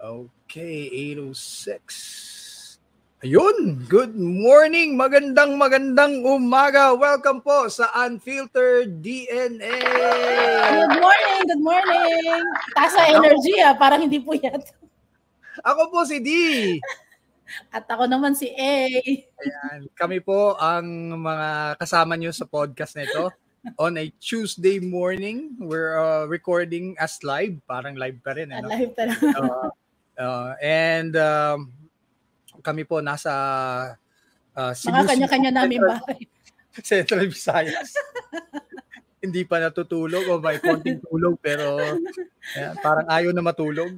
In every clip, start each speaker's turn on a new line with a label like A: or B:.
A: Okay, 8:06. Ayun, good morning, magandang umaga. Welcome po sa Unfiltered DNA.
B: Good morning. Taas sa energy parang hindi po yan.
A: Ako po si D.
B: At ako naman si A.
A: Ayan, kami po ang mga kasama nyo sa podcast na ito. On a Tuesday morning, we're recording as live. Parang live pa rin.
B: Live pa rin.
A: And kami po nasa Cebu.
B: Mga kanya-kanya namin bahay.
A: Central Visayas. Hindi pa natutulog o may konting tulog pero parang ayaw na matulog.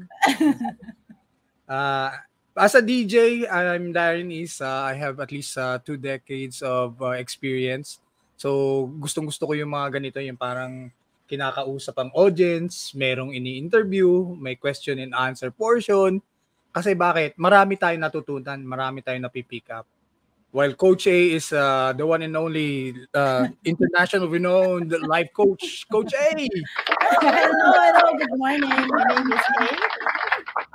A: As a DJ, I'm Darren Isa. I have at least 2 decades of experience. So, gustong-gusto ko yung mga ganito, yung parang kinakausap ang audience, merong ini-interview, may question and answer portion. Kasi bakit? Marami tayong natutunan, marami tayong napipick up. While Coach A is the one and only international renowned life coach, Coach A!
B: Hello, good morning. My name is A.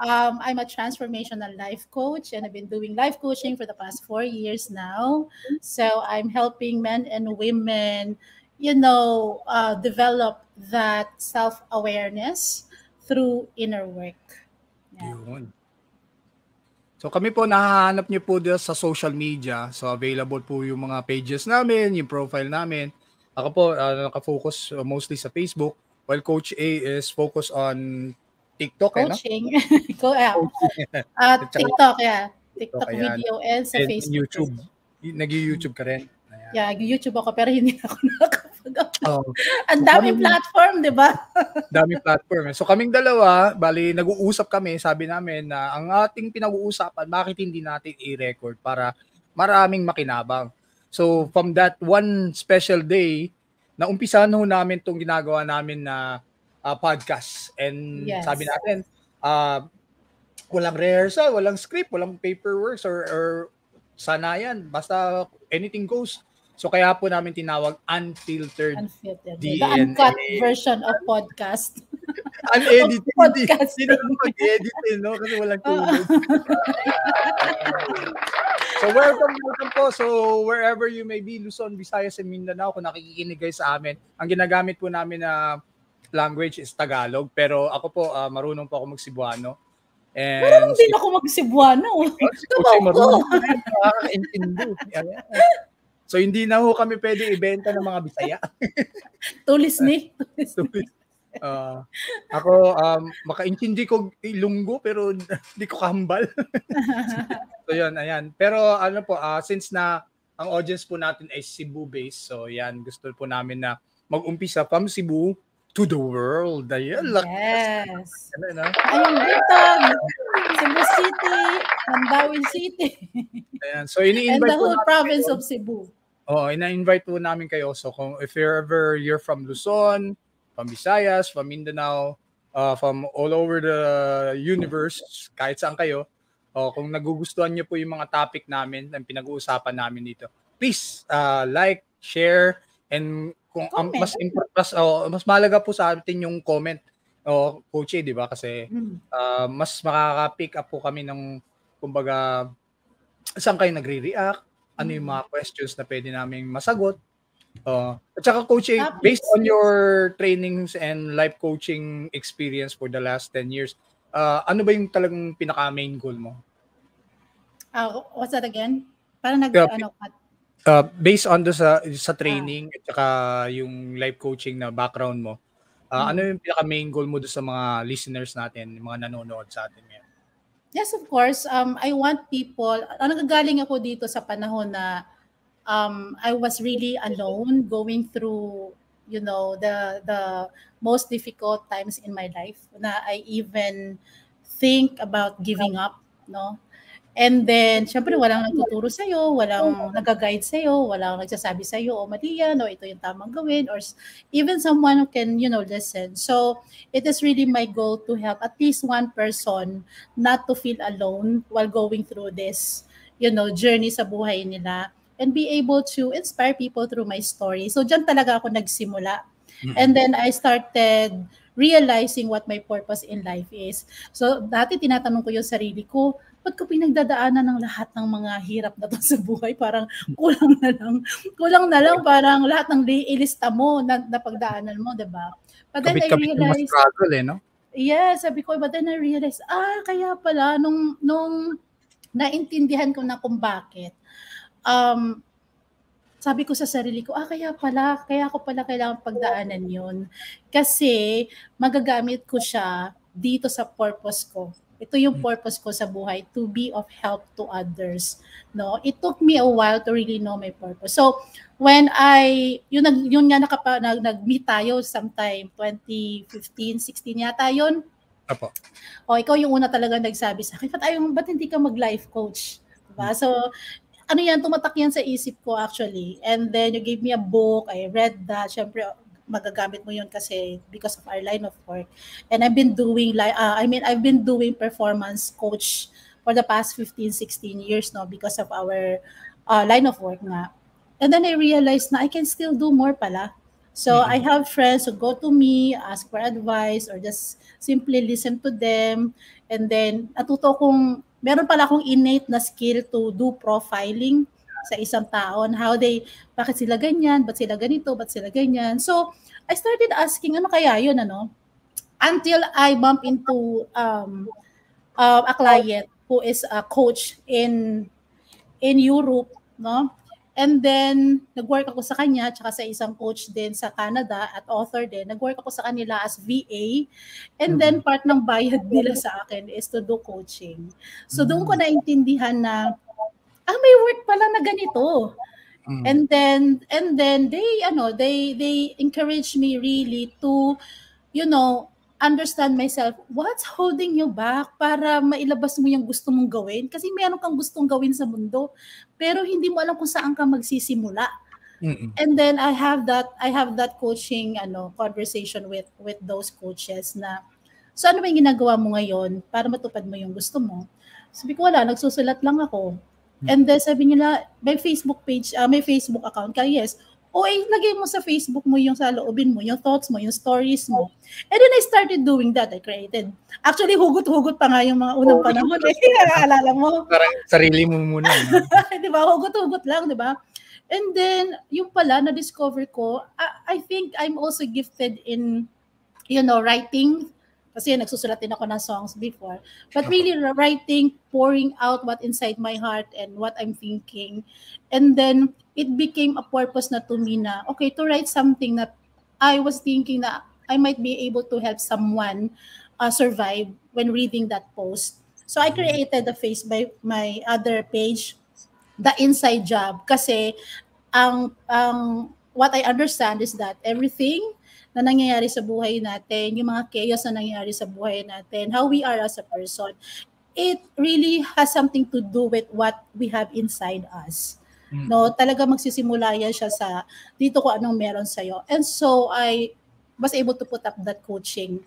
B: I'm a transformational life coach and I've been doing life coaching for the past 4 years now. So I'm helping men and women, develop that self-awareness through inner work.
A: Yun. So kami po, nahahanap niyo po dito sa social media. So available po yung mga pages namin, yung profile namin. Ako po, nakafocus mostly sa Facebook, while Coach A is focused on TikTok.
B: Coaching. TikTok, TikTok video and sa Facebook.
A: YouTube. Nag-YouTube ka rin.
B: Ayan. Yeah, YouTube ako pero hindi ako nakapag-upload. Ang daming platform, di ba?
A: Daming platform. So kaming dalawa, bali nag-uusap kami, sabi namin na ang ating pinag-uusapan, bakit hindi natin i-record para maraming makinabang. So from that one special day, naumpisahan ho namin itong ginagawa namin na podcast. And sabi natin, walang rehearsal, walang script, walang paperwork or sanayan. Basta anything goes. So kaya po namin tinawag Unfiltered DNA.
B: The uncut version of podcast.
A: Unedited. Hindi na mag-edit no? Kasi walang tulog. So welcome po. So wherever you may be, Luzon, Visayas, and Mindanao, kung nakikinig guys sa amin, ang ginagamit po namin na language is Tagalog. Pero ako po, marunong po ako mag-Cebuano.
B: Marunong din ako mag-Cebuano.
A: So hindi na ho kami pwede ibenta ng mga Bisaya.
B: Tulis ni.
A: Ako, makaintindi ko Ilonggo pero hindi ko kahambal. So yun, ayan. Pero ano po, since na ang audience po natin ay Cebu-based, so yan, gusto po namin na mag-umpisa from Cebu to the world. Ayan.
B: Yes. Ayun, Bintag, Cebu City, Mandawi City.
A: Ayan. So ini-invite
B: and the whole province of Cebu.
A: Ina-invite po namin kayo. So kung if you're from Luzon, from Visayas, from Mindanao, from all over the universe, kahit saan kayo, kung nagugustuhan niyo po yung mga topic namin, ang pinag-uusapan namin dito, please like, share, and kung mas mahalaga po sa atin yung comment Coach, di ba? Kasi mas makaka-pick up po kami ng kumbaga saan kayo nagre-react, ano yung mga questions na pwede namin masagot. At saka Coach, based on your trainings and life coaching experience for the last 10 years, ano ba yung talagang pinaka-main goal mo?
B: What's that again? Parang
A: based on sa training at saka yung life coaching na background mo, ano yung pinaka-main goal mo doon sa mga listeners natin, mga nanonood sa atin ngayon?
B: Yes, of course. I want people, nagagaling ako dito sa panahon na I was really alone going through, the most difficult times in my life na I even think about giving up, no? And then, syempre, walang nagtuturo sa'yo, walang nag-guide sa'yo, walang nagsasabi sa'yo, mali yan, ito yung tamang gawin, or even someone who can, listen. So, it is really my goal to help at least one person not to feel alone while going through this, journey sa buhay nila, and be able to inspire people through my story. So, dyan talaga ako nagsimula. And then, I started realizing what my purpose in life is. So, dati tinatanong ko yung sarili ko, ba't ko pinagdadaanan ng lahat ng mga hirap na to sa buhay? Parang kulang na lang parang lahat ng ilista mo na pagdaanan mo, diba? But then I
A: Kabit-kabit yung
B: realized,
A: struggle no?
B: yeah, sabi ko, but then I realized, kaya pala, nung naintindihan ko na kung bakit, sabi ko sa sarili ko, kaya ko pala kailangan pagdaanan yun. Kasi magagamit ko siya dito sa purpose ko. Ito yung purpose ko sa buhay, to be of help to others. No, it took me a while to really know my purpose. So, when yun nga nag-meet tayo sometime 2015, 16 yata yun.
A: Apo.
B: Ikaw yung una talaga nagsabi sa akin, ba't hindi ka mag-life coach? Diba? So, ano yan, tumatak yan sa isip ko actually. And then you gave me a book, I read that. Syempre, magagamit mo yun kasi because of our line of work. And I've been doing I've been doing performance coach for the past 15, 16 years now because of our line of work nga. And then I realized na I can still do more pala. So I have friends who go to me, ask for advice, or just simply listen to them. And then natuto kong meron pala akong innate na skill to do profiling sa isang tao on how bakit sila ganyan, ba't sila ganito, ba't sila ganyan. So, I started asking, ano kaya yun, until I bump into a client who is a coach in Europe, no? And then, nag-work ako sa kanya, tsaka sa isang coach din sa Canada at author din. Nag-work ako sa kanila as VA. And then, part ng bayad nila sa akin is to do coaching. So, doon ko naintindihan na, may work pala na ganito. And then they encourage me really to, understand myself, what's holding you back para mailabas mo yung gusto mong gawin? Kasi meron kang gustong gawin sa mundo, pero hindi mo alam kung saan ka magsisimula. And then I have that coaching conversation with those coaches na, so ano ba yung ginagawa mo ngayon para matupad mo yung gusto mo? Sabi ko, wala, nagsusulat lang ako. And then sabi nila, may Facebook page, may Facebook account ka, yes. Lagay mo sa Facebook mo yung sa loobin mo, yung thoughts mo, yung stories mo. And then I started doing that. I created. Actually, hugot-hugot pa nga yung mga unang panahon. Alala mo?
A: Parang sarili mo muna.
B: Di ba? Hugot-hugot lang, di ba? And then, yung pala, na-discover ko, I think I'm also gifted in, writing. Kasi nagsusulat din ako ng songs before. But really writing, pouring out what inside my heart and what I'm thinking. And then, it became a purpose na to me na, okay, to write something that I was thinking that I might be able to help someone survive when reading that post. So I created my other page, The Inside Job. Kasi, what I understand is that everything na nangyayari sa buhay natin, yung mga chaos na nangyayari sa buhay natin, how we are as a person, it really has something to do with what we have inside us. No, talaga magsisimula yan siya sa dito ko anong meron sa'yo. And so I was able to put up that coaching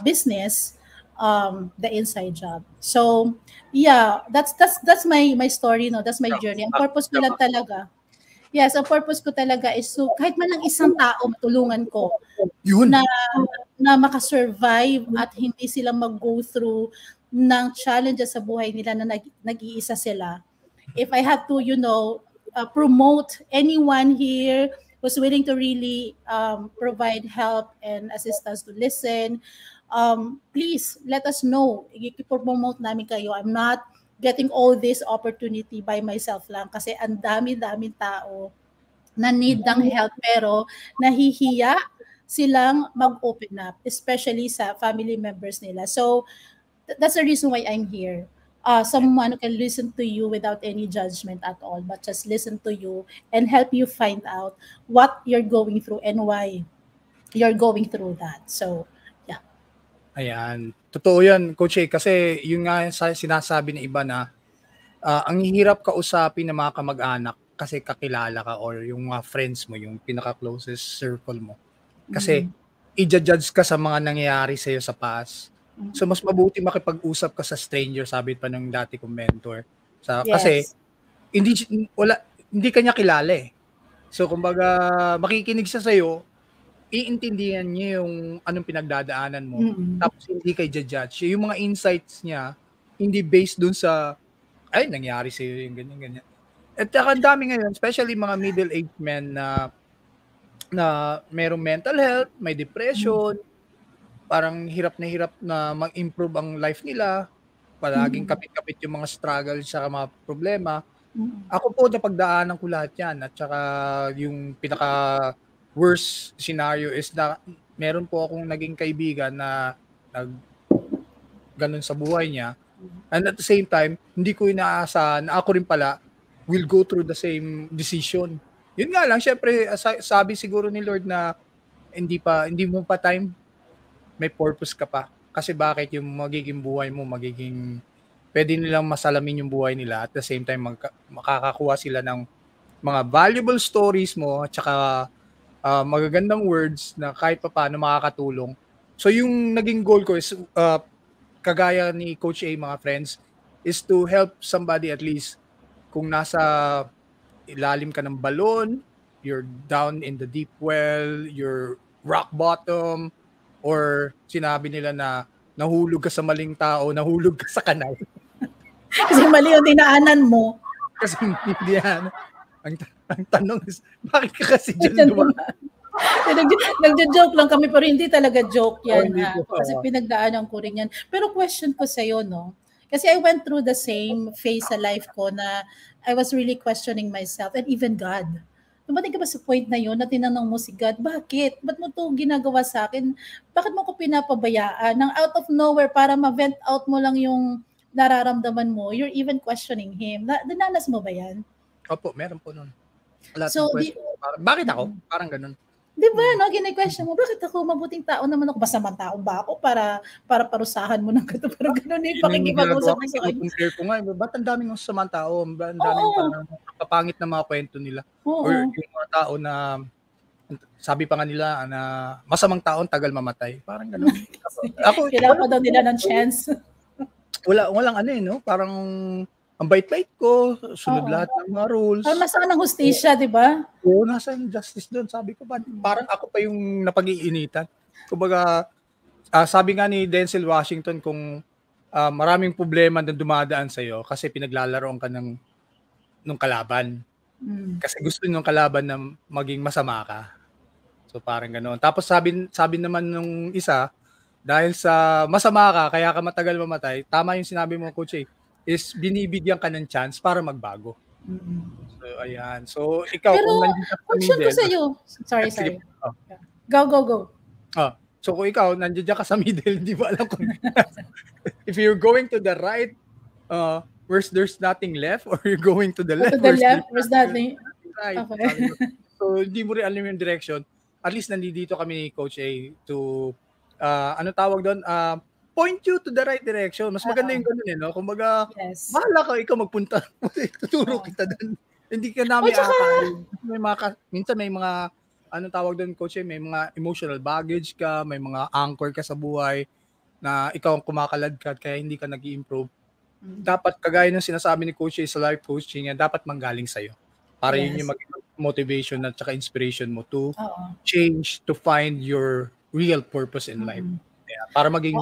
B: business, The Inside Job. So yeah, that's my story, no. That's my journey. Ang purpose ko lang talaga. Yes, ang purpose ko talaga is so kahit man lang isang tao matulungan ko
A: yun
B: na makasurvive at hindi sila mag-go through ng challenges sa buhay nila na nag-iisa sila. If I have to, promote anyone here who's willing to really provide help and assistance to listen, please let us know. I-promote namin kayo. I'm not getting all this opportunity by myself lang kasi ang dami-daming tao na need ng help pero nahihiya silang mag-open up, especially sa family members nila. So that's the reason why I'm here. Someone who can listen to you without any judgment at all, but just listen to you and help you find out what you're going through and why you're going through that. So, yeah.
A: Ayan. Totoo yan, Coach. Kasi yun nga sinasabi ng iba na ang hirap kausapin ng mga kamag-anak kasi kakilala ka or yung mga friends mo, yung pinaka-closest circle mo. Kasi i-judge ka sa mga nangyayari sa'yo sa past. So mas mabuti makipag-usap ka sa stranger, sabi pa ng dati kong mentor. Kasi hindi kanya kilala eh. So kumbaga makikinig siya sa'yo iintindihan niya yung anong pinagdadaanan mo.
B: Mm.
A: Tapos hindi kay judge. Yung mga insights niya, hindi based dun sa, ay, nangyari sa'yo yung ganyan. At saka ang dami ngayon, especially mga middle-aged men na merong mental health, may depression, parang hirap na mag-improve ang life nila, palaging kapit-kapit yung mga struggle sa mga problema. Ako po napagdaanan ko lahat yan at saka yung pinaka worst scenario is na meron po akong naging kaibigan na ganun sa buhay niya, and at the same time hindi ko inaasahan na ako rin pala will go through the same decision. Yun nga lang, syempre sabi siguro ni Lord na hindi mo pa time, may purpose ka pa. Kasi bakit yung magiging buhay mo, pwede nilang masalamin yung buhay nila at the same time makakakuha sila ng mga valuable stories mo at saka magagandang words na kahit pa paano makakatulong. So yung naging goal ko is kagaya ni Coach A, mga friends, is to help somebody at least kung nasa ilalim ka ng balon, you're down in the deep well, you're rock bottom, or sinabi nila na nahulog ka sa maling tao, nahulog ka sa kanal.
B: Kasi mali yung dinaanan mo.
A: Kasi hindi yan. Ang tanong is, bakit ka kasi dyan dumaan?
B: Nagjo-joke lang kami, pero hindi talaga joke yan. Kasi
A: Oh.
B: pinagdaanan ko rin yan. Pero question ko sa'yo, no? Kasi I went through the same phase sa life ko na I was really questioning myself and even God. Dumating ka ba sa point na yun na tinanong mo si God, bakit? Ba't mo to ginagawa sa akin? Bakit mo ko pinapabayaan? Nang out of nowhere, para ma-vent out mo lang yung nararamdaman mo, you're even questioning Him. Dinanas mo ba yan?
A: Opo, meron po nun. Lahat
B: So,
A: ng question. Bakit ako? Parang ganun.
B: Di ba, no? Gine-question mo, bakit ako? Mabuting tao naman ako. Masamang tao ba ako para parusahan mo ng gato? Parang ganun yung pakikipag-usap mo sa kanya.
A: Compare ko nga, ba't ang daming masamang tao? Ang daming parang kapapangit na mga kwento nila.
B: Oo.
A: Or yung mga tao na, sabi pa nga nila na masamang taon tagal mamatay. Parang ganun.
B: Kailangan pa daw nila ng chance.
A: Walang ano no? Parang ang bait-bait ko, sunod lahat ng mga rules.
B: Parang nasaan ang hustisya, di ba?
A: Oo, nasa justice doon. Sabi ko, parang ako pa yung napag-iinitan. Kumbaga, sabi nga ni Denzel Washington, kung maraming problema na dumadaan sa'yo kasi pinaglalaroan ka ng kalaban. Kasi gusto nung kalaban na maging masama ka. So parang ganoon. Tapos sabi naman nung isa, dahil sa masama ka, kaya ka matagal mamatay, tama yung sinabi mo, Coach A, is binibigyan ka ng chance para magbago. So, ayan. So, ikaw,
B: pero,
A: kung nandiyan ka sa middle.
B: ko sa'yo. Sorry. Go.
A: So, kung ikaw, nandiyan ka sa middle, di ba alam kung if you're going to the right, where's there's nothing left, or you're going to the left,
B: where's nothing
A: right.
B: Okay.
A: So, hindi mo rin alam yung direction. At least nandito kami ni Coach A to, ano tawag doon, point you to the right direction. Mas maganda yung ganun no? Kumbaga, bahala ka, ikaw magpunta. Tuturo kita doon. Hindi ka namin akakain. Minsan may mga, anong tawag doon, Coach, may mga emotional baggage ka, may mga anchor ka sa buhay na ikaw ang kumakaladkad kaya hindi ka nag-i-improve. Dapat, kagaya ng sinasabi ni Coach sa life coaching niya, dapat manggaling sa'yo. Para yun yung motivation at saka inspiration mo to change, to find your real purpose in life. Para maging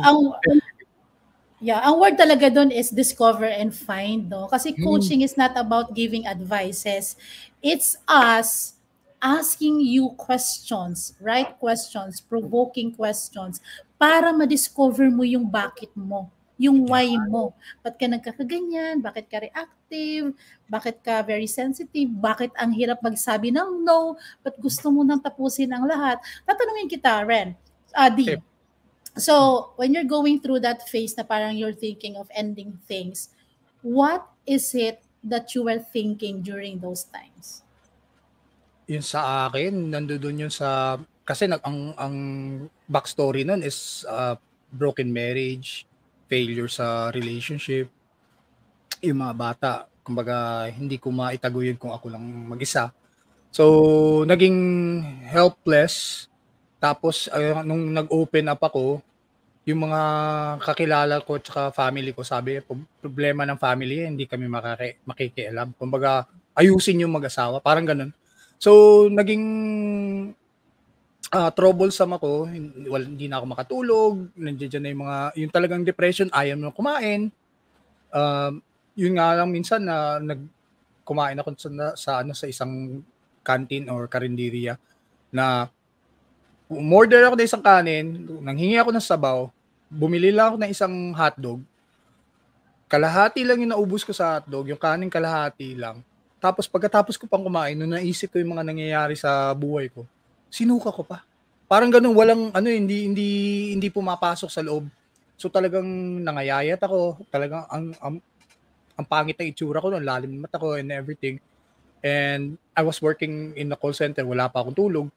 B: ang word talaga doon is discover and find, no? Kasi coaching is not about giving advices. It's us asking you questions, right questions, provoking questions para ma-discover mo yung bakit mo, yung why mo. Ba't ka nagkakaganyan? Bakit ka reactive? Bakit ka very sensitive? Bakit ang hirap magsabi ng no? Ba't gusto mo nang tapusin ang lahat? Tatanungin kita, Ren. D. So, when you're going through that phase na parang you're thinking of ending things, what is it that you were thinking during those times?
A: Yun sa akin, nandoon yun sa, kasi ang backstory nun is broken marriage, failure sa relationship, yung mga bata, kumbaga hindi ko maitaguyod kung ako lang mag-isa. So, naging helpless. Tapos, nung nag-open up ako, yung mga kakilala ko at family ko, sabi, problema ng family, hindi kami makikialam. Kumbaga, ayusin yung mag-asawa. Parang ganun. So, naging troublesome ako, hindi na ako makatulog, nandiyan na yung talagang depression, ayaw mo kumain. Yun nga lang minsan na kumain ako sa isang canteen or karinderya na umorder ako ng isang kanin, nanghingi ako ng sabaw, bumili lang ako ng isang hotdog. Kalahati lang yung naubos ko sa hotdog, yung kanin kalahati lang. Tapos pagkatapos ko pang kumain, nung naisip ko yung mga nangyayari sa buhay ko, sinuka ko pa. Parang ganun, walang hindi pumapasok sa loob. So talagang nangayayat ako, talagang ang pangit ng itsura ko, ang lalim ng mata ko and everything. And I was working in a call center, wala pa akong tulog.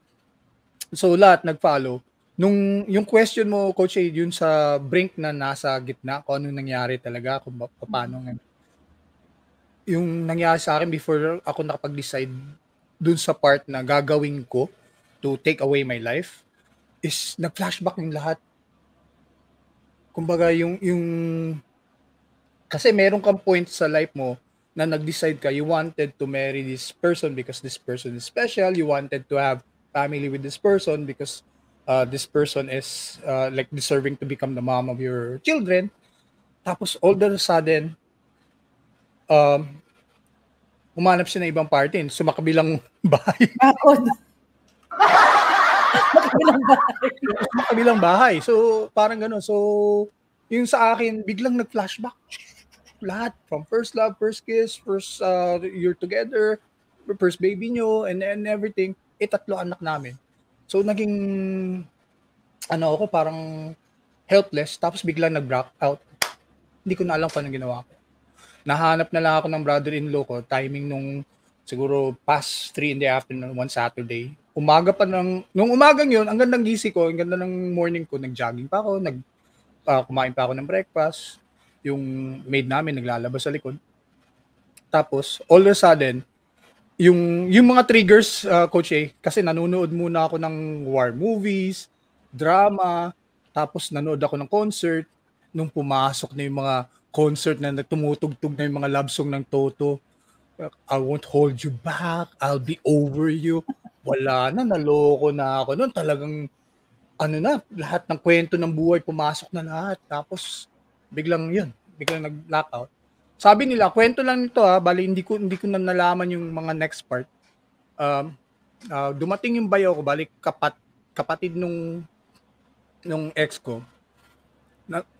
A: So lahat nag-follow. Yung question mo, Coach A, yun sa brink na nasa gitna, kung anong nangyari talaga, kung paano nga. Yung nangyari sa akin before ako nakapag-decide dun sa part na gagawin ko to take away my life, is nag-flashback yung lahat. Kumbaga yung kasi meron kang point sa life mo na nag-decide ka, you wanted to marry this person because this person is special, you wanted to have family with this person because this person is like deserving to become the mom of your children. Tapos all of a sudden, umanap siya ng ibang party, sumakabilang bahay. Makabilang bahay. So, parang gano'n. So, yung sa akin, biglang nag-flashback. Lahat. From first love, first kiss, first you're together, first baby nyo, and everything. 3 anak namin. So, naging, ako, parang helpless. Tapos biglang nag-black out. Hindi ko na alam kung anong ginawa ko. Nahanap na lang ako ng brother-in-law ko, timing nung siguro past 3 in the afternoon, one Saturday. Nung umagang yun, ang gandang gising ko, ang ganda ng morning ko, nag-jogging pa ako, kumain pa ako ng breakfast, yung maid namin naglalabas sa likod. Tapos, all of a sudden, yung mga triggers, Coach A, kasi nanonood muna ako ng war movies, drama, tapos nanood ako ng concert, nung pumasok na yung mga concert na tumutugtog na yung mga love song ng Toto, I won't hold you back, I'll be over you. Wala na, naloko na ako noon. Talagang, lahat ng kwento ng buhay, pumasok na lahat. Tapos, biglang nag-blackout. Sabi nila, kwento lang nito bali hindi ko na nalaman yung mga next part. Dumating yung bayaw ko, bali kapatid nung ex ko.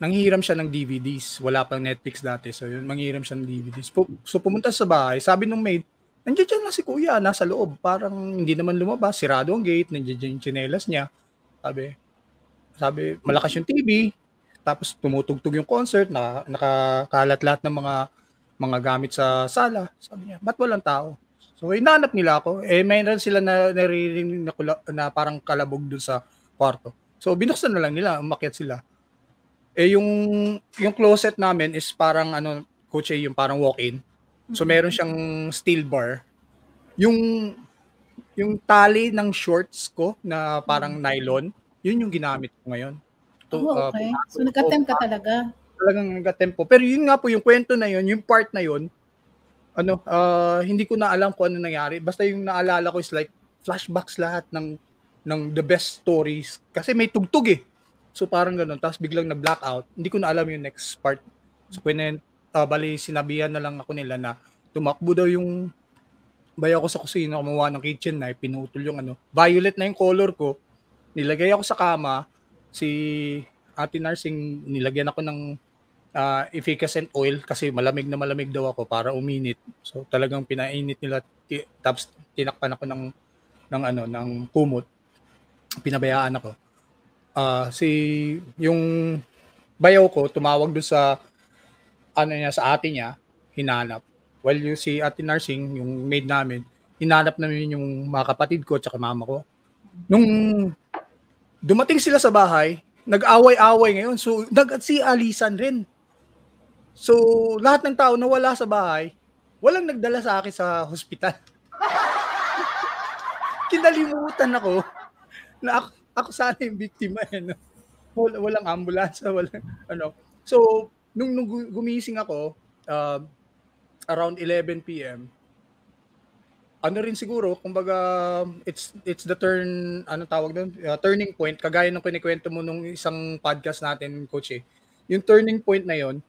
A: Nanghihiram siya ng DVDs. Wala pang Netflix dati. So, yun, manghihiram siya ng DVDs. So, pumunta sa bahay. Sabi nung maid, nandiyan lang si kuya, nasa loob. Parang hindi naman lumabas. Sirado ang gate. Nandiyan yung tsinelas niya. Sabi, malakas yung TV. Tapos, tumutugtog yung concert. Nakakalat lahat ng mga gamit sa sala. Sabi niya, ba't walang tao? So, hinanap nila ako. Mayroon sila na naririnig na parang kalabog dun sa kwarto. So, binuksan na lang nila. Umakyat sila. Yung closet namin is parang Coach A, yung parang walk-in. So meron siyang steel bar. Yung tali ng shorts ko na parang nylon, yun yung ginamit ko ngayon.
B: Okay. So nag-attempt ka talaga?
A: Talagang nag-attempt po. Pero yun nga po, yung kwento na yun, yung part na yun, hindi ko na alam kung ano nangyari. Basta yung naalala ko is like flashbacks lahat ng the best stories. Kasi may tugtog eh. So parang gano'n, tapos biglang na-blackout. Hindi ko na alam yung next part. So bali sinabihan na lang ako nila na tumakbo daw yung bayaw ko sa kusina, kumuha ng kitchen knife, pinutol yung violet na yung color ko. Nilagay ako sa kama, si Ate Narsing, nilagyan ako ng effervescent oil kasi malamig na malamig daw ako para uminit. So talagang pinainit nila, tapos tinakpan ako ng kumot. Pinabayaan ako. Yung bayaw ko tumawag doon sa sa ate niya, hinanap. While yung si Ate Narsing, yung maid namin, hinanap namin yung mga kapatid ko at mama ko. Nung dumating sila sa bahay, nag-away-away ngayon. So nag-si-alisan rin. So lahat ng tao nawala sa bahay, walang nagdala sa akin sa hospital. Kinalimutan ako na ako sana yung biktima walang ambulansya, walang So, nung gumising ako, around 11 p.m., ano rin siguro, kumbaga, it's the tawag doon? Turning point, kagaya ng kinikwento mo nung isang podcast natin, Coach eh. Yung turning point na yon,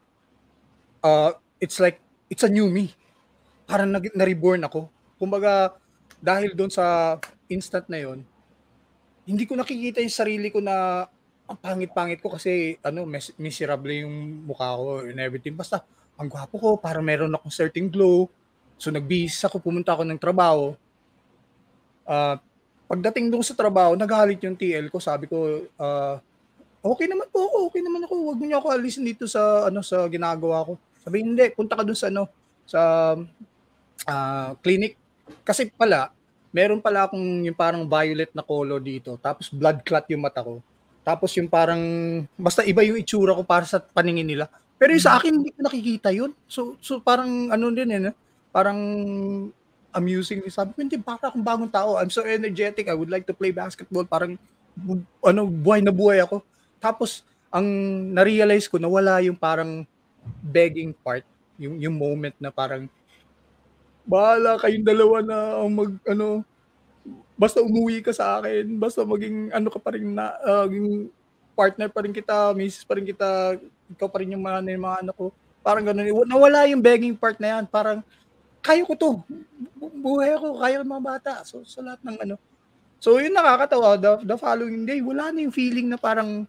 A: it's like, it's a new me. Parang na-reborn ako. Kumbaga, dahil doon sa instant na yon, hindi ko nakikita yung sarili ko na ang pangit-pangit ko kasi miserable yung mukha ko and everything. Basta, ang gwapo ko, parang meron akong certain glow. So, nagbihis ako, pumunta ako ng trabaho. Pagdating doon sa trabaho, nagalit yung TL ko. Sabi ko, okay naman po ako, okay naman ako. Huwag niyo ako alisin dito sa sa ginagawa ko. Sabi, hindi, punta ka doon sa clinic. Kasi pala, meron pala akong yung parang violet na color dito. Tapos blood clot yung mata ko. Tapos yung parang, basta iba yung itsura ko para sa paningin nila. Pero yung sa akin, hindi ko nakikita yun. So parang din parang amusing. Sabi ko, hindi, para akong bagong tao. I'm so energetic. I would like to play basketball. Parang, buhay na buhay ako. Tapos, ang na-realize ko na wala yung parang begging part. Yung moment na parang, bahala kayong dalawa na basta umuwi ka sa akin, basta maging ka pa rin na, yung partner pa rin kita, misis pa rin kita, ikaw pa rin yung mga anak ko. Parang gano'n. Nawala yung begging part na yan. Parang, kaya ko to. Buhay ako, kaya ng mga bata. So, sa lahat ng So, yun nakakatawa. The following day, wala na yung feeling na parang,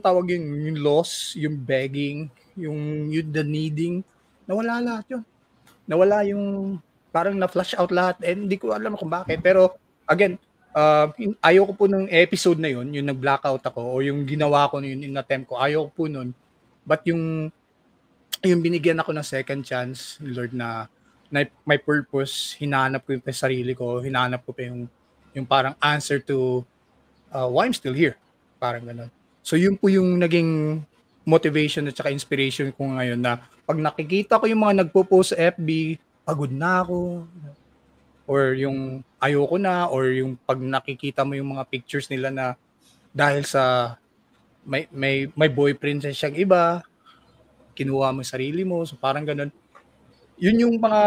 A: tawag yung loss, yung begging, yung the needing. Nawala lahat yun. Nawala yung, parang na-flush out lahat. And hindi ko alam kung bakit. Pero, again, ayoko po nung episode na yun, yung nag-blackout ako, o yung ginawa ko yun, in attempt ko, ayoko po nun. But yung binigyan ako ng second chance, Lord, na my purpose, hinanap ko yung sarili ko, hinanap ko pa yung parang answer to why I'm still here. Parang ganun. So yun po yung naging motivation at saka inspiration ko ngayon na pag nakikita ko yung mga nagpo-post sa FB, pagod na ako, or yung ayoko na, or yung pag nakikita mo yung mga pictures nila na dahil sa may boyfriend sa siyang iba, kinuha mo sarili mo, so parang ganun. Yun yung mga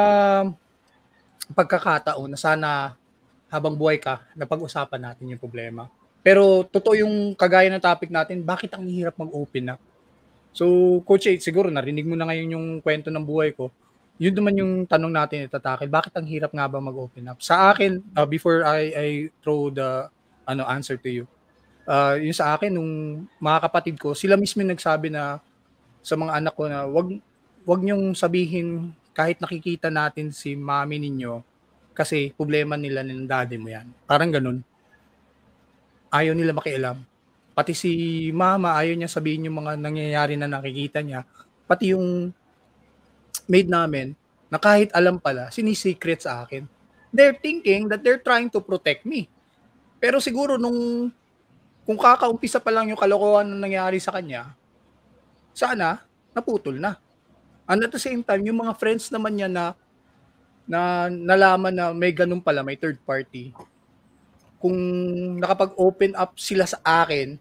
A: pagkakataon na sana habang buhay ka, napag-usapan natin yung problema. Pero totoo yung kagaya ng topic natin, bakit ang hirap mag-open up? So, Coach A, siguro narinig mo na ngayon yung kwento ng buhay ko. Yun naman yung tanong natin itatakil, bakit ang hirap nga ba mag-open up? Sa akin, before I throw the answer to you, yung sa akin, nung mga kapatid ko, sila mismo nagsabi na sa mga anak ko na wag niyong sabihin kahit nakikita natin si mami ninyo kasi problema nila ng daddy mo yan. Parang ganun. Ayaw nila makialam. Pati si mama, ayaw niya sabihin yung mga nangyayari na nakikita niya. Pati yung maid namin, na kahit alam pala, sinisecret sa akin. They're thinking that they're trying to protect me. Pero siguro kung kakaumpisa pa lang yung kalokohan na nangyari sa kanya, sana, naputol na. And at the same time, yung mga friends naman niya na nalaman na may ganun pala, may third party, kung nakapag-open up sila sa akin,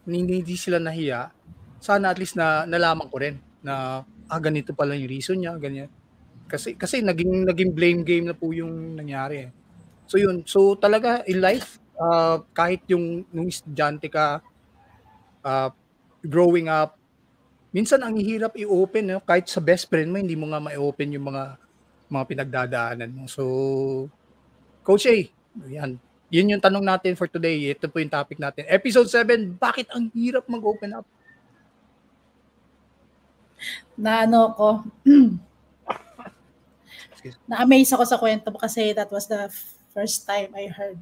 A: hindi sila nahiya, sana at least na nalaman ko rin na ganito pala yung reason niya, ganyan. Kasi naging blame game na po yung nangyari. So yun, so talaga in life, kahit nung estudyante ka, growing up, minsan ang hirap i-open, kahit sa best friend mo, hindi mo nga ma-open yung mga pinagdadaanan mo. So, Coach A, yan. Yun yung tanong natin for today. Ito po yung topic natin. Episode 7, bakit ang hirap mag-open up?
B: Na-amaze ako sa kwento mo kasi that was the first time I heard.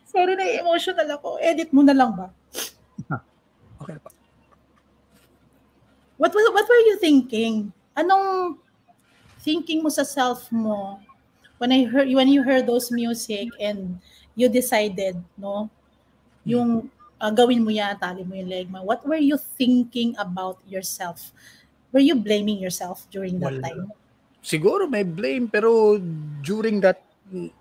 B: Sorry, na-emotional ako. Edit mo na lang ba?
A: Okay pa.
B: What were you thinking? Anong thinking mo sa self mo when you heard those music and you decided, no? Yung gawin mo yan, tali mo yung leg mo. What were you thinking about yourself? Were you blaming yourself during that time?
A: Siguro may blame, pero during that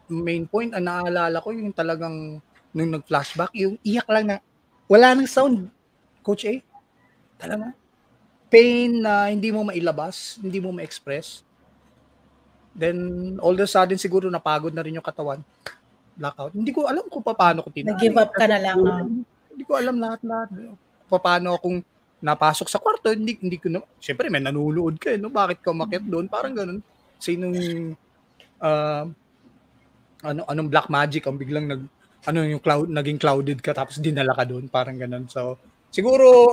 A: main point, ang naalala ko yung talagang nung nag-flashback, yung iyak lang na wala nang sound, Coach A. Talaga. Pain na hindi mo mailabas, hindi mo ma-express. Then, all of a sudden, siguro napagod na rin yung katawan. Blackout. Hindi ko alam kung paano ko tinanay.
B: Nag-give up ka na lang, no?
A: Hindi ko alam lahat. Paano akong napasok sa kwarto, hindi ko na, syempre may nanunood ka, no? Bakit ka umakyat doon? Parang ganun. Sinong, anong black magic ang biglang naging clouded ka tapos dinala ka doon, parang ganun. So, siguro,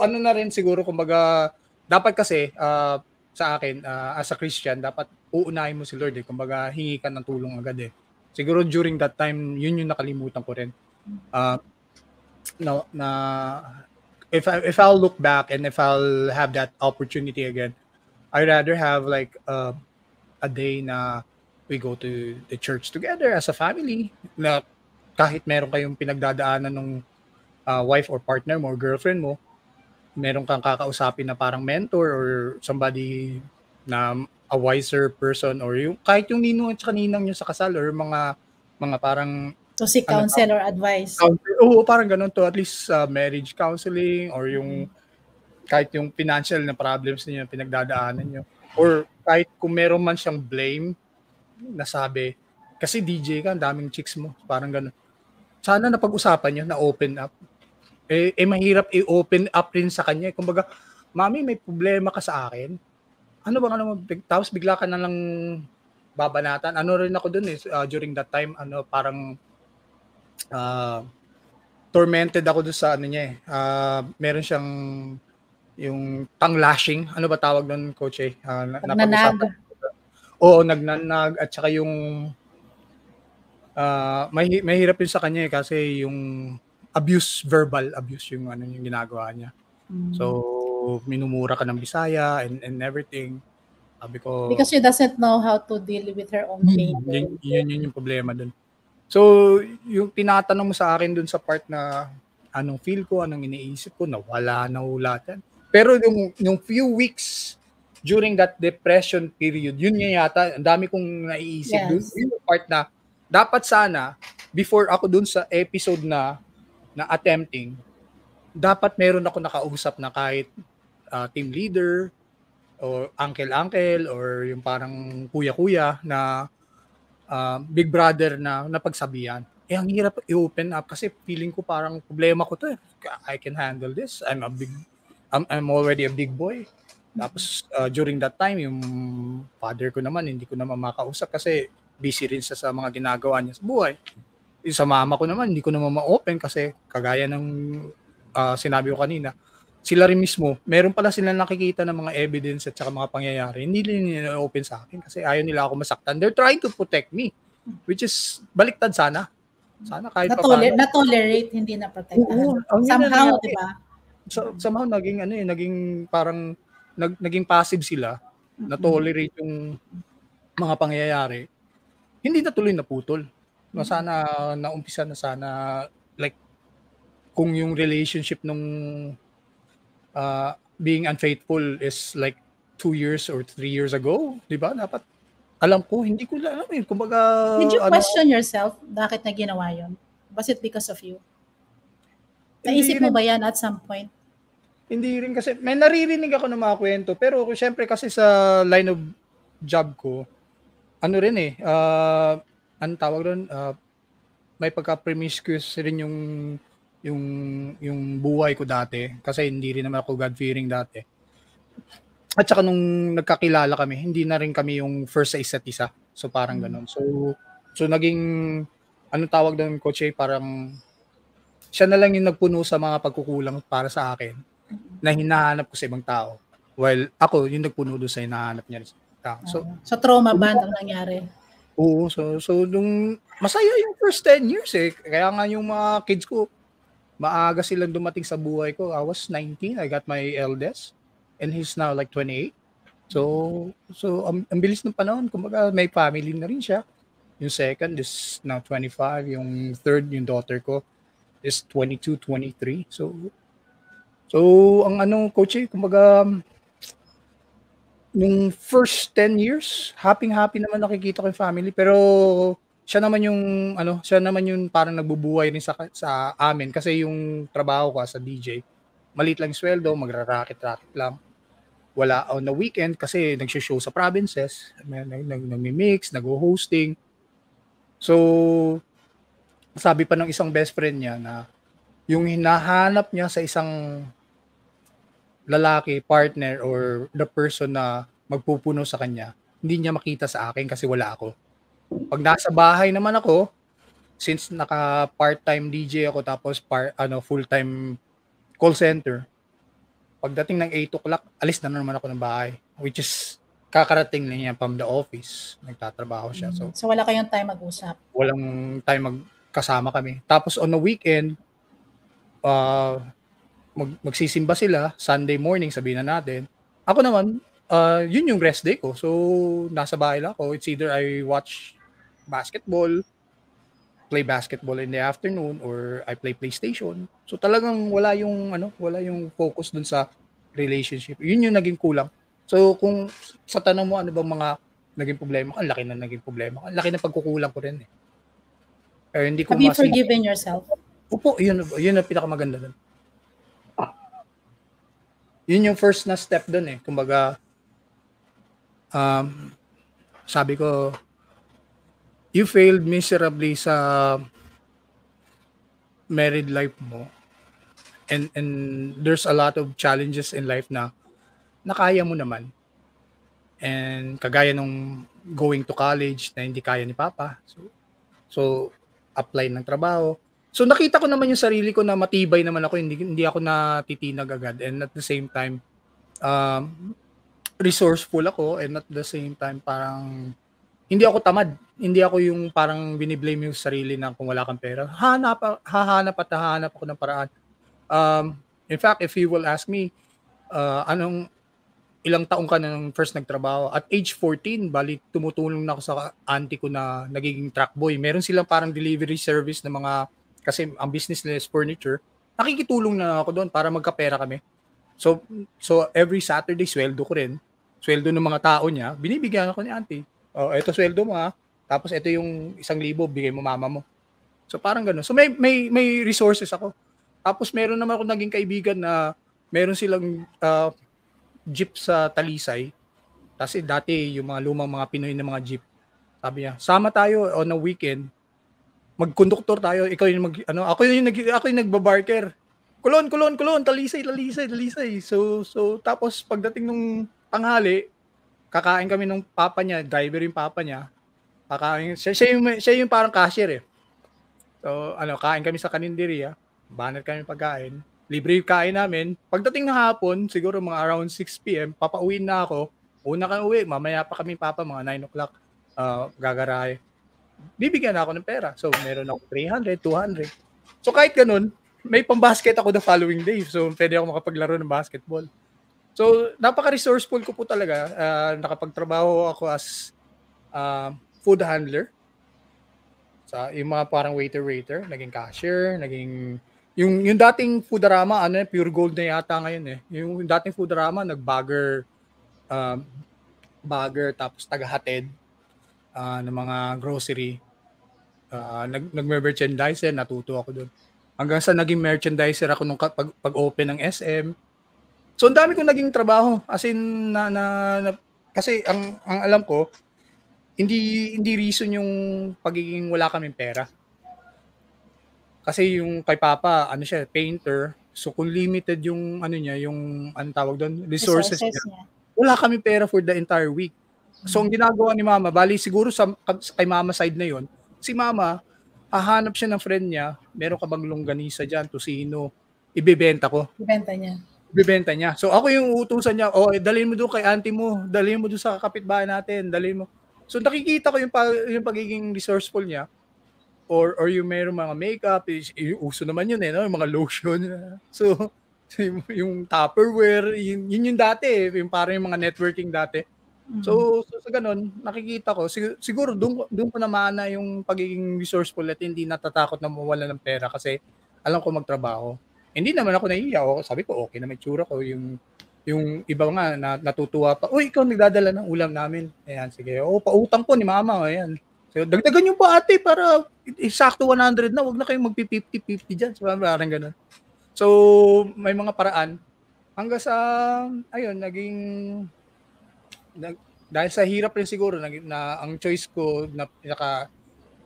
A: siguro, kumbaga, dapat kasi, sa akin, as a Christian, dapat uunahin mo si Lord, kumbaga, hingi ka ng tulong agad, Siguro during that time, yun yung nakalimutan ko rin. If I'll look back and if I'll have that opportunity again, I'd rather have like a day na we go to the church together as a family, na kahit meron kayong pinagdadaanan ng wife or partner mo or girlfriend mo, meron kang kakausapin na parang mentor or somebody na a wiser person, or yung kahit yung ninong at ninang nyo sa kasal, or mga parang
B: to seek counsel or advice.
A: Oo, parang ganun, to at least marriage counseling, or yung kahit yung financial na problems niyo pinagdadaanan nyo, or kahit kung meron man siyang blame nasabi kasi DJ ka, ang daming chicks mo, parang ganun. Sana napag-usapan nyo, na open up. Mahirap i-open up rin sa kanya. Kumbaga, mami, may problema ka sa akin. Tapos bigla ka na lang babanatan. Rin ako dun during that time, parang tormented ako dun sa niya meron siyang yung tongue-lashing. Ano ba tawag doon, coach?
B: Nagnanag.
A: Oo, nagnanag. At saka yung mahirap yun sa kanya kasi yung verbal abuse yung yung ginagawa niya. So, minumura ka ng Bisaya and everything. Sabi ko,
B: because she doesn't know how to deal with her own pain.
A: Yun yung problema dun. So, yung tinatanong mo sa akin dun sa part na anong feel ko, anong iniisip ko, nawala na ulatan. Pero yung few weeks during that depression period, yun nga yata, ang dami kong naiisip dun. Yung part na dapat sana, before ako dun sa episode na attempting, dapat meron ako nakausap na kahit team leader or uncle or yung parang kuya na big brother na napagsabihan. Ang hirap i-open up kasi feeling ko parang problema ko to. I can handle this. I'm already a big boy. Tapos during that time, yung father ko naman, hindi ko naman makausap kasi busy rin siya sa mga ginagawa niya sa buhay. Yung sa mama ko naman, hindi ko naman ma-open kasi kagaya ng sinabi ko kanina, sila rin mismo, meron pala silang nakikita ng mga evidence at saka mga pangyayari. Hindi nila open sa akin kasi ayaw nila ako masaktan. They're trying to protect me, which is baliktad sana. Sana kahit
B: na-tolerate, hindi na protektahan. Somehow, di ba?
A: Somehow naging parang naging passive sila, na-tolerate yung mga pangyayari. Hindi na tuloy naputol. Sana naumpisa na sana, like kung yung relationship nung being unfaithful is like 2 years or 3 years ago, di ba? Dapat, alam ko, hindi ko alam kumbaga.
B: Did you question yourself, bakit na ginawa yun? Was it because of you? Naisip mo ba yan at some point?
A: Hindi rin kasi, may naririnig ako ng mga kwento, pero syempre kasi sa line of job ko, rin anong tawag doon, may pagka-promiscuous rin yung buhay ko dati kasi hindi rin naman ako God-fearing dati. At saka nung nagkakilala kami, hindi na rin kami yung first sa isa't isa. So parang ganun. So naging anong tawag doon, coach, parang siya na lang yung nagpuno sa mga pagkukulang para sa akin na hinahanap ko sa ibang tao. While ako yung nagpuno doon sa hinahanap niya sa tao.
B: So trauma band ang nangyari.
A: Oo, so nung masaya yung first 10 years Kaya nga yung mga kids ko, maaga silang dumating sa buhay ko. I was 19, I got my eldest, and he's now like 28. So ang bilis ng panahon, kumbaga may family na rin siya. Yung second is now 25, yung third, yung daughter ko, is 22, 23. So ang coach, kumbaga, nung first 10 years, happy naman nakikita ko yung family, pero siya naman yung parang nagbubuhay rin sa amin kasi yung trabaho ko sa DJ, maliit lang sweldo, magra-racket lang. wala on the weekend kasi nagsho-show sa provinces, nagmi-mix, nag-hosting. So, sabi pa ng isang best friend niya na yung hinahanap niya sa isang lalaki, partner, or the person na magpupuno sa kanya, hindi niya makita sa akin kasi wala ako. Pag nasa bahay naman ako, since naka part-time DJ ako tapos full-time call center, pagdating ng 8 o'clock, alis na naman ako ng bahay, which is kakarating lang niya from the office, nagtatrabaho siya.
B: So wala kayong time mag-usap?
A: Walang time magkasama kami. Tapos on the weekend, magsisimba sila, Sunday morning, sabihin na natin. Ako naman, yun yung rest day ko. So, nasa bahay lang ako. It's either I watch basketball, play basketball in the afternoon, or I play PlayStation. So, talagang wala yung focus dun sa relationship. Yun yung naging kulang. So, kung sa tanong mo, ano bang mga naging problema ko, ang laki na naging problema ko. Ang laki na pagkukulang ko rin eh. Hindi ko
B: Have you forgiven yourself?
A: Opo, yun ang pinakamaganda dun. Yun yung first na step dun eh. Kumbaga, sabi ko, you failed miserably sa married life mo. And there's a lot of challenges in life na nakaya mo naman. And kagaya nung going to college na hindi kaya ni Papa. So apply ng trabaho. So nakita ko naman yung sarili ko na matibay naman ako, hindi ako natitinag agad, and at the same time resourceful ako, and at the same time parang hindi ako tamad. Hindi ako yung parang biniblame yung sarili na kung wala kang pera. Hahanap ako ng paraan. In fact, if you will ask me, ilang taong ka na nung first nagtrabaho? At age 14, bali tumutulong na ako sa auntie ko na nagiging truck boy. Meron silang parang delivery service na mga, kasi ang business nila is furniture. Nakikitulong na ako doon para magkapera kami. So every Saturday, sweldo ko rin. Sweldo ng mga tao niya, binibigyan ako ni auntie. Oh, ito sweldo mo ha. Tapos ito yung 1,000, bigay mo mama mo. So parang gano'n. So may resources ako. Tapos meron naman ako naging kaibigan na meron silang jeep sa Talisay. Kasi dati yung mga lumang mga Pinoy na mga jeep. Sabi niya, sama tayo on a weekend. Mag-conductor tayo. Ikaw yung ako yung nagbabarker. Kulon, Talisay. So tapos pagdating nung tanghali, kakain kami ng papa niya, driver yung papa niya. Kakain, siya yung parang cashier eh. So kain kami sa kaninderya, banner kami pagkain. Libre yung kain namin. Pagdating ng hapon, siguro mga around 6 PM, papauwiin na ako. Una kang uwi, mamaya pa kami papa, mga 9 o'clock, gagarahe. Bibigyan na ako ng pera. So, meron ako 300, 200. So, kahit ganun, may pang-basket ako the following day. So, pwede ako makapaglaro ng basketball. So, napaka-resourceful ko po talaga. Nakapagtrabaho ako as food handler. Yung mga parang waiter, naging cashier, naging... Yung dating Foodarama, pure gold na yata ngayon eh. Yung dating Foodarama, nag-bagger, tapos taga-hatid ng mga grocery. Nag-merchandiser, natuto ako doon. Hanggang sa naging merchandiser ako nung pag-open ng SM. So, ang dami kong naging trabaho. As in, kasi ang alam ko, hindi reason yung pagiging wala kaming pera. Kasi yung kay Papa, siya, painter. So, kung limited yung, yung, tawag doon, resources niya, wala kami pera for the entire week. So, ang ginagawa ni Mama, bali siguro kay Mama side na yon, si Mama, hahanap siya ng friend niya, meron ka bang longganisa dyan, tosino, ibebenta ko. Ibebenta niya. So, ako yung utusan niya, dalhin mo doon kay auntie mo, dalhin mo doon sa kapitbahay natin, dalhin mo. So, nakikita ko yung pagiging resourceful niya. Or yung meron mga makeup, uso naman yun no? Yung mga lotion. So, yung Tupperware, yun yung dati yung parang yung mga networking dati. So sa ganun, nakikita ko, siguro doon ko namana yung pagiging resourceful at hindi natatakot na mawala ng pera kasi alam ko magtrabaho. Hindi naman ako nahihiya. Sabi ko, okay na may tsura ko. Yung iba nga, natutuwa pa, uy, ikaw nagdadala ng ulam namin. Ayan, sige. Pautang po ni Mama. Ayan. So, dagdagan yung pa ate para sakto 100 na. Huwag na kayong magpi-50-50 dyan. So, parang ganun. So, may mga paraan. Hanggang sa, ayun, dahil sa hirap rin siguro, ang choice ko na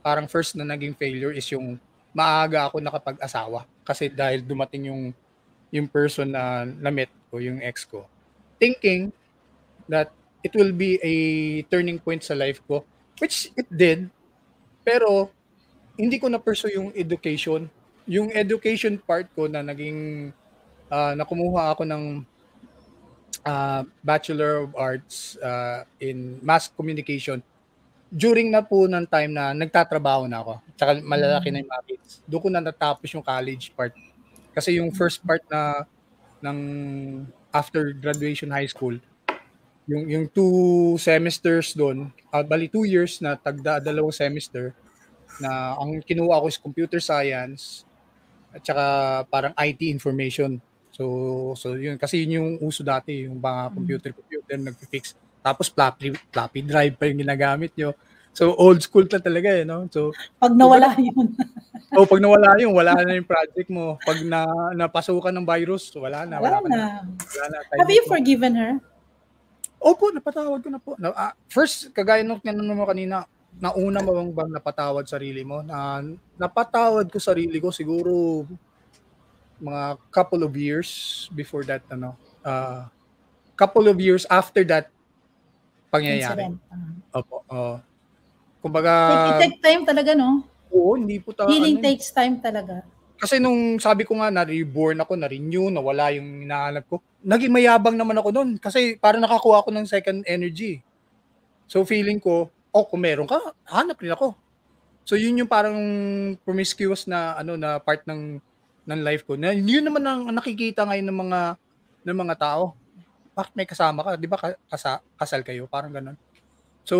A: parang first na naging failure is yung maaga ako nakapag-asawa. Kasi dahil dumating yung person na na-meet ko, yung ex ko, thinking that it will be a turning point sa life ko, which it did, pero hindi ko na-pursue yung education. Yung education part ko na na kumuha ako ng Bachelor of Arts in Mass Communication during na po ng time na nagtatrabaho na ako. Tsaka malalaki na yung mga kids. Doon ko na natapos yung college part. Kasi yung first part na ng after graduation high school, yung 2 semesters doon, bali 2 years na dalawang semester, na ang kinuha ko is computer science at saka parang IT information. So yun kasi yun yung uso dati, yung mga computer nagfi-fix. Tapos floppy drive pa yung ginagamit nyo. So old school na talaga no. So
B: pag nawala yun.
A: pag nawala yun, wala na yung project mo. Pag napasukan ng virus, wala na.
B: Wala na. Have you forgiven her?
A: Opo, napatawad ko na po. First, kagaya nung tinanong mo kanina, nauna mo bang napatawad sarili mo? Napatawad ko sarili ko siguro mga couple of years before that, couple of years after that pangyayari. Opo. Kumbaga,
B: it takes time talaga, no?
A: Oo, hindi po
B: healing takes time talaga.
A: Kasi nung sabi ko nga, na-reborn ako, na-renew, nawala yung hinahanap ko, naging mayabang naman ako noon kasi parang nakakuha ako ng second energy. So feeling ko, kung meron ka, hanap rin ako. So yun yung parang promiscuous na na part ng life ko. Na yun naman ang nakikita ngayon ng mga tao. Bakit may kasama ka? 'Di ba kasal kayo? Parang ganoon. So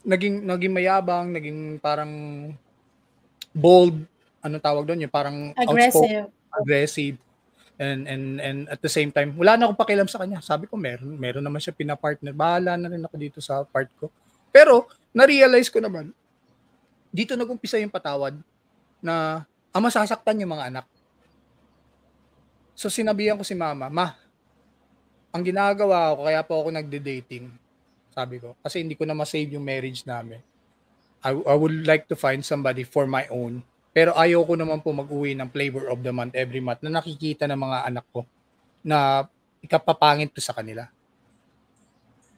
A: naging mayabang, naging parang bold, tawag doon, yung parang aggressive. And at the same time, wala na akong pakialam sa kanya. Sabi ko, meron naman siya pina-partner. Bahala na rin ako dito sa part ko. Pero, na-realize ko naman, dito nag-umpisa yung patawad na masasaktan yung mga anak. So, sinabihan ko si mama, ang ginagawa ko, kaya po ako nagde-dating, sabi ko, kasi hindi ko na ma-save yung marriage namin. I would like to find somebody for my own. Pero ayaw ko naman po mag-uwi ng flavor of the month every month na nakikita ng mga anak ko na ikapapangit to sa kanila.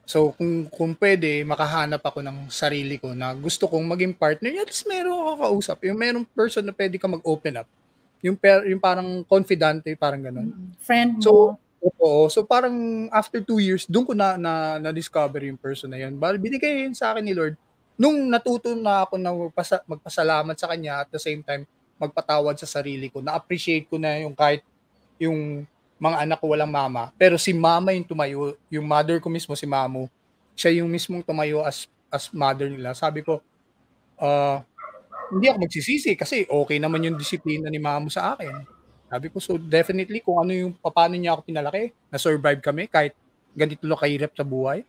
A: So kung pwede, makahanap ako ng sarili ko na gusto kong maging partner, at least meron ako kausap. Yung merong person na pwede ka mag-open up. Yung parang confidante, parang gano'n.
B: Friend mo.
A: Oo. So parang after 2 years, doon ko na-discover yung person na yun. Binigay yun sa akin ni Lord. Nung natuto na ako na magpasalamat sa kanya, at the same time magpatawad sa sarili ko, na-appreciate ko na yung kahit yung mga anak ko walang mama, pero si mama yung tumayo, yung mother ko mismo, si Mamu, siya yung mismong tumayo as mother nila. Sabi ko, hindi ako magsisisi kasi okay naman yung disiplina ni Mamu sa akin. Sabi ko, so definitely kung paano niya ako pinalaki, na-survive kami kahit ganito lang kahirap sa buhay.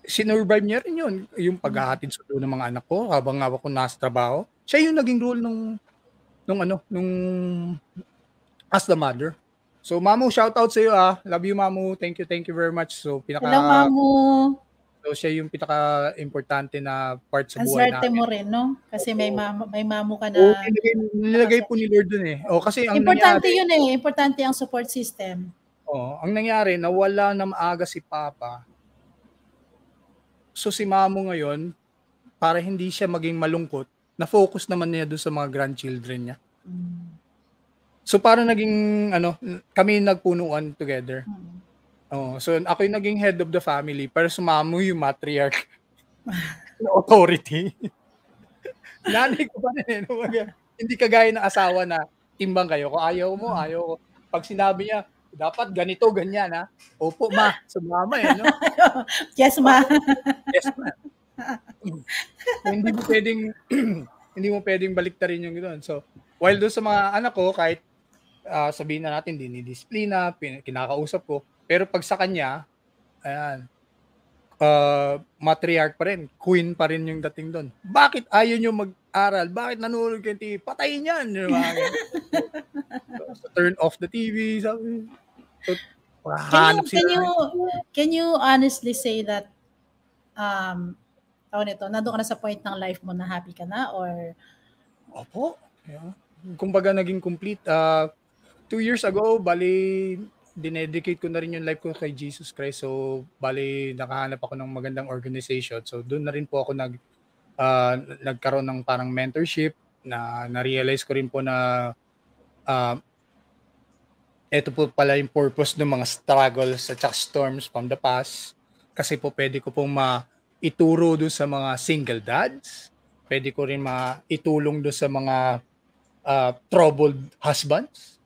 A: Sinurvive niya rin yun. Yung paghahatid sa ng mga anak ko habang ako nasa trabaho. Siya yung naging role nung as the mother. So, Mamu, shout out sa iyo Love you, Mamu. Thank you very much. So,
B: Hello, Mamu.
A: So, siya yung pinaka-importante na part sa buhay namin.
B: Ang swerte mo rin, no? Kasi may Mamu ka na.
A: Nilagay po ni Lord dun kasi ang
B: importante nangyari, yun Importante ang support system.
A: Ang nangyari, nawala na maaga si Papa. So si Mamu ngayon, para hindi siya maging malungkot, na-focus naman niya doon sa mga grandchildren niya. So para naging kami nagpunuan together. So ako yung naging head of the family, pero si Mamu yung matriarch. Authority. Nanay ko pa rin. Hindi kagaya ng asawa na timbang kayo. Kung ayaw mo, ayaw ko. Pag sinabi niya, dapat ganito, ganyan Opo, ma. So, mama no?
B: Yes, ma.
A: Yes, ma. Hindi mo pwedeng baliktarin yung gano'n. So, while doon sa mga anak ko, kahit sabihin na natin, dinidisiplina, kinakausap ko. Pero pag sa kanya, ayan, matriarch pa rin, queen pa rin yung dating doon. Bakit ayaw nyo mag-aral? Bakit nanonood kayo ng TV? Patayin yan! So, turn off the TV. Sabi. So, Hanap sila.
B: Can you honestly say that nandun ka na sa point ng life mo na happy ka na, or
A: Opo. Yeah. Kumbaga naging complete. 2 years ago, bali, dinedicate ko na rin yung life ko kay Jesus Christ. So, bali, nakahanap ako ng magandang organization. So, doon na rin po ako nagkaroon ng parang mentorship na na-realize ko rin po na ito po pala yung purpose ng mga struggles at storms from the past. Kasi po pwede ko pong maituro doon sa mga single dads. Pwede ko rin maitulong doon sa mga troubled husbands.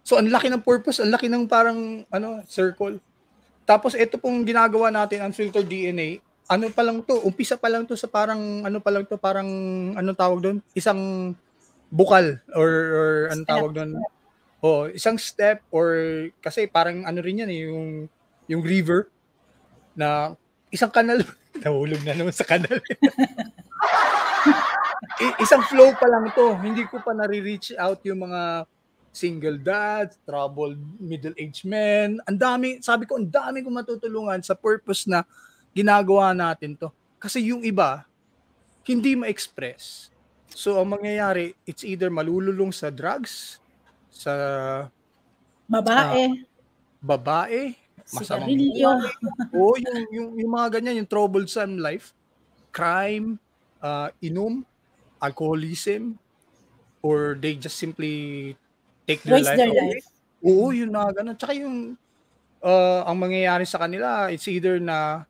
A: So ang laki ng purpose, ang laki ng parang circle. Tapos ito pong ginagawa natin, Unfiltered DNA, umpisa pa lang to sa parang tawag doon, isang bukal or tawag doon. Isang step, or kasi parang rin yan yung river na isang kanal. Nahulog na naman sa kanal. Isang flow pa lang to. Hindi ko pa nare-reach out yung mga single dads, troubled middle-aged men. Ang dami kong matutulungan sa purpose na ginagawa natin to. Kasi yung iba, hindi ma-express. So, ang mangyayari, it's either malululong sa drugs, sa
B: babae,
A: masamang
B: sigarilyo.
A: yung mga ganyan, yung troublesome life, crime, inom, alcoholism, or they just simply take their life away. Oo, yun na ganun. Tsaka yung ang mangyayari sa kanila, it's either na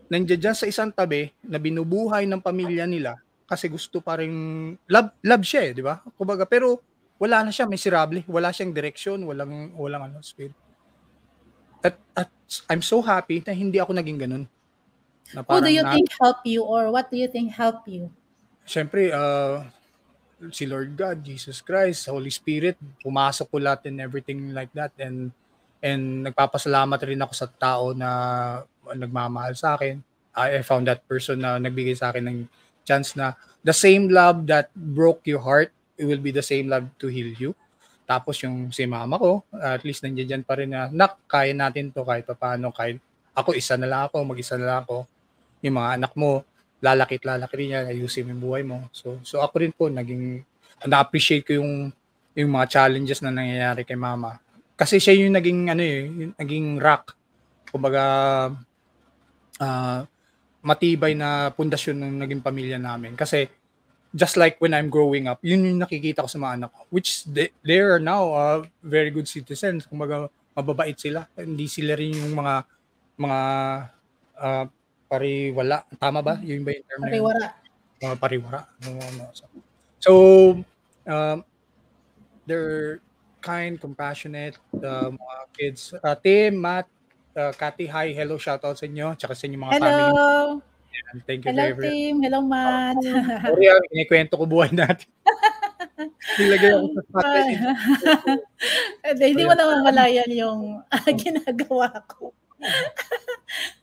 A: nandiyan dyan sa isang tabi na binubuhay ng pamilya nila kasi gusto pa rin love siya, di ba? Kumbaga, pero wala na siya, miserable, wala siyang direksyon, walang spirit. At I'm so happy na hindi ako naging ganun.
B: Who do you think help you, or what do you think help you?
A: Siyempre, si Lord God, Jesus Christ, Holy Spirit, pumasok po lahat and everything like that, and nagpapasalamat rin ako sa tao na nagmamahal sa akin. I found that person na nagbigay sa akin ng chance na the same love that broke your heart, it will be the same love to heal you. Tapos yung si mama ko, at least nandiyan pa rin na, kaya natin to kahit paano, kahit ako mag-isa na lang ako. Yung mga anak mo, lalaki rin yan, ayusin yung buhay mo. So ako rin po, na-appreciate ko yung mga challenges na nangyayari kay mama. Kasi siya yung naging rock. Kumbaga, matibay na pundasyon ng naging pamilya namin. Kasi, just like when I'm growing up, yun yung nakikita ko sa mga anak ko, which they are now very good citizens. Kumbaga, mababait sila. Hindi sila rin yung mga pariwala. Tama ba? Yun ba yung term na yun? Pariwara. So, they're kind, compassionate, mga kids. Tim, Matt, Cathy, hi, hello, shoutout sa inyo, tsaka sa inyo mga family.
B: Hello!
A: Thank you
B: hello, Tim. Hello, Matt.
A: Sorry, kinikwento ko buhay natin. Nilagay ako sa spotlight.
B: Hindi mo naman malayan yung ginagawa ko.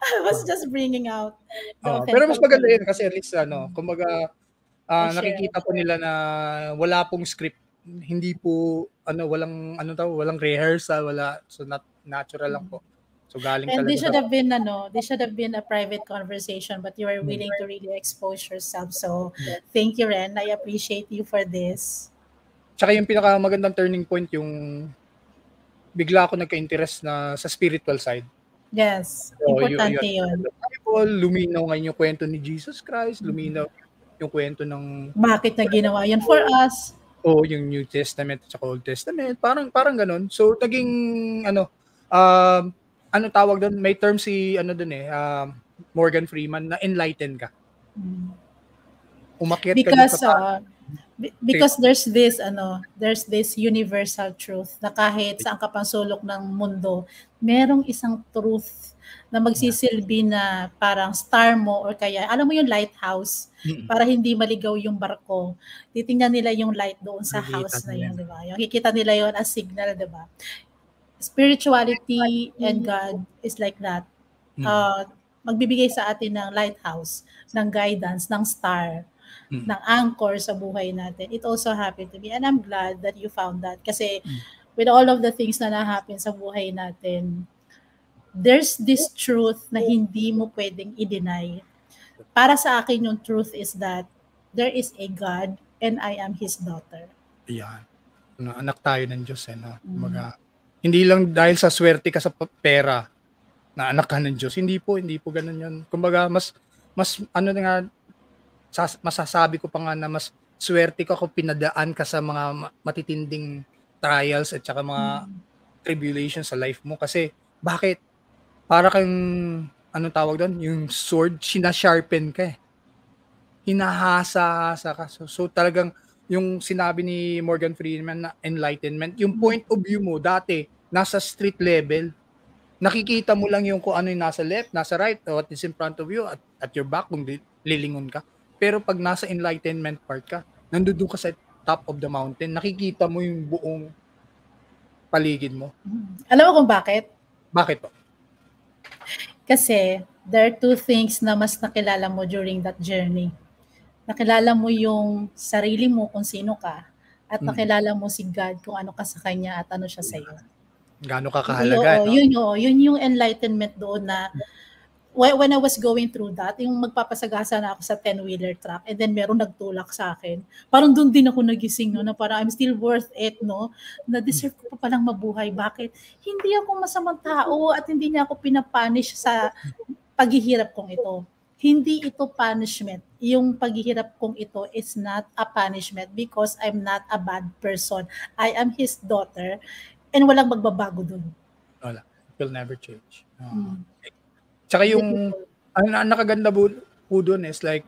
B: I was just bringing out.
A: Pero mas maganda yun kasi at least kumbaga nakikita po nila na wala pong script, hindi po walang rehearsal, so not natural lang po. So galing
B: and
A: talaga.
B: They should have been a private conversation, but you are willing to really expose yourself. So thank you, Ren. I appreciate you for this.
A: Tsaka yung pinakamagandang turning point, yung bigla ako nagka-interest na sa spiritual side.
B: Yes, so, importante yun.
A: Luminaw ngayon yung kwento ni Jesus Christ, luminaw yung kwento ng
B: bakit na ginawa yun for us.
A: Yung New Testament at Old Testament, parang ganun. So naging tawag doon, may term si Morgan Freeman na enlighten ka. Umakyat
B: because there's this universal truth na kahit saan ka pang sulok ng mundo, merong isang truth na magsisilbi na parang star mo, or kaya alam mo yung lighthouse, para hindi maligaw yung barko. Titingnan nila yung light doon sa house na yun, di ba? Yung kikita nila yun as signal, di ba? Spirituality and God is like that. Magbibigay sa atin ng lighthouse, ng guidance, ng star, ng anchor sa buhay natin. It also happened to me, and I'm glad that you found that. Kasi with all of the things na na-happen sa buhay natin, there's this truth na hindi mo pwedeng i-deny. Para sa akin, yung truth is that there is a God and I am His daughter.
A: Yan. Anak tayo ng Diyos. No? Hindi lang dahil sa swerte ka sa pera na anak ka ng Diyos. Hindi po ganun yun. Kumbaga, mas nga, masasabi ko pa nga na mas swerte ka kung pinadaan ka sa mga matitinding trials at saka mga tribulations sa life mo. Kasi, bakit? Para kang, anong tawag doon? Yung sword, sinasharpen ka eh. Hinahasa ka. So talagang, yung sinabi ni Morgan Freeman na enlightenment, yung point of view mo, dati, nasa street level, nakikita mo lang yung kung ano yung nasa left, nasa right, what is in front of you, at your back, kung lilingon ka. Pero pag nasa enlightenment part ka, nandun ka sa top of the mountain, nakikita mo yung buong paligid mo.
B: Alam mo kung bakit?
A: Bakit po?
B: Kasi there are two things na mas nakilala mo during that journey. Nakilala mo yung sarili mo kung sino ka at nakilala mo si God kung ano ka sa Kanya at ano siya sa iyo.
A: Gaano ka kahalaga, no?
B: Yun yung enlightenment doon na when I was going through that, yung magpapasagasa na ako sa 10-wheeler truck and then meron nagtulak sa akin. Parang doon din ako nagising, no, na parang I'm still worth it, no, na deserve ko pa palang mabuhay. Bakit? Hindi ako masamang tao at hindi niya ako pinapunish sa paghihirap kong ito. Hindi ito punishment. Yung paghihirap kong ito is not a punishment because I'm not a bad person. I am His daughter and walang magbabago doon.
A: Wala. It will never change. Tsaka yung ang nakaganda po doon is like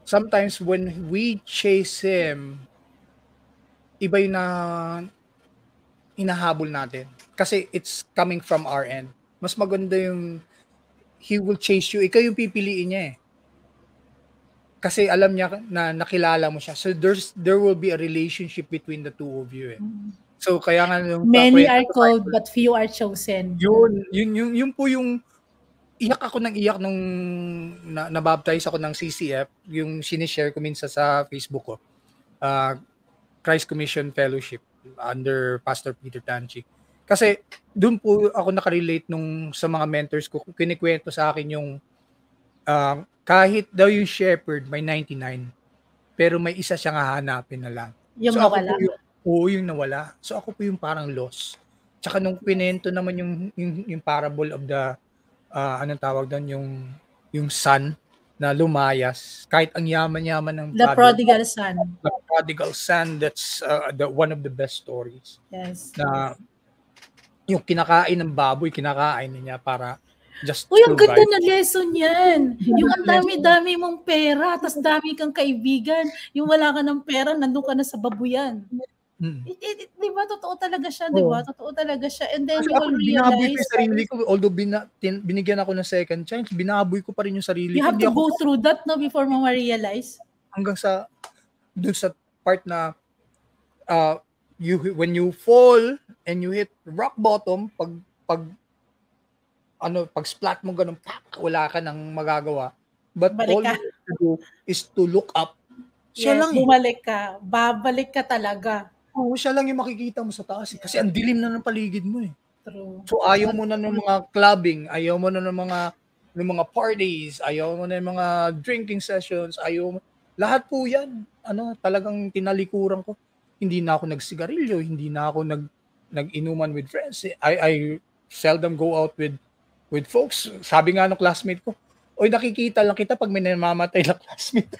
A: sometimes when we chase Him, iba yung na hinahabol natin. Kasi it's coming from our end. Mas maganda yung He will chase you. Ikaw yung pipiliin niya eh. Kasi alam niya na nakilala mo siya. So there will be a relationship between the two of you eh. So kaya nga yung
B: many are called but few are chosen.
A: Yun po yung iyak ako ng iyak nung nabaptize ako ng CCF, yung sinishare ko minsan sa Facebook ko. Christ Commission Fellowship under Pastor Peter Tanchi. Kasi doon po ako nakarelate nung sa mga mentors ko, kinikwento sa akin yung kahit daw yung shepherd may 99, pero may isa siyang hahanapin na lang.
B: Yung nawala.
A: Yung nawala. So ako po yung parang lost. Tsaka nung pinento naman yung parable of the anong tawag doon, yung son na lumayas, kahit ang yaman-yaman ng
B: The prodigal son.
A: The prodigal son, that's one of the best stories.
B: Yes.
A: Na yung kinakain ng baboy, kinakain niya para just
B: ang ganda na lesson yan. Yung ang dami-dami mong pera, tas dami kang kaibigan. Yung wala ka ng pera, nandun ka na sa babuyan. Di ba? Totoo talaga siya, di ba? Totoo talaga siya. And then you will realize...
A: Binaboy ko yung sarili ko. Although binigyan ako ng second chance, binaboy ko pa rin yung sarili ko.
B: You have to go through that, no, before mo ma-realize.
A: Hanggang sa, dun sa part na, when you fall and you hit rock bottom, pag splat mo ganun, wala ka nang magagawa. But all you have to do is to look up. Siya lang
B: bumalik ka. Babalik ka talaga.
A: Oo, siya lang yung makikita mo sa taas. Kasi ang dilim na ng paligid mo eh.
B: True.
A: So ayaw mo na ng mga clubbing, ayaw mo na ng mga parties, ayaw mo na ng mga drinking sessions, lahat po yan. Talagang tinalikuran ko. Hindi na ako nagsigarilyo, hindi na ako nag-inuman with friends. I seldom go out with folks. Sabi nga ng classmate ko, oy, nakikita lang kita pag may namamatay na classmate.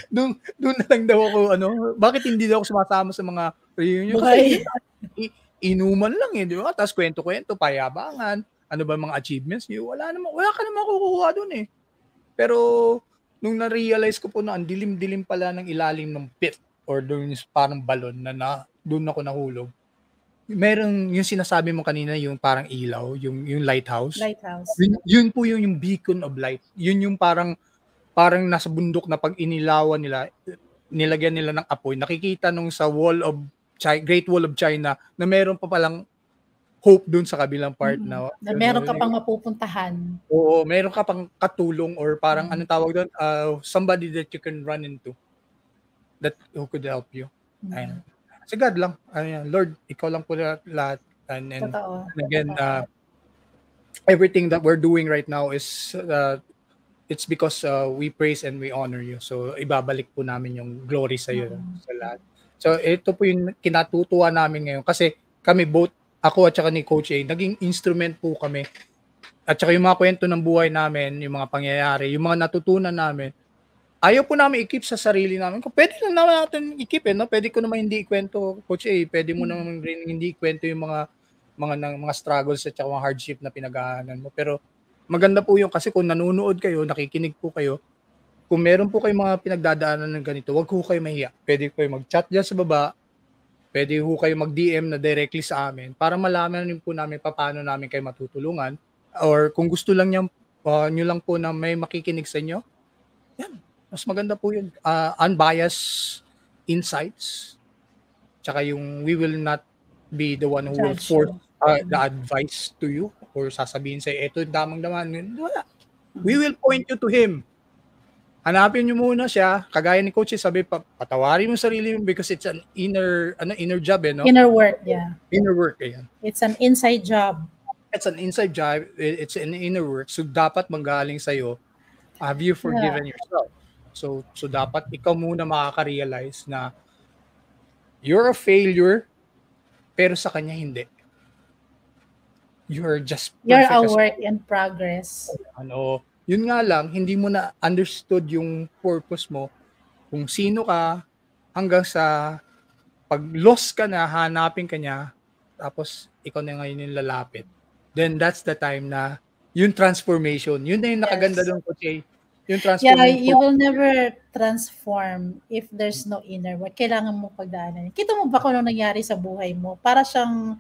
A: Doon na lang daw ako, bakit hindi daw ako sumasama sa mga reunion? Kasi inuman lang eh, di ba? Tapos kwento-kwento, payabangan, ano ba mga achievements niyo? Wala ka naman makukuha doon eh. Pero nung na-realize ko po na ang dilim-dilim pala ng ilalim ng pit or doon parang balon na doon ako nahulog. Meron yung sinasabi mo kanina, yung parang ilaw, yung lighthouse. Yun po yung beacon of light. Yun yung parang nasa bundok na pag inilawan nila, nilagyan nila ng apoy, nakikita nung sa Great Wall of China na meron pa palang hope dun sa kabilang part na
B: meron ka pang mapupuntahan.
A: Oo, meron ka pang katulong or parang anong tawag doon, somebody that you can run into that who could help you. Ayun. Si God lang. Ayun, Lord, ikaw lang po lahat. And
B: Totoo.
A: again, everything that we're doing right now is it's because we praise and we honor you. So ibabalik po namin yung glory sa iyo sa lahat. So ito po yung kinatutuwa namin ngayon kasi kami both, ako at saka ni Coach A, naging instrument po kami. At saka yung mga kwento ng buhay namin, yung mga pangyayari, yung mga natutunan namin, ayaw po namin i-keep sa sarili namin. Kung pwede lang naman natin i-keep, no? Pwede ko naman hindi ikwento, Coach A, pwede mo naman rin hindi ikwento yung mga struggles at saka mga hardship na pinagdaanan mo. Pero maganda po yung kasi kung nanonood kayo, nakikinig po kayo, kung meron po kayong mga pinagdadaanan ng ganito, wag ho kayo mahiya. Pwede kayo mag-chat dyan sa baba, pwede ho kayo mag-DM na directly sa amin para malaman rin po namin paano namin kayo matutulungan. Or kung gusto lang nyo lang po na may makikinig sa inyo, yan, mas maganda po yun. Unbiased insights, tsaka yung we will not be the one who will force the advice to you or sasabihin sa'yo, eto yung damang daman. Wala. We will point you to Him. Hanapin nyo muna siya. Kagaya ni Coach, sabi, patawarin mo sarili mo because it's an inner job, no?
B: Inner work, yeah.
A: Inner work, ayan.
B: It's an inside job.
A: It's an inside job. It's an inner work. So, dapat manggaling sa'yo, have you forgiven yourself? So dapat ikaw muna makaka-realize na you're a failure, pero sa kanya hindi. You're just perfect.
B: You're a work in progress.
A: Yun nga lang, hindi mo na understood yung purpose mo, kung sino ka, hanggang sa pag lost ka na, hanapin ka niya, tapos ikaw na ngayon yung lalapit. Then that's the time na yung transformation, yun na yung nakaganda doon, Coach. Yung transformation.
B: Yeah, you will never transform if there's no inner work. Kailangan mo pagdaanan. Kita mo ba kung ano nangyari sa buhay mo? Para siyang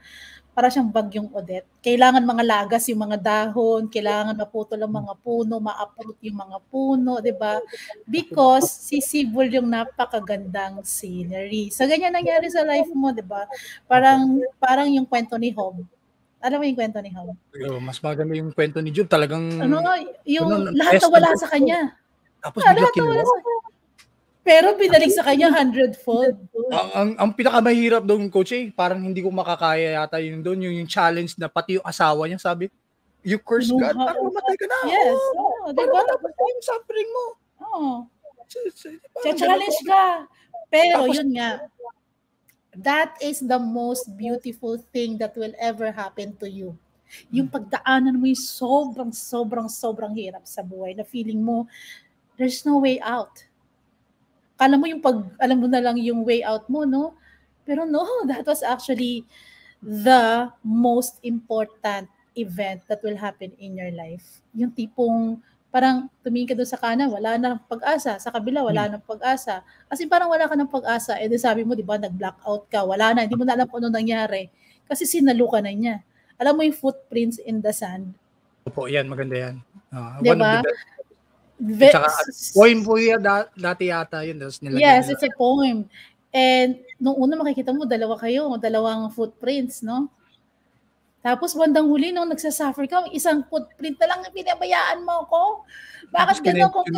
B: bagyong Odette. Kailangan mga lagas yung mga dahon, kailangan maputol ang mga puno, ma-uproot yung mga puno, 'di ba? Because sisibol yung napakagandang scenery. So ganyan nangyari sa life mo, 'di ba? Parang yung kwento ni Job. Alam mo yung kwento ni Job?
A: Mas maganda yung kwento ni Job, talagang
B: yung lahat nawala sa kanya.
A: Tapos bigla kinuha.
B: Pero binalik sa kanya 100-fold.
A: Ang pinakamahirap doon, Coach, parang hindi ko makakaya yata yun doon, yung challenge na pati yung asawa niya sabi, you curse God, parang mamatay ka na.
B: Yes.
A: Diba? Tapos yung suffering mo.
B: Challenge ka. Pero tapos, yun nga, that is the most beautiful thing that will ever happen to you. Yung pagdaanan mo yung sobrang hirap sa buhay na feeling mo, there's no way out. Alam mo na lang yung way out mo, no? Pero no, that was actually the most important event that will happen in your life. Yung tipong parang tumingin ka doon sa kanan, wala na ng pag-asa. Sa kabila, wala na ng pag-asa. Kasi parang wala ka ng pag-asa. Eh, sabi mo, di ba, nag-blackout ka. Wala na, hindi mo na alam kung ano nangyari. Kasi sinaluka na niya. Alam mo yung footprints in the sand?
A: Opo, yan, maganda yan.
B: Diba?
A: Poem po yan dati yata yun.
B: Yes, it's a poem. And nung una makikita mo, dalawang footprints, no? Tapos bandang huli, nung nagsasuffer ka, isang footprint na lang pinabayaan mo ako. Bakit gano'n kung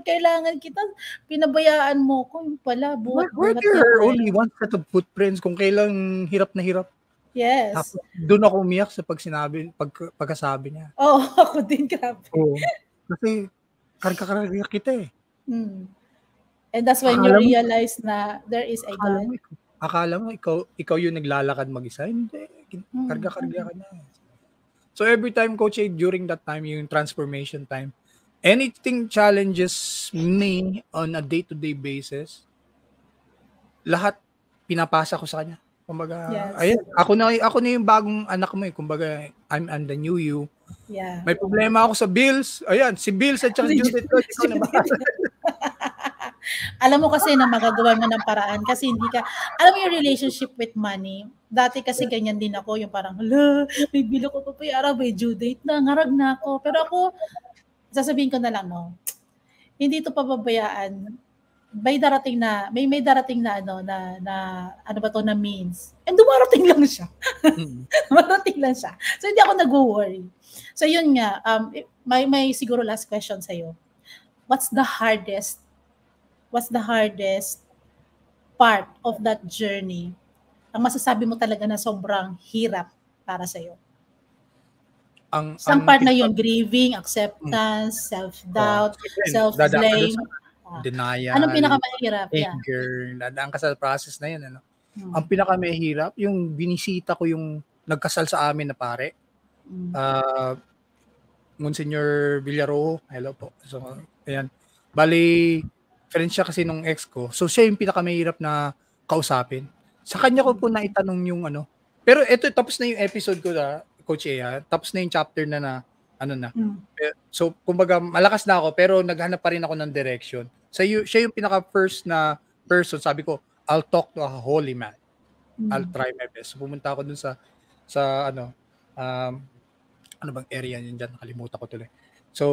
B: kailangan kita, pinabayaan mo ko, yung pala, buhat.
A: Were there only one set of footprints kung kailang hirap na hirap?
B: Yes.
A: Tapos doon ako umiyak sa pagkasabi niya.
B: Ako din, grabe.
A: Kasi karga kita eh.
B: And that's when you realize na there is a God.
A: Akala mo ikaw yung naglalakad mag-isa. Hindi. Karga ka na. So every time, Coach, during that time, yung transformation time, anything challenges me on a day-to-day basis, lahat pinapasa ko sa kanya. Kumbaga, ayun, ako na yung bagong anak mo eh. Kumbaga, I'm the new you.
B: Yeah.
A: May problema ako sa bills. Ayan, si Bills at saka Judith.
B: Alam mo kasi na magagawa mo ng paraan kasi hindi ka, alam mo yung relationship with money, dati kasi ganyan din ako, yung parang, may bilo ko papayaran, may due date na, ngarag na ako. Pero ako, sasabihin ko na lang, no, hindi ito pababayaan. May darating na means. And dumarating lang siya. Dumarating lang siya. So, hindi ako nag-worry. So, yun nga, may siguro last question sa'yo. What's the hardest part of that journey ang masasabi mo talaga na sobrang hirap para sa'yo? Isang part na yun, grieving, acceptance, self-doubt, self-blame.
A: Denial,
B: anong pinakamahirap?
A: anger, dadaan ka sa process na yun. Ano? Ang pinakamahirap, yung binisita ko yung nagkasal sa amin na pare. Monsignor Villarojo, hello po. So, ayan. Bali, friend siya kasi nung ex ko. So, siya yung pinakamahirap na kausapin. Sa kanya ko po naitanong yung ano. Pero ito, tapos na yung episode ko na, Coach Ea. Tapos na yung chapter na ano na. So, kumbaga, malakas na ako, pero naghanap pa rin ako ng direction. So, siya yung pinaka-first na person. Sabi ko, I'll talk to a holy man. I'll try my best. So, pumunta ako dun sa ano, ano bang area yun dyan? Nakalimutan ko tuloy. So,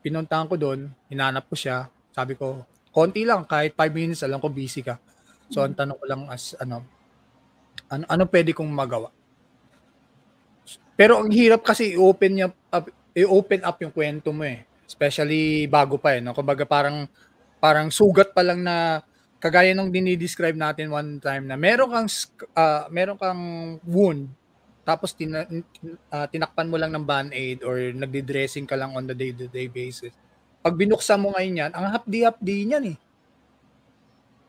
A: pinuntahan ko doon, hinanap ko siya. Sabi ko, konti lang, kahit 5 minutes, alam ko busy ka. So, ang tanong ko lang as, ano pwede kong magawa? Pero ang hirap kasi i-open up yung kwento mo eh. Especially bago pa eh. No? Kumbaga parang sugat pa lang na, kagaya nung dinidescribe natin one time na meron kang wound, tapos tinakpan mo lang ng band-aid or nagdi-dressing ka lang on the day-to-day basis. Pag binuksan mo ngayon yan, ang hapdi-hapdi niyan eh.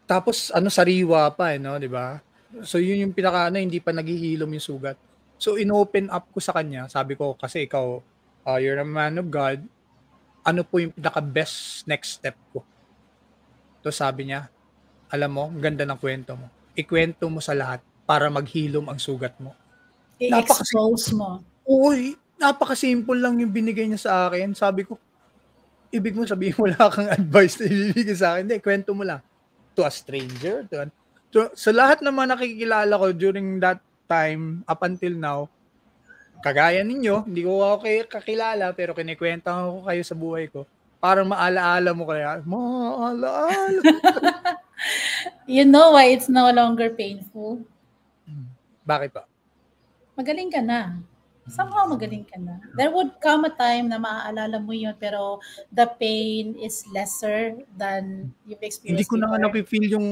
A: Tapos sariwa pa eh, no, di ba? So yun yung hindi pa naghihilom yung sugat. So inopen up ko sa kanya, sabi ko kasi ikaw, you're a man of God, ano po yung pinaka-best next step ko? So sabi niya, alam mo, ang ganda ng kwento mo. Ikwento mo sa lahat para maghilom ang sugat mo.
B: I-expose mo.
A: Uy, napaka-simple lang yung binigay niya sa akin. Sabi ko, ibig mo sabihin wala kang advice na ibibigay sa akin. Hindi, kwento mo lang. To a stranger. So lahat ng mga nakikilala ko during that time, up until now, kagaya ninyo, hindi ko ako kayo kakilala, pero kinikwenta ko kayo sa buhay ko. Parang maalaala mo kaya. Maalaala.
B: You know why it's no longer painful?
A: Bakit pa?
B: Magaling ka na. Somehow magaling ka na. There would come a time na maaalala mo yun, pero the pain is lesser than you've experienced.
A: Hindi ko na nga napifeel yung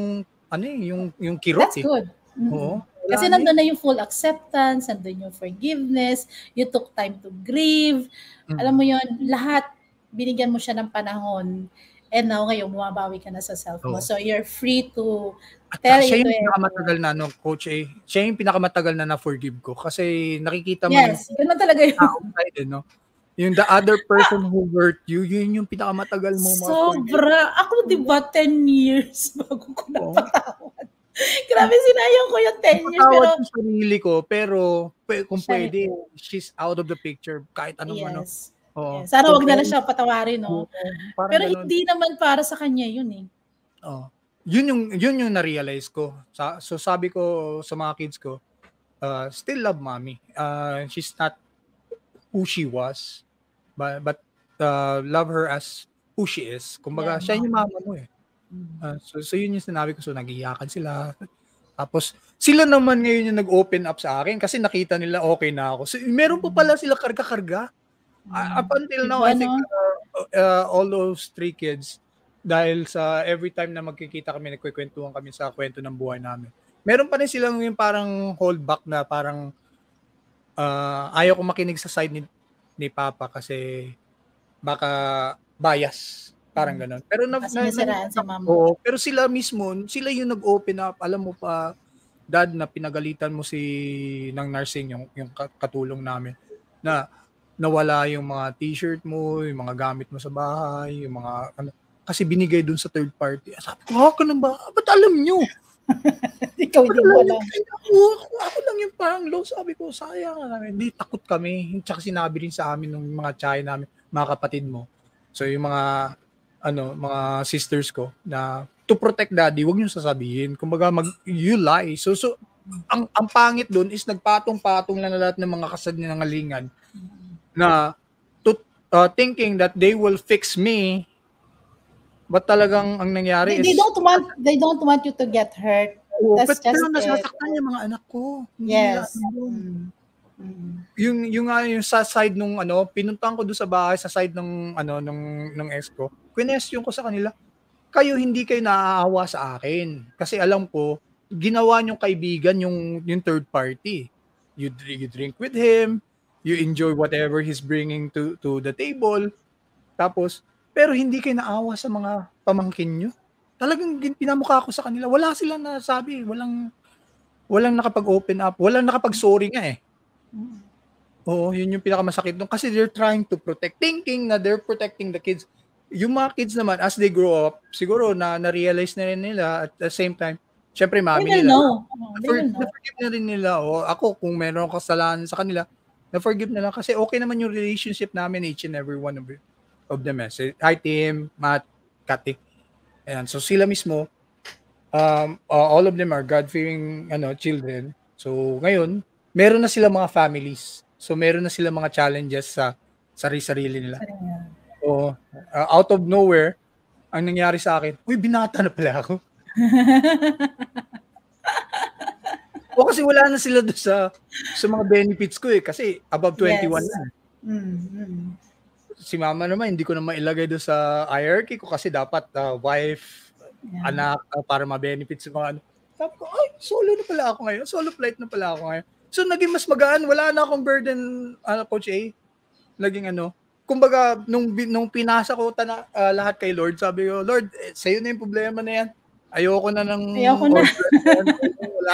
A: yung kirot.
B: That's good.
A: Oo.
B: Kasi nandun na yung full acceptance, nandun yung forgiveness, you took time to grieve. Alam mo yun, lahat binigyan mo siya ng panahon. And now, ngayon, bumabawi ka na sa self mo. So, you're free to tell it to everyone.
A: Siya yung pinakamatagal na, Coach A. Siya yung pinakamatagal na na-forgive ko. Kasi nakikita mo
B: yes, yun na talaga yun.
A: No? Yung the other person who hurt you, yun yung pinakamatagal mo.
B: Sobra. Ako, di ba, 10 years bago ko napatawad. Grabe, sinayang ko yung 10 years.
A: Napatawad yung sarili ko, pero kung pwede, she's out of the picture. Kahit anong ano.
B: Yes. Sana wag na lang siya patawarin, no? Pero ganun. Hindi naman para sa kanya yun eh.
A: Yun yung na-realize ko. So sabi ko sa mga kids ko, still love mommy. She's not who she was, but love her as who she is. Kumbaga, siya yung mama mo eh. So yun yung sinabi ko. So nag-iyakan sila. Tapos sila naman ngayon yung nag-open up sa akin kasi nakita nila okay na ako. So meron pa pala sila karga-karga. Up until now, I think all those 3 kids, dahil sa every time na magkikita kami, nagkikwentuhan kami sa kwento ng buhay namin, meron pa rin silang yung parang hold back na parang ayaw ko makinig sa side ni Papa kasi baka bias, parang gano'n. Pero pero sila mismo, sila yung nag-open up. Alam mo pa, Dad, na pinagalitan mo ng nursing, yung katulong namin, na nawala yung mga t-shirt mo, yung mga gamit mo sa bahay, yung mga kasi binigay dun sa third party. Sabi ko, ganun ba? Ba't alam nyo?
B: Ikaw hindi mo alam.
A: Ako lang yung parang low. Sabi ko, sayang. Hindi, takot kami. Tsaka sinabi rin sa amin ng mga tsaya namin, mga kapatid mo. So yung mga sisters ko na to protect daddy, huwag nyo sasabihin. Kumbaga, you lie. So ang pangit dun is nagpatong-patong lang na lahat ng mga kasalingalingan na thinking that they will fix me, but talagang ang nangyari
B: they don't want you to get hurt.
A: Pero nasasaktan yung mga anak ko.
B: Yes.
A: Yung sa side nung pinuntahan ko doon sa bahay, sa side ng ex ko, question ko sa kanila, hindi kayo naaawa sa akin. Kasi alam ko, ginawa niyong kaibigan yung third party. You drink with him, you enjoy whatever he's bringing to the table. Tapos, pero hindi kayo naawa sa mga pamangkin niyo. Talagang pinamukha ko sa kanila. Wala silang nasabi. Walang nakapag-open up. Walang nakapag-sorry nga eh. Oo, yun yung pinakamasakit doon. Kasi they're trying to protect. Thinking na they're protecting the kids. Yung mga kids naman, as they grow up, siguro na-realize na rin nila at the same time, syempre mami
B: They will
A: nila.
B: know. They will know.
A: Na-forgive na rin nila. O ako, kung meron kasalanan sa kanila, na-forgive na lang. Kasi okay naman yung relationship namin, each and every one of them. Hi, Tim, Matt, Kati. Ayan, so sila mismo, all of them are God-fearing children. So ngayon, meron na sila mga families. So meron na sila mga challenges sa sarili nila. So out of nowhere, ang nangyari sa akin, uy, binata na pala ako. O kasi wala na sila doon sa mga benefits ko eh. Kasi above 21 na. Si mama naman, hindi ko na mailagay doon sa hierarchy ko kasi dapat wife, anak, para ma-benefits yung mga ano. Sabi ko, ay, solo na pala ako ngayon. Solo flight na pala ako ngayon. So, naging mas magaan. Wala na akong burden, Coach A. Naging kumbaga, nung pinasa ko lahat kay Lord, sabi ko, Lord, sa'yo na yung problema na yan. Ayoko na
B: wala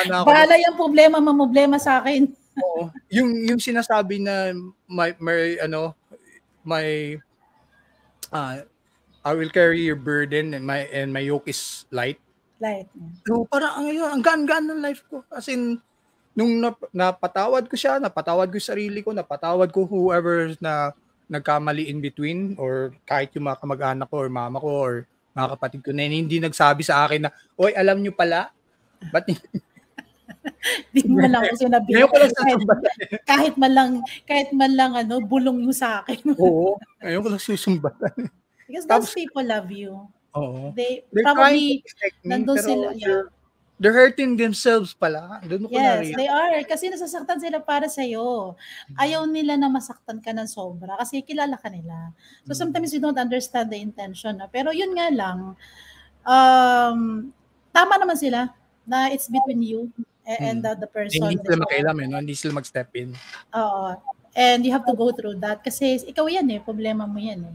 B: na ako. Bahala yung problema sa akin.
A: Oo. Yung sinasabi na I will carry your burden and my yoke is light. So, parang ang gaan-gaan ng life ko. As in, nung napatawad ko siya, napatawad ko yung sarili ko, napatawad ko whoever na nagkamali in between, or kahit yung mga kamag-anak ko or mama ko or mga kapatid ko na hindi nagsabi sa akin na, oy, alam nyo pala, ba't
B: Di mo lang ako sinabi. Kahit man lang bulong mo sa akin.
A: Oo, ngayon ko lang susumbatan.
B: Because those people love you.
A: Oo.
B: They're probably nandun sila.
A: They're hurting themselves pala.
B: Yes, they are. Kasi nasasaktan sila para sa'yo. Ayaw nila na masaktan ka ng sobra kasi kilala ka nila. So sometimes you don't understand the intention. Pero yun nga lang, tama naman sila na it's between you and the person.
A: Hindi sila makailam hindi sila mag-step in.
B: And you have to go through that kasi ikaw yan problema mo yan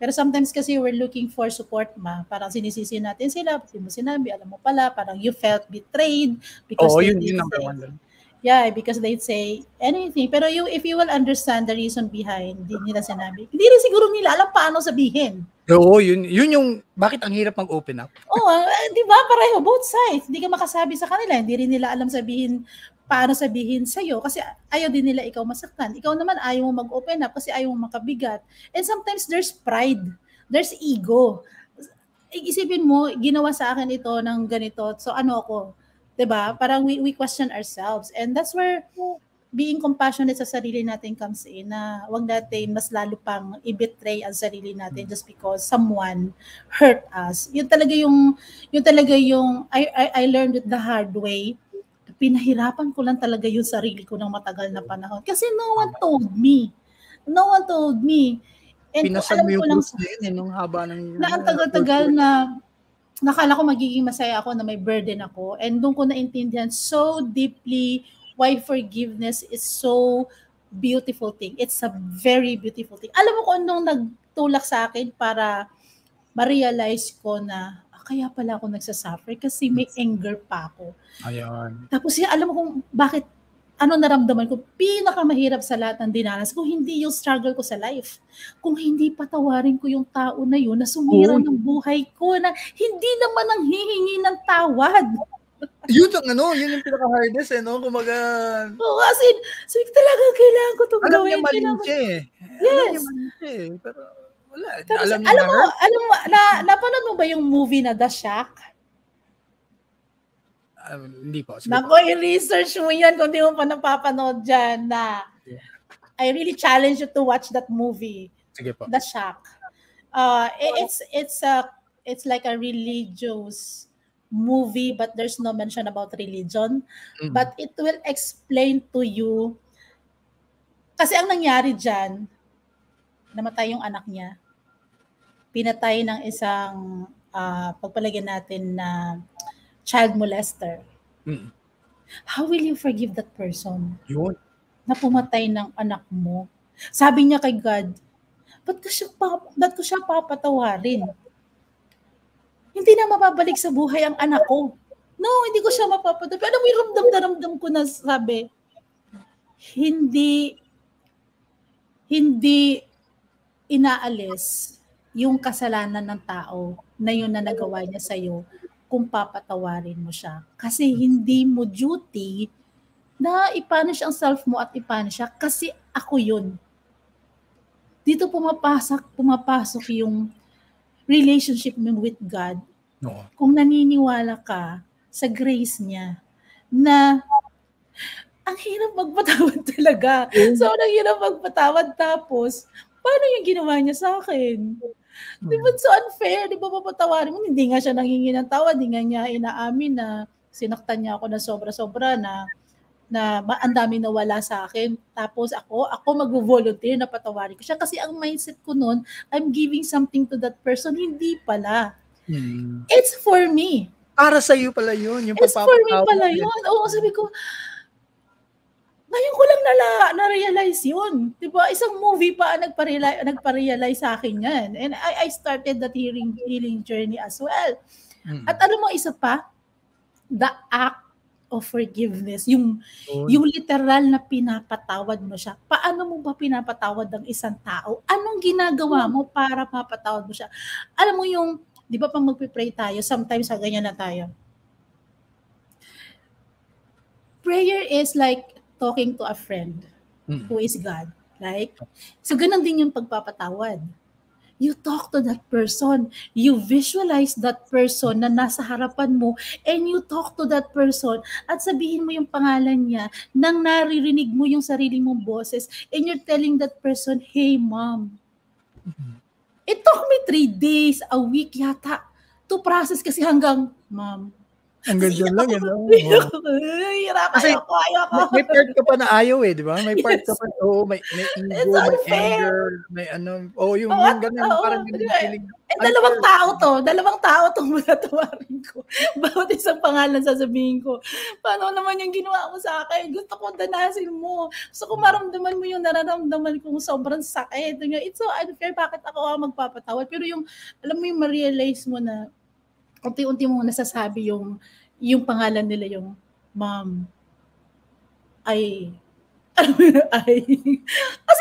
B: Pero sometimes kasi we're looking for support parang sinisisi natin sila, kasi mo sinabi, alam mo pala, parang you felt betrayed because
A: yun number one.
B: Yeah, because they'd say anything. Pero if you will understand the reason behind, hindi nila sinabi. Hindi rin siguro nila alam paano sabihin.
A: Oo, yun yung bakit ang hirap mag-open up.
B: Di ba? Pareho, both sides. Hindi ka makasabi sa kanila. Hindi rin nila alam paano sabihin sa'yo kasi ayaw din nila ikaw masaktan. Ikaw naman ayaw mo mag-open up kasi ayaw mo makabigat. And sometimes there's pride. There's ego. Isipin mo, ginawa sa akin ito ng ganito. So ano ako? Diba? Parang we question ourselves. And that's where being compassionate sa sarili natin comes in na wag natin mas lalo pang i-betray ang sarili natin just because someone hurt us. Yun talaga yung I learned it the hard way. Pinahirapan ko lang talaga yung sarili ko ng matagal na panahon. Kasi no one told me. And
A: pinasag mo yung gusto yun nung haba ng...
B: Na ang tagal-tagal na nakala ko magiging masaya ako na may burden ako. And doon ko naintindihan so deeply why forgiveness is so beautiful thing. It's a very beautiful thing. Alam mo kung anong nagtulak sa akin para ma-realize ko na kaya pala ako nagsasuffer kasi may anger pa ako.
A: Ayan.
B: Tapos alam mo kung bakit, naramdaman ko, pinakamahirap sa lahat ng dinanas, kung hindi yung struggle ko sa life. Kung hindi patawarin ko yung tao na yun, na sumira ng buhay ko, na hindi naman ang hihingi ng tawad.
A: Yun yung pinaka-hardest kumaga...
B: Kasi talagang kailangan ko itong
A: gawin.
B: Alam
A: niya mali siya
B: Yes.
A: Pero wala.
B: Alam mo, napanood mo ba yung movie na The Shack?
A: Hindi po.
B: Nako, i-research mo yan kung di mo pa napapanood dyan na I really challenge you to watch that movie.
A: Sige po.
B: The Shack. It's like a religious movie but there's no mention about religion. Mm-hmm. But it will explain to you kasi ang nangyari dyan, namatay yung anak niya. Pinatay ng isang pagpalagyan natin na child molester. How will you forgive that person?
A: Yun.
B: Na pumatay ng anak mo. Sabi niya kay God, ba't ko siya papatawarin? Hindi na mababalik sa buhay ang anak ko. No, hindi ko siya mapapatawarin. Alam mo, yung ramdam ko na sabi, hindi inaalis yung kasalanan ng tao na yun na nagawa niya sa'yo kung papatawarin mo siya. Kasi hindi mo duty na ipunish ang self mo at ipunish siya kasi ako yun. Dito pumapasok yung relationship mo with God.
A: No.
B: Kung naniniwala ka sa grace niya na ang hirap magpatawad talaga. So, ang hirap magpatawad tapos, paano yung ginawa niya sa akin? Di ba so unfair? Di ba papatawarin mo? Hindi nga siya nanghingi ng tawad. Hindi nga niya inaamin na sinaktan niya ako na sobra-sobra na ang dami nawala sa akin. Tapos ako mag-volunteer na patawarin ko siya. Kasi ang mindset ko noon, I'm giving something to that person. Hindi pala. It's for me.
A: Para sa'yo pala yun. Yung
B: It's for me pala yun. Oo, sabi ko, ngayon ko lang na-realize yun. Diba? Isang movie pa nagpa-realize sa akin yan. And I started that healing journey as well. At alam mo, isa pa, the act of forgiveness, yung literal na pinapatawad mo siya. Paano mo ba pinapatawad ng isang tao? Anong ginagawa mo para mapatawad mo siya? Alam mo yung, di ba pag magpipray tayo, sometimes ganyan na tayo. Prayer is like talking to a friend who is God. Like, so ganun din yung pagpapatawad. You talk to that person. You visualize that person na nasa harapan mo and you talk to that person at sabihin mo yung pangalan niya nang naririnig mo yung sarili mong boses and you're telling that person, hey, mom. It took me 3 days, a week yata to process kasi hanggang, mom.
A: Hanggang dyan lang yan.
B: Ayoko.
A: May part ka pa na ayaw di ba? May part ka pa, may ego, may anger, may yung ganun, parang ganun feeling.
B: Dalawang tao tong matatawarin ko. Bawat isang pangalan sasabihin ko, paano naman yung ginawa mo sa akin? Gusto ko danasin mo. Gusto ko maramdaman mo yung nararamdaman kong sobrang sakit. It's so unfair, bakit ako magpapatawad? Pero yung, alam mo yung ma-realize mo na, unti-unti mo nasasabi yung pangalan nila, yung mom, kasi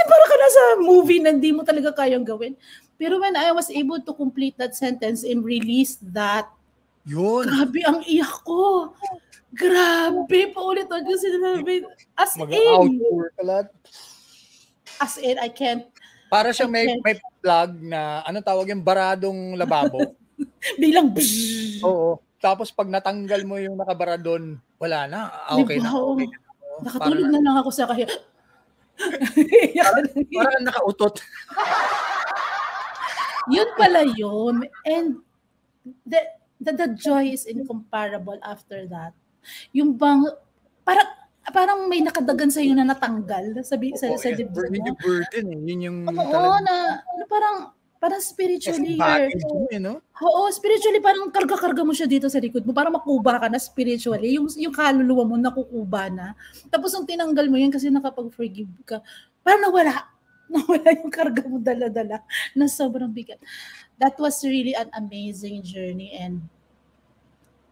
B: para ka nasa movie na hindi mo talaga kayang gawin. Pero when I was able to complete that sentence and release that,
A: yun.
B: Grabe ang iyak ko. Grabe, paulit-ulit yung sinabi. As in, I can't.
A: Para siyang may plug na, tawag yung baradong lababo.
B: Bilang
A: Oo. Tapos pag natanggal mo yung nakabara doon, wala na. Okay
B: diba?
A: na. Okay na.
B: Nakatulog na lang ako sa kaya.
A: Parang nakautot.
B: Yun pala yun. And the joy is incomparable after that. Yung bang, parang may nakadagan sa'yo na natanggal sa dibdib mo.
A: Yung burden Yun yung
B: parang spiritually
A: spiritually
B: parang karga-karga mo siya dito sa likod mo para makuba ka na spiritually, yung kaluluwa mo nakukuba na, tapos nung tinanggal mo yun kasi nakapag-forgive ka, parang nawala yung karga mo dala-dala na sobrang bigat. That was really an amazing journey, and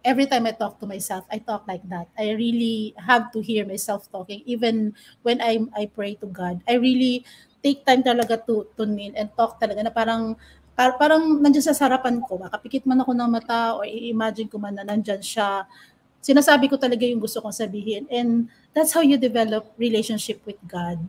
B: every time I talk to myself, I talk like that. I really have to hear myself talking. Even when I pray to God, I really take time talaga to tune in and talk talaga na parang nandiyan sa sarapan ko. Makapikit man ako ng mata or i-imagine ko man na nandiyan siya. Sinasabi ko talaga yung gusto kong sabihin. And that's how you develop relationship with God.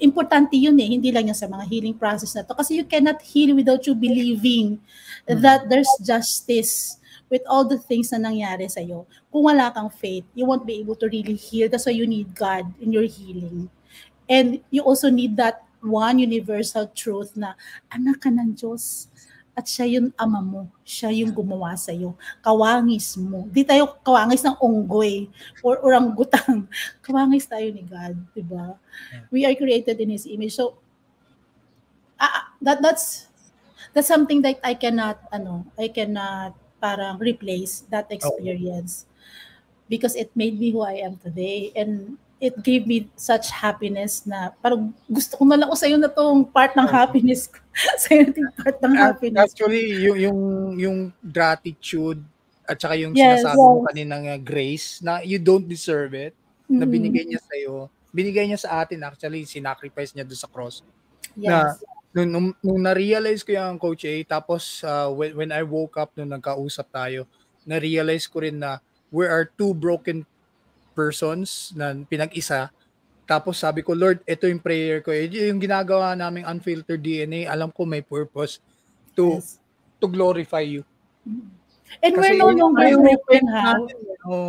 B: Importante yun hindi lang yan sa mga healing process na to. Kasi you cannot heal without you believing that there's justice with all the things na nangyari sa'yo. Kung wala kang faith, you won't be able to really heal. That's why you need God in your healing. And you also need that one universal truth na anak ka ng Diyos at siya yung ama mo, siya yung gumawa sa'yo. Kawangis mo. Di tayo kawangis ng unggoy or orangutang. Kawangis tayo ni God, diba? We are created in His image. So, that's something that I cannot parang replace that experience because it made me who I am today, and it gave me such happiness na parang gusto ko na lang sa'yo na tong part ng happiness ko. Sa'yo na tong part ng happiness ko.
A: Actually, yung gratitude at saka yung
B: Yes.
A: sinasabi mo kaninang grace na you don't deserve it, na binigay niya sa'yo, binigay niya sa atin actually, sinacrifice niya doon sa cross. Na
B: Yes.
A: nung na-realize ko yung Coach A, tapos when I woke up nung nagkausap tayo, na-realize ko rin na we are two broken persons na pinag-isa. Tapos sabi ko, Lord, ito yung prayer ko. Yung ginagawa naming Unfiltered DNA, alam ko may purpose to
B: Yes.
A: to glorify you.
B: And
A: Kasi
B: we're no longer
A: may
B: broken,
A: open
B: ha?
A: natin,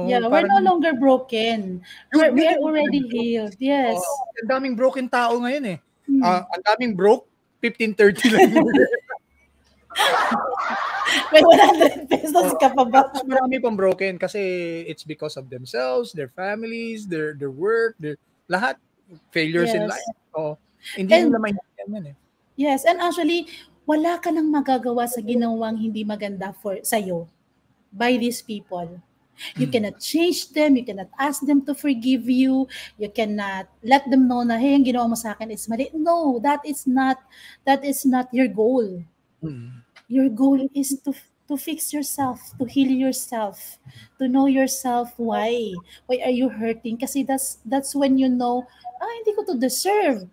B: Yeah, we're
A: parang
B: no longer broken.
A: Yun
B: We are
A: yung
B: already healed. Yes.
A: ang daming broken tao ngayon eh.
B: Hmm.
A: Ang daming broke, 15-30 lang.
B: May 100 pesos ka pa ba?
A: Tapos marami pang broken kasi it's because of themselves, their families, their work, their lahat failures in
B: Yes.
A: life. Hindi
B: And-
A: nila maintindihan yan eh.
B: Yes, and actually, wala ka nang magagawa sa ginawang hindi maganda for sa'yo by these people. You cannot change them, you cannot ask them to forgive you, you cannot let them know na, hey, ang ginawa mo sa akin is mali. No, that is not your goal. Your goal is to fix yourself, to heal yourself, to know yourself why are you hurting, kasi that's when you know, hindi ko to deserve.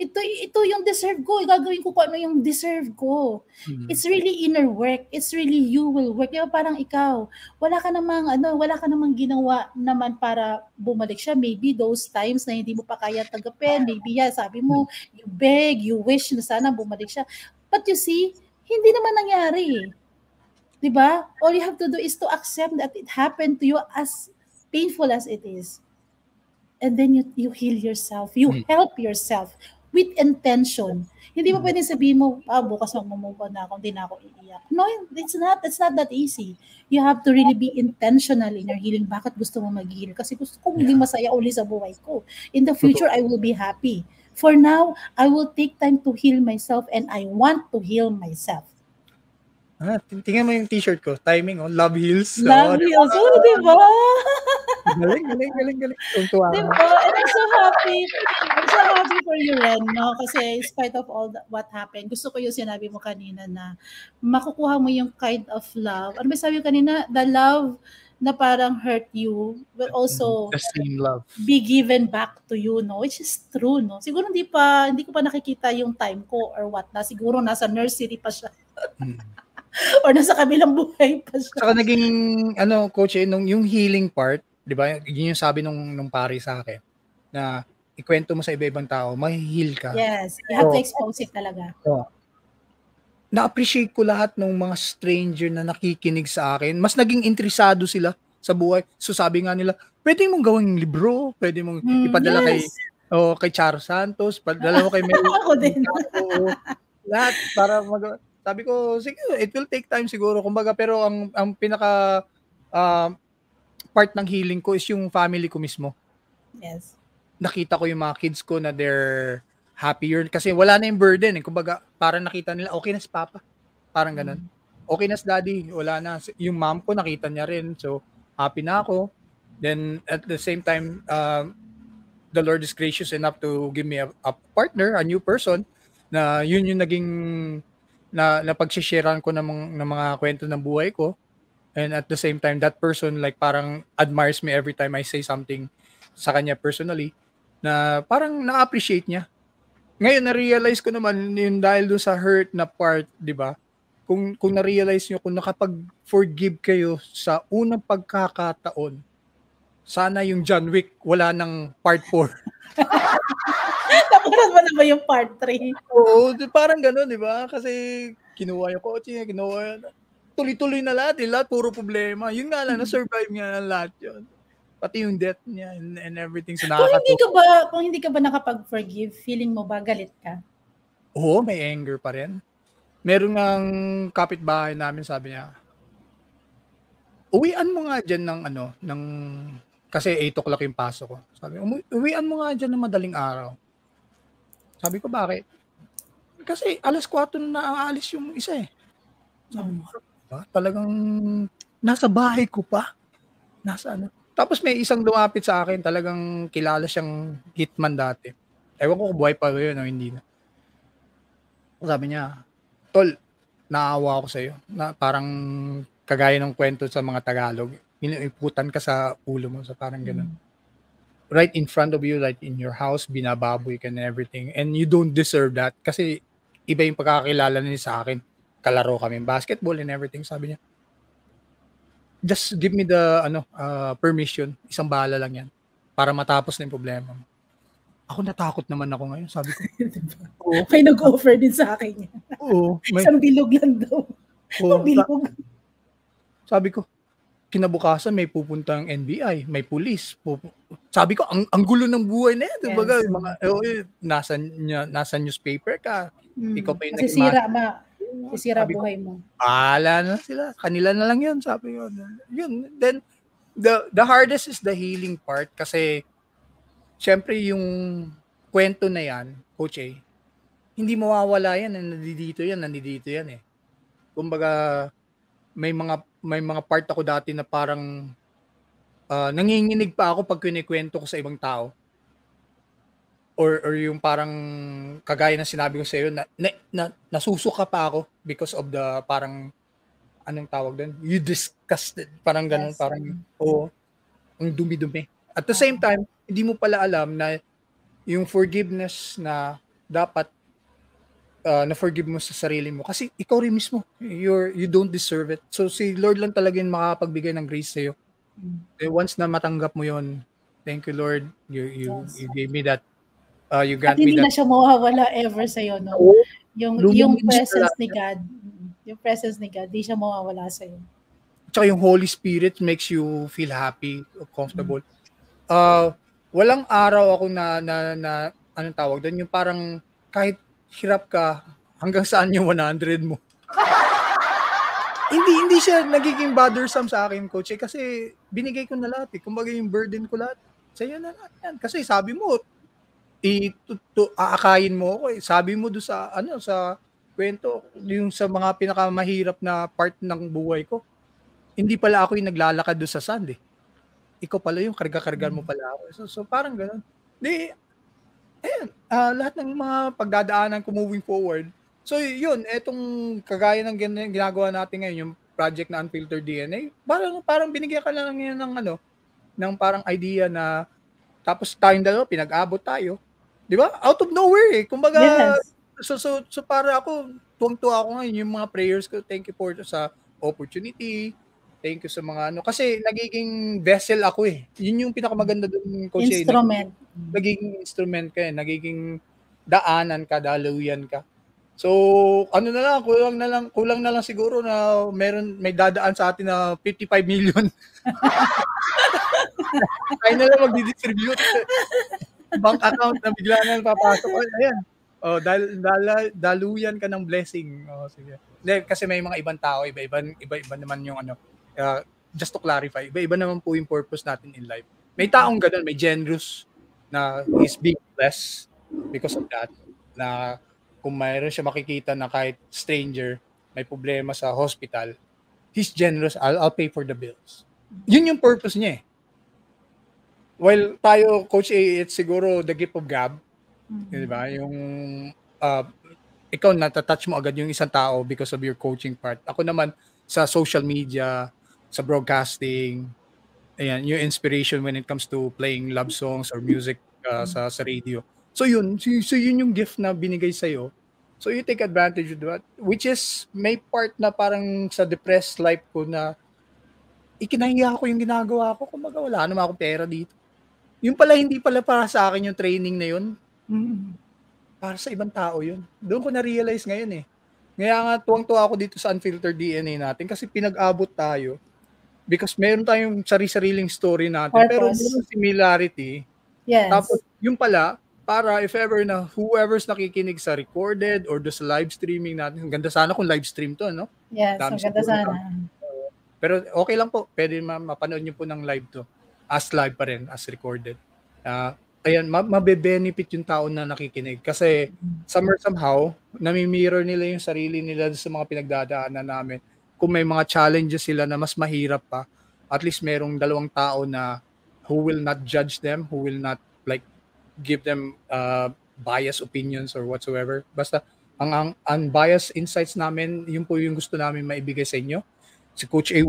B: Ito yung deserve ko. Gagawin ko kung ano yung deserve ko. It's really inner work. It's really you will work. Diba parang ikaw, wala ka namang ginawa naman para bumalik siya. Maybe those times na hindi mo pa kaya tagapin, maybe sabi mo, you beg, you wish na sana bumalik siya. But you see, hindi naman nangyari. Diba? All you have to do is to accept that it happened to you, as painful as it is. And then you heal yourself. You help yourself with intention. Hindi mo pwedeng sabihin mo, bukas mag-move on na ako, hindi na ako iiyak. No, it's not that easy. You have to really be intentional in your healing. Bakit gusto mo mag-heal? Kasi gusto ko maging masaya uli sa buhay ko. In the future, I will be happy. For now, I will take time to heal myself, and I want to heal myself.
A: Tingnan mo yung t-shirt ko. Timing, Love Heals.
B: Love heals. Diba?
A: Galing. Tuntua.
B: Diba? And I'm so happy. I'm so happy for you, Ren, no? Kasi in spite of all what happened, gusto ko yung sinabi mo kanina na makukuha mo yung kind of love. Ano ba sabi mo kanina? The love na parang hurt you will also
A: the same love
B: be given back to you, no? Which is true, no? Siguro hindi ko pa nakikita yung time ko or what na. Siguro nasa nursery pa siya. Or nasa kabilang buhay pa siya.
A: Saka naging, Coach, yung healing part, di ba? Yun yung sabi nung pari sa akin, na ikwento mo sa iba-ibang tao, may-heal ka.
B: Yes, you have to expose it talaga.
A: Na-appreciate ko lahat ng mga stranger na nakikinig sa akin. Mas naging interesado sila sa buhay. So sabi nga nila, pwede mong gawing libro, pwede mong ipadala kay Charo Santos, padala mo kay Mel.
B: Ako din.
A: Lahat para sabi ko, sige, it will take time siguro. Kumbaga, pero ang pinaka part ng healing ko is yung family ko mismo.
B: Yes.
A: Nakita ko yung mga kids ko na they're happier kasi wala na yung burden. Kumbaga, parang nakita nila, okay na si Papa. Parang ganun. Okay na si Daddy. Wala na. Yung mom ko, nakita niya rin. So, happy na ako. Then, at the same time, the Lord is gracious enough to give me a partner, a new person, na yun yung naging na pagsisharean ko ng mga kwento ng buhay ko, and at the same time that person like parang admires me every time I say something sa kanya personally, na parang na-appreciate niya. Ngayon na-realize ko naman yun dahil doon sa hurt na part, di ba? Kung na-realize niyo, kung nakapag-forgive kayo sa unang pagkakataon, sana yung John Wick wala ng part 4.
B: Napunod mo na ba yung part 3?
A: Oo, parang gano'n, di ba? Kasi kinuha yung kotse niya, tuloy-tuloy na lahat, lahat puro problema. Yun nga lang, na-survive niya ng lahat yun. Pati yung death niya and everything. So,
B: kung hindi ka ba nakapag-forgive, feeling mo ba galit ka?
A: Oo, may anger pa rin. Meron ng kapitbahay namin, sabi niya, uwian mo nga dyan ng kasi 8 o'clock yung pasok ko. Sabi, uwian mo nga dyan ng madaling araw. Sabi ko, bakit? Kasi alas 4 na aalis yung isa eh. Sabi ko, Talagang nasa bahay ko pa. Nasa ano. Tapos may isang lumapit sa akin, talagang kilala siyang hitman dati. Ewan ko kung buhay pa yun o hindi na. Sabi niya, "Tol, naawa ako sa'yo." Na parang kagaya ng kwento sa mga Tagalog, iniiputan ka sa ulo mo, so parang gano'n. Right in front of you, right in your house, binababoy ka and everything. And you don't deserve that kasi iba yung pagkakakilala niya sa akin. Kalaro kami basketball and everything. Sabi niya, just give me the permission. Isang bala lang yan para matapos na yung problema mo. Ako natakot naman ako ngayon. Sabi ko, oo,
B: May nag-offer din sa akin yan.
A: oo.
B: Isang bilog lang daw.
A: Oo,
B: Bilog.
A: sabi ko, kinabukasan may pupuntang NBI, may pulis. Sabi ko, ang gulo ng buhay na yan.
B: Yes.
A: Diba, nasa newspaper ka. Ikaw pa yung
B: Sisira buhay mo.
A: Bahala na sila. Kanila na lang yun. Sabi ko. Yun. Then, the hardest is the healing part kasi syempre yung kwento na yan, Coach A, hindi mawawala yan. Nandito yan eh. Kumbaga, may mga part ako dati na parang nanginginig pa ako pag kinikwento ko sa ibang tao. Or yung parang kagaya ng sinabi ko sa iyo na nasusuka pa ako because of the parang anong tawag doon? You disgusted. Parang ganun, yes. Parang ang dumi-dumi. At the same time, hindi mo pala alam na yung forgiveness na dapat na-forgive mo sa sarili mo kasi ikaw rin mismo, you don't deserve it. So si Lord lang talaga yung makapagbigay ng grace sa iyo. Once na matanggap mo yon, thank you Lord, you gave me that. You grant
B: at hindi
A: me that.
B: Na siya mawawala ever sa iyo, no? Yung presence ni God. Yung presence ni God, di siya mawawala sa iyo.
A: Tsaka yung Holy Spirit makes you feel happy, comfortable. Walang araw ako na anong tawag doon, yung parang kahit hirap ka, hanggang saan yung 100 mo. hindi siya nagiging bothersome sa akin, Coach, kasi binigay ko na lahat. Kumbaga yung burden ko lahat. Sa'yo na lahat yan. Kasi sabi mo, aakayin mo ako. Sabi mo doon sa kwento, yung sa mga pinakamahirap na part ng buhay ko, hindi pala ako yung naglalakad doon sa sand eh. Ikaw pala yung karga-kargan mo pala ako. So parang gano'n. Lahat ng mga pagdadaanan ko moving forward. So yun, etong kagaya ng ginagawa natin ngayon, yung project na Unfiltered DNA, parang binigyan ka lang yan ng parang idea na tapos tayong dalawa, pinag-abot tayo. Di ba? Out of nowhere eh. Kumbaga, yes. So para ako, tuwang-tuwa ako ngayon, yung mga prayers ko, thank you for sa opportunity, thank you sa mga kasi nagiging vessel ako eh. Yun yung pinakamaganda doon, Coach.
B: Instrument.
A: Nagiging instrument ka eh. Nagiging daanan ka, daluyan ka. So, kulang na lang siguro na may dadaan sa atin na 55 million. Tayo na lang magdi-distribute. Bank account na bigla na papasok. Ayan. Daluyan ka ng blessing. Sige. Kasi may mga ibang tao, iba naman yung just to clarify, iba naman po yung purpose natin in life. May taong ganun, may generous na is being blessed because of that. Na kung mayroon siya makikita na kahit stranger, may problema sa hospital, he's generous, I'll pay for the bills. Yun yung purpose niya eh. While tayo, Coach A, it's siguro the gift of gab. Di ba? Yung ikaw natatouch mo agad yung isang tao because of your coaching part. Ako naman sa social media, sa broadcasting, ayan, yung inspiration when it comes to playing love songs or music sa radio. So yun yung gift na binigay sa'yo. So you take advantage of that, which is may part na parang sa depressed life ko na ikinahiya ko yung ginagawa ko. Kumbaga wala naman akong pera dito. Yung pala, hindi pala para sa akin yung training na yun. Para sa ibang tao yun. Doon ko na-realize ngayon eh. Kaya nga tuwang-tuwa ako dito sa Unfiltered DNA natin kasi pinag-abot tayo because meron tayong sari-sariling story natin. Purpose. Pero may similarity.
B: Yes.
A: Tapos yung pala, para if ever na whoever's nakikinig sa recorded or sa live streaming natin, ganda sana kung live stream to, no?
B: Yes, ganda sana.
A: Pero okay lang po, pwede mapanood nyo po ng live to. As live pa rin, as recorded. Ayan, mabe-benefit yung tao na nakikinig. Kasi somehow, nami-mirror nila yung sarili nila sa mga pinagdadaanan namin. kung may mga challenges sila na mas mahirap pa, at least merong dalawang tao na who will not judge them, who will not like give them biased opinions or whatsoever. Basta ang unbiased insights namin, yun po yung gusto namin maibigay sa inyo. Si Coach A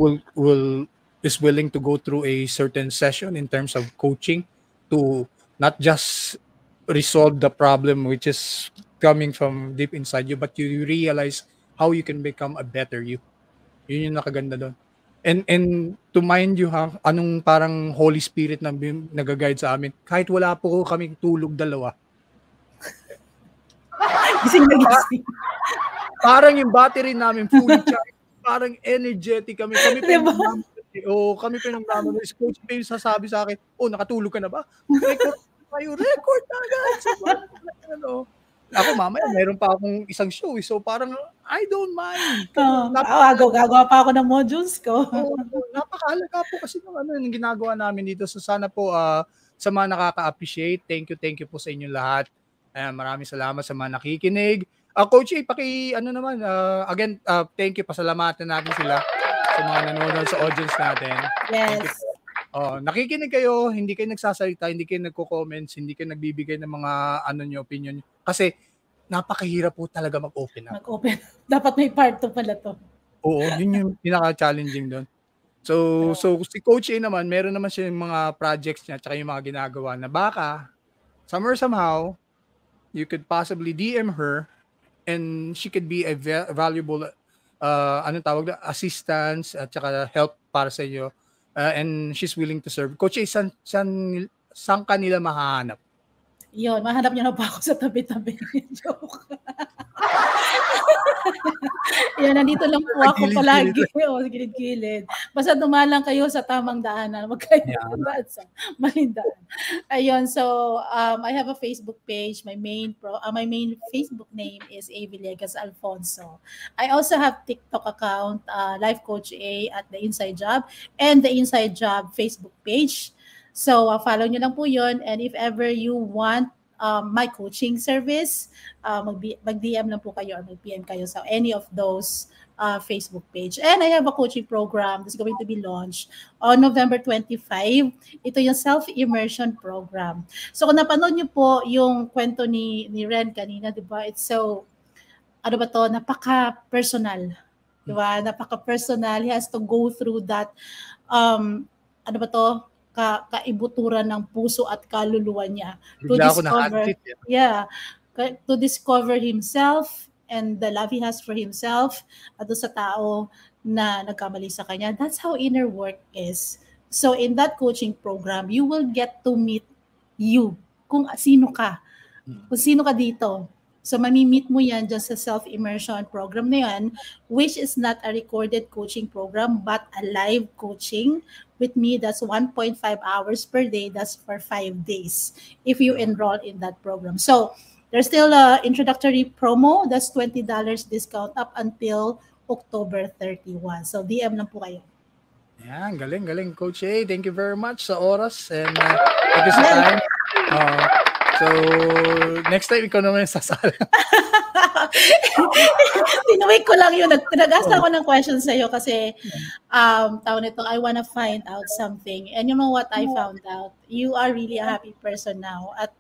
A: is willing to go through a certain session in terms of coaching to not just resolve the problem which is coming from deep inside you, but you realize how you can become a better you. Yun yung nakaganda doon. And to mind you ha, anong parang Holy Spirit na nag-guide sa amin, kahit wala po kaming tulog dalawa.
B: Gising na gising.
A: Parang yung battery namin fully charged, parang energetic kami.
B: Diba?
A: Kami pinagmamamal. Si Coach Babe sasabi sa akin, nakatulog ka na ba? Record na agad. So, ako mamaya, meron pa akong isang show. So parang, I don't mind.
B: Gagawa pa ako ng modules ko.
A: Napakahalaga po kasi ng ginagawa namin dito. So sana po sa mga nakaka-appreciate, thank you po sa inyong lahat. Maraming salamat sa mga nakikinig. Coach A, again, thank you. Pasalamatan natin sila sa mga nanonood sa audience natin.
B: Yes.
A: Nakikinig kayo, hindi kayo nagsasalita, hindi kayo nagko-comments, hindi kayo nagbibigay ng mga opinion. Kasi napakahirap po talaga mag-open up.
B: Dapat may part 2 pala to.
A: Oo, yun yung pinaka-challenging doon. So si Coach A naman, meron naman siya yung mga projects niya tsaka yung mga ginagawa na baka somehow you could possibly DM her and she could be a valuable assistance at saka help para sa iyo. And she's willing to serve. Coach A, saan kanila mahahanap?
B: Yun, mahanap niyo na pa ako sa tabi-tabi. Joke. Yan, nandito lang po ako palagi. Gilid-gilid. Basta dumaan lang kayo sa tamang daanan. Huwag kayo dumaan sa maling daan. Ayun, so I have a Facebook page. My main Facebook name is A. Villegas Alfonso. I also have TikTok account, Life Coach A at The Inside Job, and The Inside Job Facebook page. So, follow nyo lang po yun. And if ever you want my coaching service, mag-DM lang po kayo or mag-PM kayo sa any of those Facebook page. And I have a coaching program that's going to be launched on November 25. Ito yung self-immersion program. So, kung napanood nyo po yung kwento ni Ren kanina, di ba? It's so, napaka-personal. Di ba? Napaka-personal. He has to go through that, kaibuturan ng puso at kaluluwa niya to discover himself and the love he has for himself at sa tao na nagkamali sa kanya. That's how inner work is. So in that coaching program, you will get to meet you, kung sino ka dito. So mamimit mo yan dyan sa self-immersion program na yan, which is not a recorded coaching program but a live coaching with me. That's 1.5 hours per day. That's for 5 days if you enroll in that program. So there's still a introductory promo. That's $20 discount up until October 31. So DM lang po kayo.
A: Yan, galing Coach A. Thank you very much sa oras and thank you sa time. So, next time, ikaw naman yung sasala.
B: Tinuwig ko lang yun. Nag-ask ako ng questions sa'yo kasi tawag nito, I wanna find out something. And you know what I found out? You are really a happy person now. At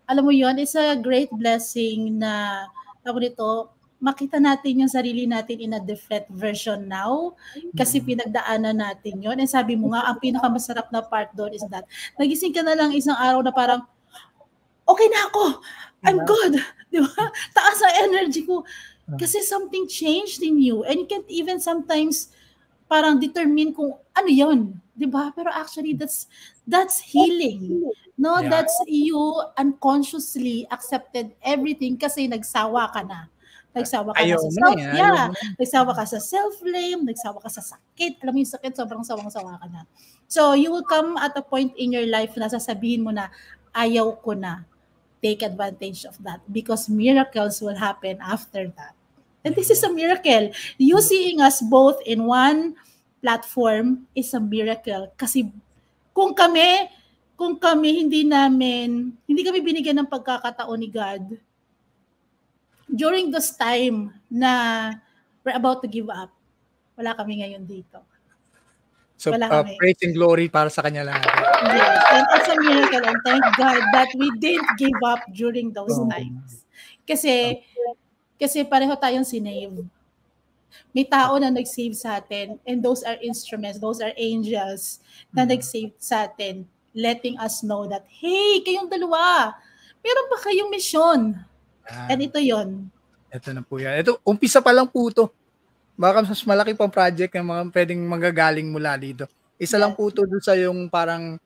B: alam mo yun, it's a great blessing na tawag nito, makita natin yung sarili natin in a different version now kasi pinagdaanan natin yun. And sabi mo nga, ang pinakamasarap na part doon is that nagising ka na lang isang araw na parang okay na ako. I'm good. Di ba? Taas ang energy ko. Kasi something changed in you. And you can't even sometimes parang determine kung ano yun. Di ba? Pero actually, that's healing. No, that's you unconsciously accepted everything kasi nagsawa ka na. Nagsawa ka na sa nagsawa ka sa self-blame, nagsawa ka sa sakit. Alam mo yung sakit, sobrang sawang-sawa ka na. So, you will come at a point in your life na sasabihin mo na, ayaw ko na. Take advantage of that because miracles will happen after that. And this is a miracle. You seeing us both in one platform is a miracle. Kasi kung kami hindi kami binigyan ng pagkakataon ni God during this time na we're about to give up. Wala kami ngayon dito.
A: So,
B: Wala kami.
A: praise and glory para sa kanya lang.
B: Yes, and it's a miracle, and thank God that we didn't give up during those times. Kasi pareho tayong sinave. May tao na nag-save sa atin, and those are instruments, those are angels na nag-save sa atin, letting us know that, hey, kayong dalawa, meron pa kayong mission. And ito yon.
A: Ito na po yan. Ito, umpisa pa lang po ito. Baka mas malaki pang project ng mga pwedeng magagaling mula dito. Isa lang po ito doon sa yung parang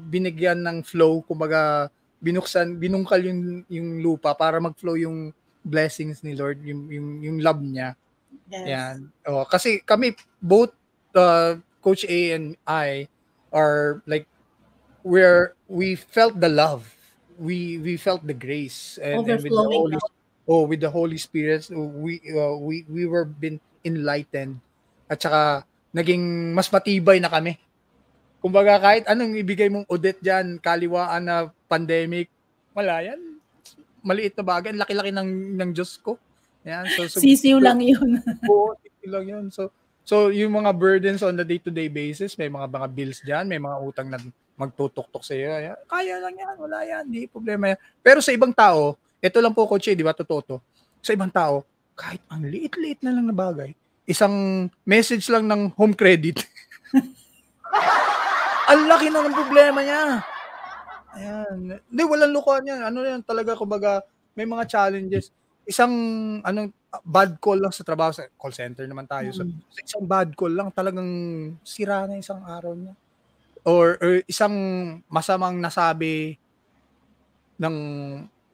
A: binigyan ng flow, kumbaga binungkal yung lupa para mag-flow yung blessings ni Lord, yung love niya.
B: Yes.
A: Yan. Kasi kami, both Coach A and I are like, we felt the love. We felt the grace. And with the Holy Spirit, we were been enlightened. At saka, naging mas matibay na kami. Kumbaga, kahit anong ibigay mong udet dyan, kaliwaan na pandemic, wala yan. Maliit na bagay, laki-laki ng Diyos ko. Yan. So,
B: sisiw lang yun.
A: Oo, sisiw lang yun. So, yung mga burdens on the day-to-day basis, may mga bills dyan, may mga utang na magtutok-tok sa iyo. Kaya lang yan, wala yan, di problema yan. Pero sa ibang tao, ito lang po, Coach, di ba, totoo to? Sa ibang tao, kahit ang liit-liit na lang na bagay, isang message lang ng home credit, ang laki na ng problema niya. Ayan. Hindi, walang lukuhan yan. Ano yan talaga, kumbaga, may mga challenges. Isang bad call lang sa trabaho, sa call center naman tayo. So, isang bad call lang, talagang sira na isang araw niya. Or isang masamang nasabi ng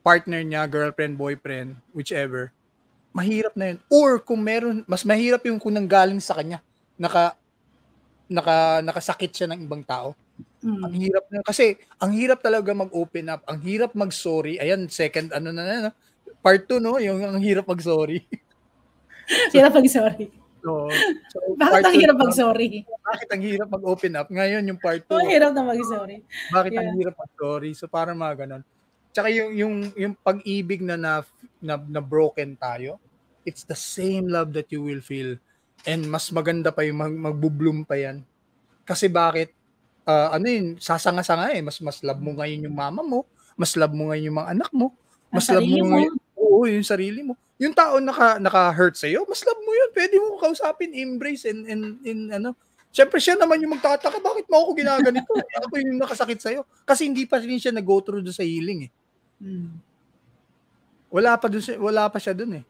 A: partner niya, girlfriend, boyfriend, whichever, mahirap na yun. Or kung meron, mas mahirap yung kung nanggaling sa kanya, nakasakit siya ng ibang tao. Ang hirap na, kasi ang hirap talaga mag-open up, ang hirap mag-sorry. Ayan, second, part 2, no? Yung ang hirap mag-sorry.
B: Hirap mag-sorry.
A: So
B: bakit ang hirap mag-sorry?
A: Bakit ang hirap mag-open up? Ngayon yung part 2.
B: Ang hirap na mag-sorry.
A: Bakit ang hirap mag-sorry? So parang mga ganun. Tsaka yung pag-ibig na broken tayo, it's the same love that you will feel. And mas maganda pa yung magbo-bloom pa yan. Kasi bakit? Sasanga-sanga eh. Mas love mo ngayon yung mama mo, mas love mo ngayon yung mga anak mo, mas love mo ngayon, yung sarili mo. Yung tao naka-hurt sa'yo, mas love mo yun. Pwede mo kausapin, embrace, and Siyempre siya naman yung magtataka, bakit mo ako ginaganito? Ako yung nakasakit sa'yo. Kasi hindi pa rin siya nag-go through doon sa healing eh. Wala pa siya doon eh.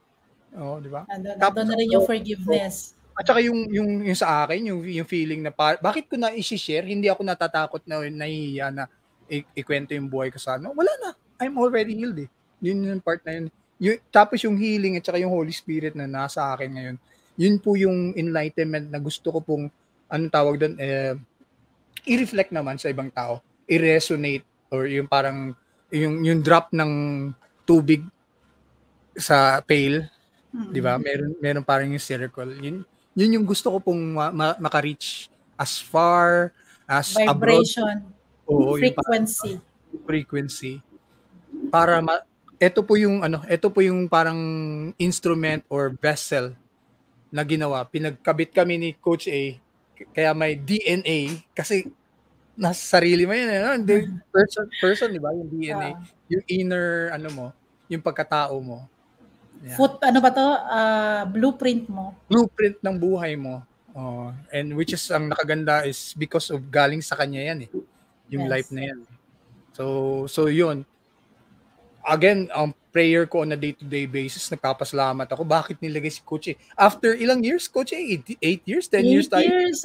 A: Oo, di ba?
B: Doon na rin yung forgiveness.
A: At saka yung sa akin, yung feeling na bakit ko na i-share, hindi ako natatakot na nahihiya na ikwento yung buhay ko sa wala na. I'm already healed eh. Yun yung part na yun. Tapos yung healing at saka yung Holy Spirit na nasa akin ngayon, yun po yung enlightenment na gusto ko pong tawag doon, i-reflect naman sa ibang tao, i-resonate, or yung parang yung drop ng tubig sa pail, di ba? Meron parang yung circle. Yun yung gusto ko pong maka-reach as far as
B: vibration,
A: abroad. Frequency. Para ito po yung parang instrument or vessel na ginawa. Pinagkabit kami ni Coach A. Kaya may DNA kasi nasa sarili mo yan, person, di ba? Yung DNA, yung inner yung pagkatao mo.
B: Yeah. Blueprint mo. Blueprint
A: ng buhay mo. And which is ang nakaganda is because of galing sa kanya yan eh. Yung life na yan. So yun. Again, prayer ko on a day-to-day basis, nagpapasalamat ako. Bakit nilagay si Coach A? After ilang years, Coach A? 8 years? 10 years tayo?
B: 8 years,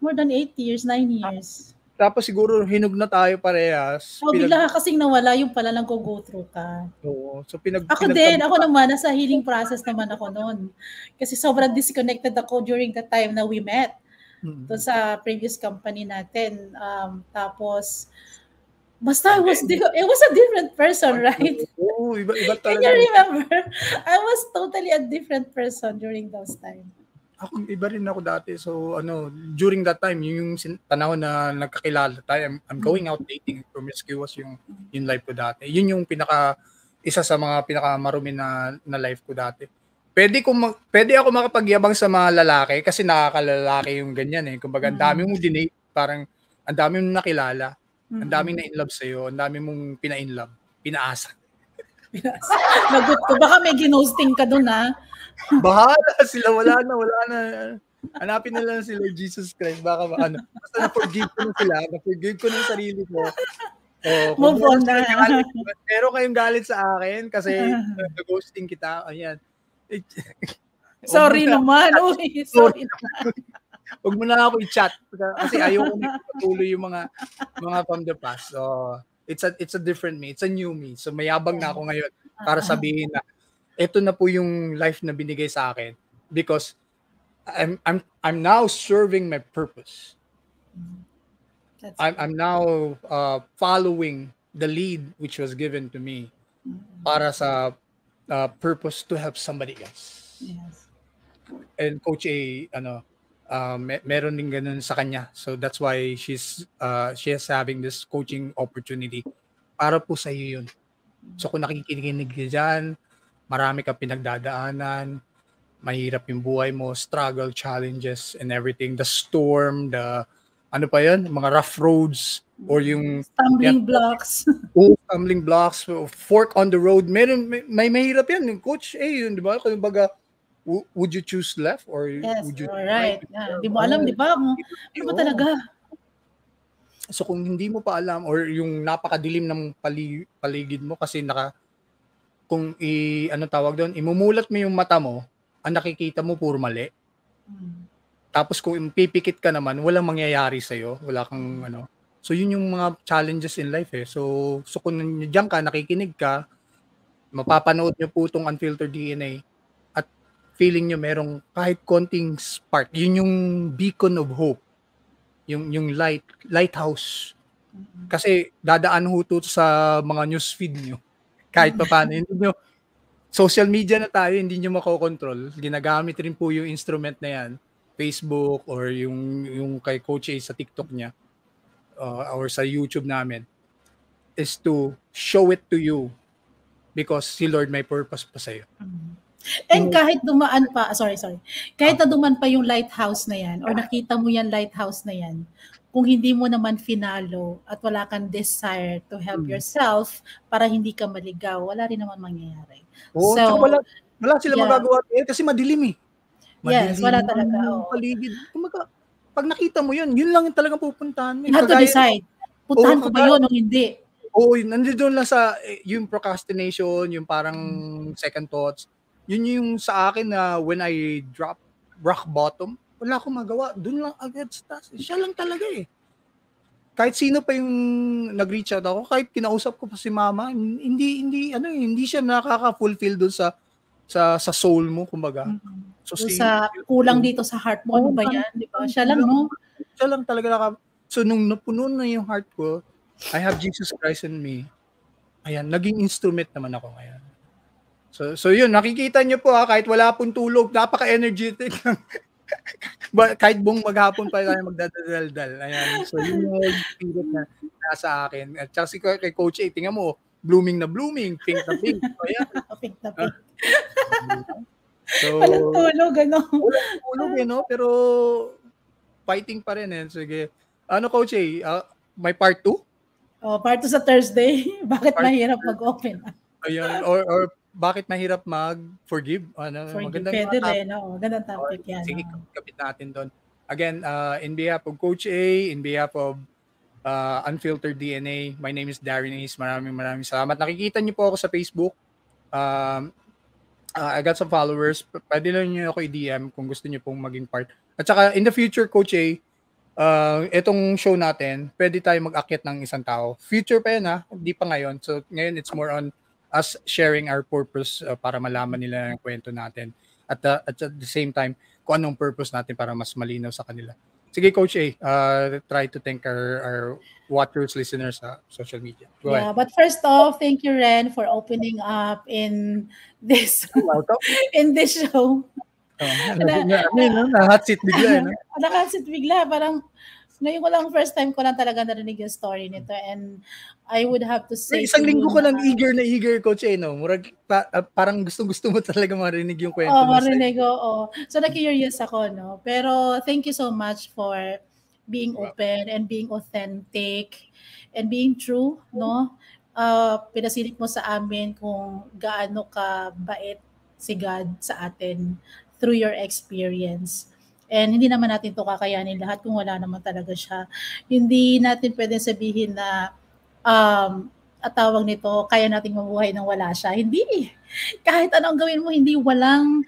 B: more than 8 years, 9 years.
A: Tapos siguro hinug na tayo parehas.
B: Bigla kasing nawala yung pala lang go through ka.
A: Oo. So
B: ako naman, nasa healing process naman ako noon. Kasi sobrang disconnected ako during the time na we met. Doon sa previous company natin. Tapos, basta it was a different person, right?
A: Oo, iba talaga.
B: Can you remember? I was totally a different person during those times.
A: Ako, iba rin ako dati. So, during that time, yung panahon na nagkakilala tayo, I'm going out dating, promiscuous yung life ko dati. Yun yung isa sa mga pinakamarumi na life ko dati. pwede ako makapagyabang sa mga lalaki kasi nakakalalaki yung ganyan eh. Kumbaga, ang dami mong dinate, parang ang dami mong nakilala, ang daming na-inlove sa'yo, ang dami mong pina-inlove, pinaasa.
B: Nagot ko. Baka may ginosting ka dun, ha?
A: Bahala sila, wala na. Hanapin na lang sila Jesus Christ. Baka basta na-forgive ko na sila, na-forgive ko na yung sarili ko.
B: Move on na.
A: Pero kayong galit sa akin kasi nag-ghosting kita. Ayan.
B: Sorry naman. Uy, sorry naman.
A: Huwag mo na ako i-chat kasi ayoko na patuloy yung mga from the past. So, it's a different me. It's a new me. So, mayabang na ako ngayon para sabihin na ito na po yung life na binigay sa akin because I'm now serving my purpose. I'm now following the lead which was given to me para sa purpose to help somebody else.
B: Yes.
A: And Coach A, meron din ganun sa kanya. So that's why she is having this coaching opportunity para po sa iyo yun. So kung nakikinig ka dyan, marami ka pinagdadaanan, mahirap yung buhay mo, struggle, challenges, and everything. The storm, mga rough roads, or yung
B: stumbling blocks.
A: Stumbling blocks, fork on the road. May mahirap yan. Coach A, yun, di ba? Kumbaga, would you choose left or would you
B: right? Di mo alam, di ba? Ano ba talaga?
A: So kung hindi mo pa alam or yung napakadilim ng paligid mo kasi imumulat mo yung mata mo, ang nakikita mo puro mali. Tapos kung pipikit ka naman, walang mangyayari sa'yo. Wala kang So yun yung mga challenges in life eh. So kung diyan ka, nakikinig ka, mapapanood nyo po itong Unfiltered DNA at feeling nyo merong kahit konting spark. Yun yung beacon of hope. Yung lighthouse. Kasi dadaan ho to sa mga newsfeed nyo. Kahit pa paano. Hindi nyo, social media na tayo, hindi nyo makokontrol. Ginagamit rin po yung instrument na yan. Facebook or yung kay Coach A sa TikTok niya or sa YouTube namin is to show it to you because si Lord may purpose pa sa'yo.
B: And kahit dumaan pa, kahit na duman pa yung lighthouse na yan or nakita mo yan lighthouse na yan, kung hindi mo naman finalo at wala kang desire to help yourself para hindi ka maligaw, wala rin naman mangyayari.
A: So, wala sila magagawa kasi madilim eh.
B: Yes, wala talaga.
A: Paligid. Pag nakita mo yun lang yung talagang pupuntahan mo.
B: You have to decide. Puntahan ko ba yun o hindi?
A: Nandiyon lang sa yung procrastination, yung parang second thoughts. Yun yung sa akin na when I drop rock bottom, wala akong magawa. Doon lang agad sa taas. Siya lang talaga eh. Kahit sino pa yung nag-reach out ako, kahit kinausap ko pa si mama, hindi siya nakaka-fulfill doon sa soul mo, kumbaga.
B: So sa kulang dito sa heart mo, ano ba yan? Di ba? Siya lang, no?
A: Siya lang talaga So nung napuno na yung heart ko, I have Jesus Christ in me. Ayan, naging instrument naman ako ngayon. So yun, nakikita niyo po kahit wala pong tulog, napaka-energetic. Kahit buong maghapon pa tayo magdadaldal. Ayan. So yun yung spirit na nasa akin. At saka kay Coach A, tingnan mo, blooming na blooming, pink na pink. Ayan.
B: Pink na pink.
A: So,
B: walang tulog,
A: Walang tulog, pero fighting pa rin. Sige. Coach A, may part 2?
B: Part 2 sa Thursday. Bakit mahirap mag-open?
A: Ayan. Or bakit mahirap mag-forgive?
B: Magandang pwede rin. Magandang topic yan.
A: Sige, kapit natin doon. Again, in behalf of Coach A, in behalf of Unfiltered DNA, my name is Darren Ace. Maraming salamat. Nakikita niyo po ako sa Facebook. I got some followers. Pwede lang niyo ako i-DM kung gusto niyo pong maging part. At saka in the future, Coach A, itong show natin, pwede tayo mag-akyat ng isang tao. Future pa yan hindi pa ngayon. So ngayon it's more on us sharing our purpose para malaman nila ang kwento natin. At the same time, kung anong purpose natin para mas malinaw sa kanila. Sige, Coach A, try to thank our watchers, listeners sa social media. Go ahead.
B: But first off, thank you, Ren, for opening up in this show.
A: Na-hot seat bigla.
B: Na-hot seat bigla. Parang Ngayon ko lang, first time ko lang talaga narinig yung story nito, and I would have to say
A: Isang
B: to
A: linggo
B: you
A: ko
B: na,
A: nang eager, Coach, no? Murag, parang gustong-gusto mo talaga marinig yung kwento mo.
B: marinig, oo. So, na-curious ako, no? Pero, thank you so much for being open and being authentic and being true, no? Pinasilip mo sa amin kung gaano ka bait si God sa atin through your experience. And hindi naman natin to kakayanin lahat kung wala naman talaga siya. Hindi natin pwedeng sabihin na at tawag nito, kaya nating mabuhay nang wala siya. Hindi. Kahit anong gawin mo, hindi, walang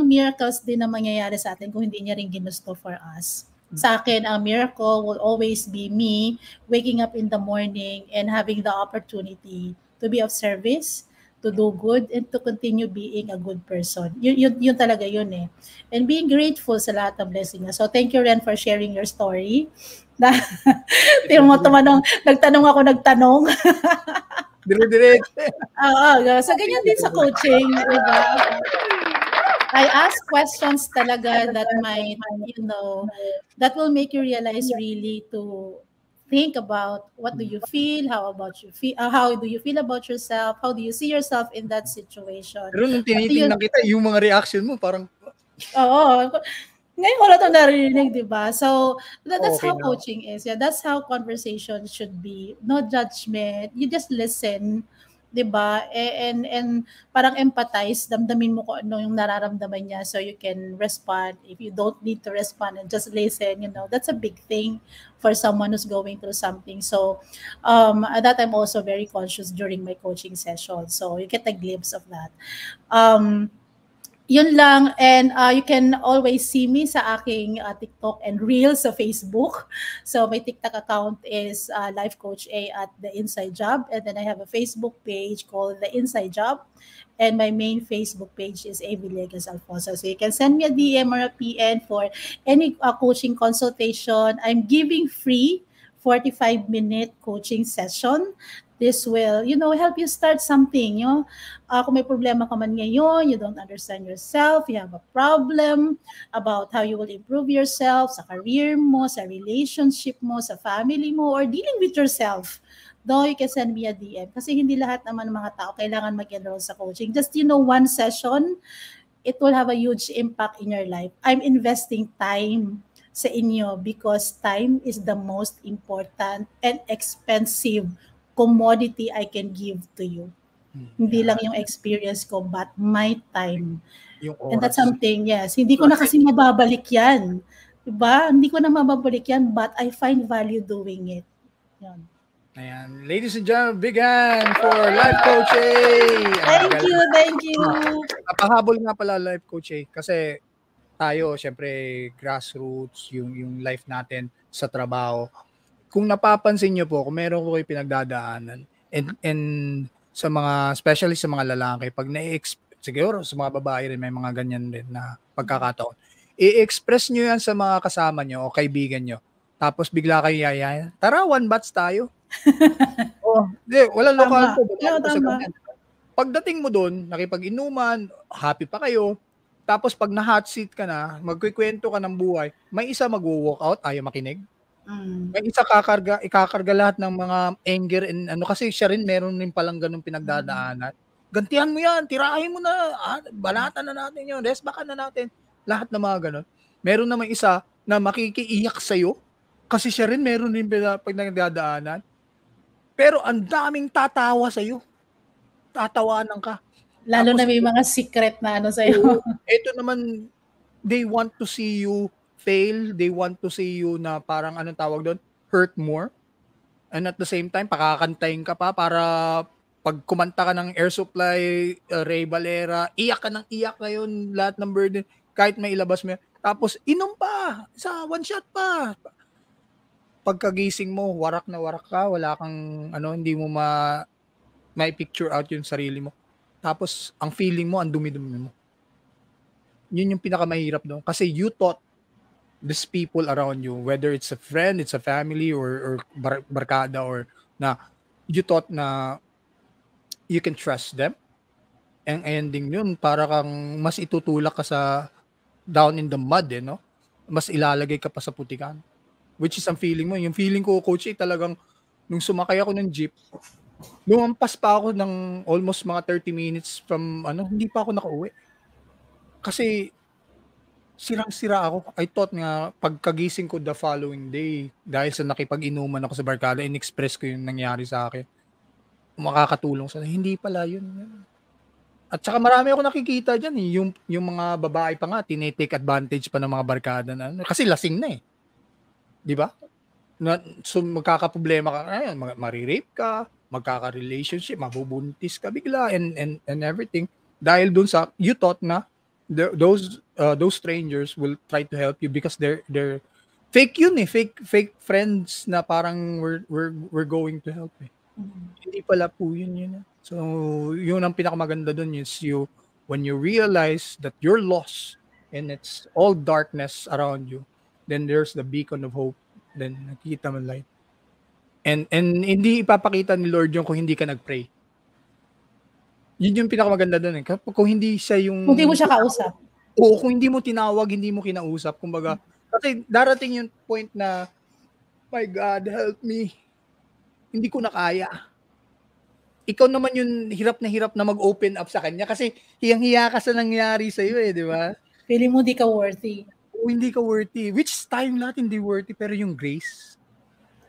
B: miracles din na mangyayari sa atin kung hindi niya rin ginusto for us. Sa akin, ang miracle will always be me waking up in the morning and having the opportunity to be of service, to do good, and to continue being a good person. Yun talaga yun eh. And being grateful sa lahat ng blessing niya. So thank you, Ren, for sharing your story. Nagtanong ako.
A: Dire-diretso.
B: Oo, so ganyan din sa coaching, di ba? I ask questions talaga that might, that will make you realize really to think about what do you feel, how do you feel about yourself, how do you see yourself in that situation.
A: Pero nung tinitingnan kita, yung mga reaction mo parang,
B: oo, ngayon ko lang ito narinig, di ba? So, that's
A: Okay
B: how coaching is. Yeah, that's how conversation should be. No judgment. You just listen, di ba? And parang empathize, damdamin mo kung ano yung nararamdaman niya so you can respond. If you don't need to respond and just listen, that's a big thing for someone who's going through something. So, that I'm also very conscious during my coaching session. So, you get a glimpse of that. Yun lang, and you can always see me sa aking TikTok and Reels sa Facebook. So my TikTok account is Life Coach A at The Inside Job, and then I have a Facebook page called The Inside Job, and my main Facebook page is A. Villegas Alfonso. So you can send me a DM or a PN for any coaching consultation. I'm giving free 45-minute coaching session. This will, help you start something. Kung may problema ka man ngayon, you don't understand yourself, you have a problem about how you will improve yourself sa career mo, sa relationship mo, sa family mo, or dealing with yourself, though you can send me a DM. Kasi hindi lahat naman ng mga tao kailangan mag-enroll sa coaching. Just, one session, it will have a huge impact in your life. I'm investing time sa inyo because time is the most important and expensive commodity I can give to you. Hindi lang yung experience ko, but my time. And that's something, yes. Hindi ko na kasi mababalik yan. Diba? Hindi ko na mababalik yan, but I find value doing it. Yan.
A: Ayan. Ladies and gentlemen, big hand for Life Coach A.
B: Thank you.
A: Napahabol nga pala Life Coach A kasi tayo, syempre, grassroots, yung life natin sa trabaho. Kung napapansin nyo po, kung meron ko kayo pinagdadaanan, and sa mga, especially sa mga lalaki, pag siguro sa mga babae rin, may mga ganyan din na pagkakataon, i-express nyo yan sa mga kasama nyo o kaibigan nyo. Tapos bigla kayo yayayan, tara, one batch tayo. Walang lokal po. Pagdating mo doon, nakipag-inuman, happy pa kayo, tapos pag na-hot seat ka na, magkikwento ka ng buhay, may isa mag-walk out, ayaw makinig. May isa ikakarga lahat ng mga anger and kasi siya rin meron din palang ganung pinagdadaanan. Gantihan mo yan, tirahin mo na, balatan na natin yun, resbakan na natin. Lahat ng mga ganon. Meron naman isa na makikiiyak sa'yo kasi siya rin meron din pinagdadaanan. Pero ang daming tatawa sa'yo. Tatawanan ka.
B: Lalo tapos, na may mga secret na sa'yo.
A: Ito naman, they want to see you fail, they want to see you na parang anong tawag doon, hurt more. And at the same time, pakakantayin ka pa para pag kumanta ka ng Air Supply, Ray Valera, iyak ka ng iyak ngayon, lahat ng burden, kahit may ilabas mo. Tapos, inom pa, isa, one shot pa. Pagkagising mo, warak na warak ka, wala kang, hindi mo may picture out yung sarili mo. Tapos, ang feeling mo, ang dumi-dumi mo. Yun yung pinakamahirap doon. Kasi you thought these people around you, whether it's a friend, it's a family, or barkada, or na you thought na you can trust them. Ang ending yun, para kang mas itutulak ka sa down in the mud, no? Mas ilalagay ka pa sa putikan. which is ang feeling mo. Yung feeling ko, Coach, talagang nung sumakay ako ng jeep, lumampas pa ako ng almost mga 30 minutes from hindi pa ako nakauwi. Kasi sirang-sira ako. I thought nga pagkagising ko the following day, dahil sa nakipag-inuman ako sa barkada, in-express ko yung nangyari sa akin. Makakatulong sa hindi pala yun. At saka marami ako nakikita dyan eh. Yung mga babae pa nga, tinitake advantage pa ng mga barkada na kasi lasing na eh. Di ba? So magkakaproblema ka ngayon, marirape ka, magkaka-relationship, mabubuntis ka bigla and everything. Dahil dun sa, you thought na those strangers will try to help you because they're fake yun eh. Fake friends na parang we're going to help eh. Hindi pala po yun. So, yun ang pinakamaganda dun is when you realize that you're lost and it's all darkness around you, then there's the beacon of hope. Then nakita mo light. And hindi ipapakita ni Lord yung kung hindi ka nag-pray. Yun yung pinakamaganda dun eh. Kung hindi siya yung...
B: Kung hindi mo siya kausap.
A: Oo, kung hindi mo tinawag, hindi mo kinausap. Kumbaga, kasi darating yung point na, my God, help me. Hindi ko na kaya. Ikaw naman yung hirap na mag-open up sa kanya kasi hiyang-hiya ka sa nangyari sa'yo eh, di ba?
B: Feeling mo di ka worthy.
A: O hindi ka worthy. Which time natin hindi worthy, pero yung grace.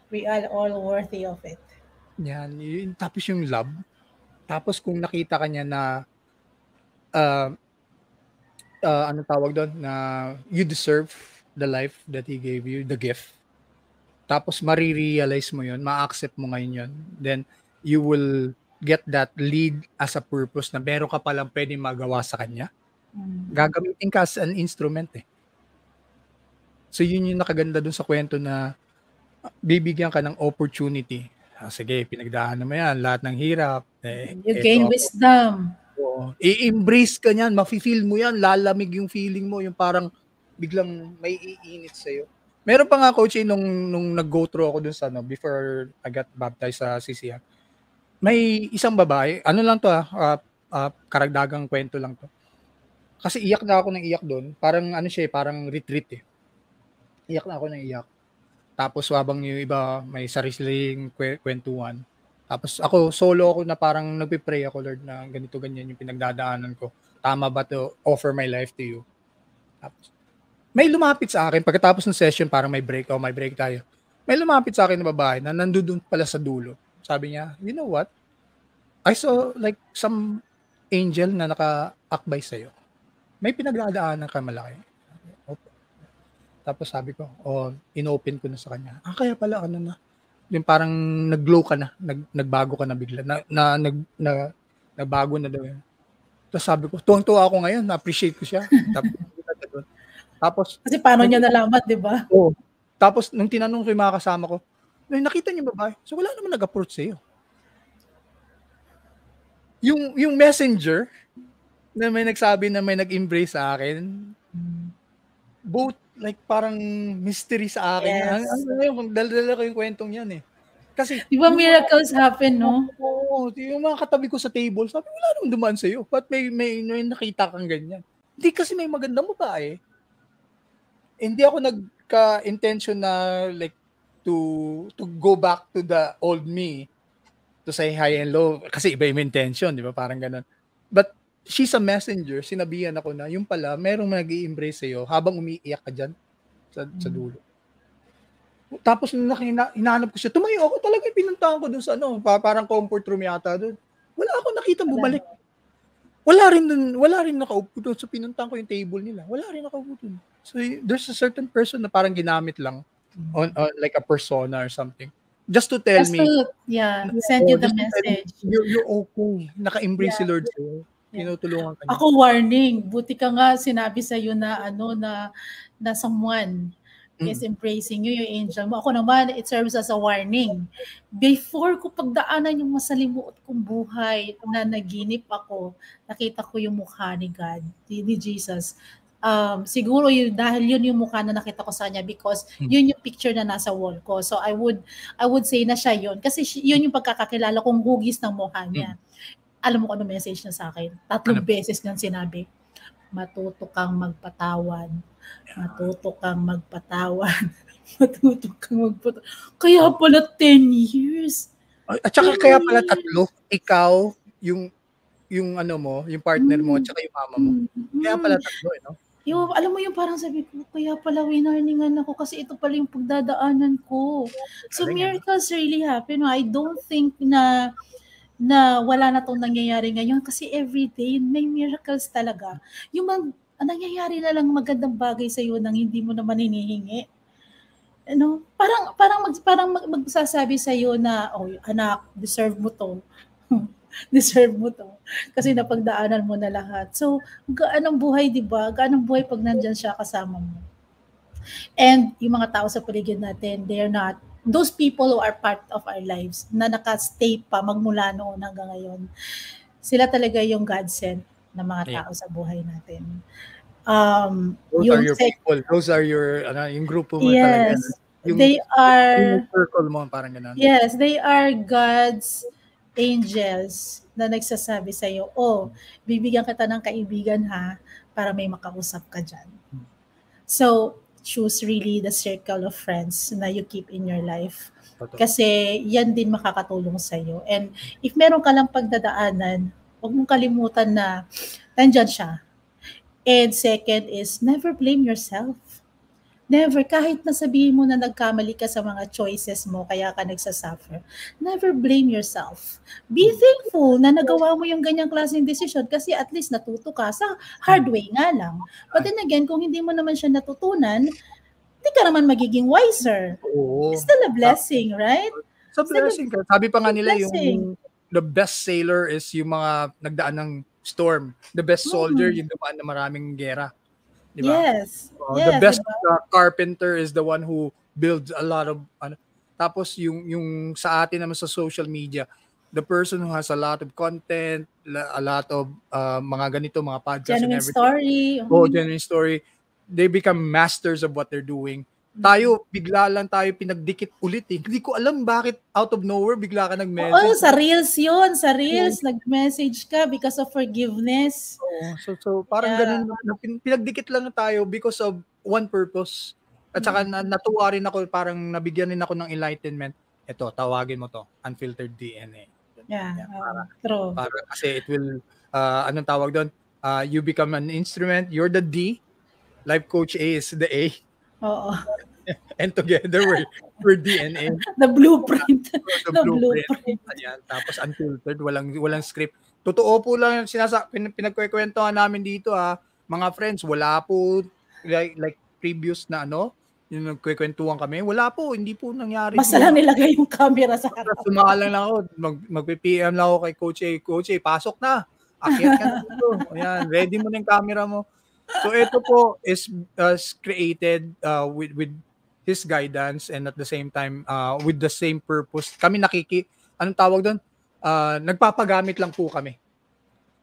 B: We are all worthy of it.
A: Yan. Tapos yung love. Tapos kung nakita ka niya na ano tawag doon, na you deserve the life that He gave you, the gift. Tapos marirealize mo yun, ma-accept mo ngayon yun. Then you will get that lead as a purpose na meron ka palang pwedeng magawa sa kanya. Gagamitin ka as an instrument eh. So yun yung nakaganda dun sa kwento na bibigyan ka ng opportunity. Sige, pinagdaanan mo yan, lahat ng hirap.
B: You gain wisdom.
A: I-embrace ka niyan, mafe-feel mo yan, lalamig yung feeling mo, yung parang biglang may iinit sa'yo. Meron pa nga, Coach, nung nag-go through ako dun sa, before I got baptized sa CCF, may isang babae, lang to karagdagang kwento lang to. Kasi iyak na ako ng iyak doon, parang siya, parang retreat eh. Iyak na ako ng iyak. Tapos habang yung iba may sariling kwentuhan. Tapos ako, solo ako na parang nagpe-pray ako, Lord, na ganito ganyan yung pinagdadaanan ko. Tama ba to offer my life to you? Tapos may lumapit sa akin pagkatapos ng session, parang may break tayo. May lumapit sa akin na babae na nandoon pala sa dulo. Sabi niya, you know what? I saw like some angel na naka-akbay sa'yo. May pinagdadaanan ka malaki. Okay. Tapos sabi ko, inopen ko na sa kanya. Kaya pala na. Yung parang nag-glow ka na, nagbago ka na bigla. Nagbago na daw yun. Tapos sabi ko, tuwang-tuwa ako ngayon, na-appreciate ko siya. Tapos
B: kasi paano niya nalaman, di ba?
A: Oo. Tapos nung tinanong ko yung mga kasama ko, nakita niyo babae? So wala naman nag-approach sa'yo. Yung messenger na may nagsabi na may nag-embrace sa akin, both like parang mystery sa akin.
B: Yes.
A: Dala-dala ko yung kwentong yan eh. Kasi
B: di ba miracles happen, no?
A: Oo. Yung mga katabi ko sa table, sabi, wala naman dumaan sa'yo. Ba't may nakita kang ganyan? Hindi kasi may magandang babae. Hindi ako nagka-intention na like to go back to the old me to say hi and hello kasi iba yung intention, di ba? Parang ganun. But she's a messenger. Sinabihan ako na yung pala, merong nag-i-embrace sa'yo habang umiiyak ka dyan sa dulo. Tapos nung hinahanap ko siya, tumayo ako talaga, pinuntahan ko dun sa parang comfort room yata dun. Wala ako nakita bumalik. Wala rin nakaupo doon. So pinuntahan ko yung table nila. Wala rin nakaupo doon. So there's a certain person na parang ginamit lang on like a persona or something. Just to tell me.
B: Send you the message.
A: You're okay. Naka-embrace si Lord sa'yo. Tinutulungan ka niya.
B: Ako warning. Buti ka nga sinabi sa'yo na na someone is embracing you, yung angel mo. Ako naman, it serves as a warning. Before ko pagdaanan yung masalimuot kong buhay na naginip ako, nakita ko yung mukha ni God, ni Jesus. Siguro dahil yun yung mukha na nakita ko sa kanya because yun yung picture na nasa wall ko. So I would say na siya yun. Kasi yun yung pagkakakilala kong hugis ng mukha niya. Alam mo kung ano message niya sa akin? 3 beses niyang sinabi, matuto kang magpatawad. Matuto kang magpatawad. Matuto kang magpatawad. Kaya pala 10 years.
A: At saka
B: 10
A: kaya pala
B: years.
A: tatlo, ikaw, yung ano mo, yung partner mo, at saka yung mama mo. Kaya pala tatlo, no?
B: Alam mo yung parang sabi ko, kaya pala winarningan ako kasi ito pala yung pagdadaanan ko. So
A: Galing, ano?
B: miracles really happen. I don't think na wala na tong nangyayari ngayon kasi everyday may miracles talaga. Yung nangyayari na lang magandang bagay sa iyo nang hindi mo naman hinihingi. Ano? Parang magsasabi sa iyo na, oh, anak, deserve mo to. Deserve mo to. Kasi napagdaanan mo na lahat. So, gaan ang buhay, di ba? Gaan ang buhay pag nandyan siya kasama mo. And yung mga tao sa paligid natin, they're not, those people who are part of our lives, na nakastay pa magmula noon hanggang ngayon, sila talaga yung God sent na mga tao sa buhay natin.
A: Those are your people. Those are your, yung grupo mo talaga. Yung,
B: they are,
A: yung circle mo, parang ganun.
B: Yes, they are God's angels na nagsasabi sa iyo, oh, bibigyan kita ng kaibigan ha, para may makausap ka dyan. So, choose really the circle of friends na you keep in your life. Kasi yan din makakatulong sa iyo. And if meron ka lang pagdadaanan, huwag mong kalimutan na nandyan siya. And second is, never blame yourself. Never, kahit nasabihin mo na nagkamali ka sa mga choices mo, kaya ka nagsasuffer, never blame yourself. Be thankful na nagawa mo yung ganyang klaseng decision kasi at least natuto ka sa hard way nga lang. But then again, kung hindi mo naman siya natutunan, hindi ka naman magiging wiser. It's still a blessing, right?
A: It's a blessing. Sabi pa nga nila, yung the best sailor is yung mga nagdaan ng storm. The best soldier, yung dumaan na maraming gera. Diba?
B: Yes.
A: The best carpenter is the one who builds a lot of tapos yung sa atin naman sa social media, the person who has a lot of content, a lot of mga ganito, mga podcasts
B: genuine
A: and everything. Genuine story. They become masters of what they're doing. Tayo, bigla lang tayo pinagdikit ulit eh. Hindi ko alam bakit out of nowhere bigla ka nag-message.
B: Sa Reels yun. Sa Reels, nag-message ka because of forgiveness.
A: So parang ganun, pinagdikit lang tayo because of one purpose. At saka natuwa rin ako, parang nabigyan rin ako ng enlightenment. Ito, tawagin mo to, unfiltered DNA.
B: True.
A: Para kasi it will, anong tawag doon? You become an instrument, you're the D, Life Coach A is the A.
B: Oo.
A: And together we're DNA.
B: The blueprint. The blueprint.
A: Ayan. Tapos unfiltered, walang script. Totoo po lang pinagkukwentuhan namin dito mga friends, wala po like previous na yung nagkukwentuhan kami, wala po, hindi po nangyari.
B: Basta lang nilagay yung camera sa harap.
A: Sumalang lang ako, mag-PM lang ako kay Coach A, pasok na. Akyat ka na dito. Ayan, ready mo na yung camera mo. So ito po is created with his guidance and at the same time with the same purpose. Kami anong tawag doon? Nagpapagamit lang po kami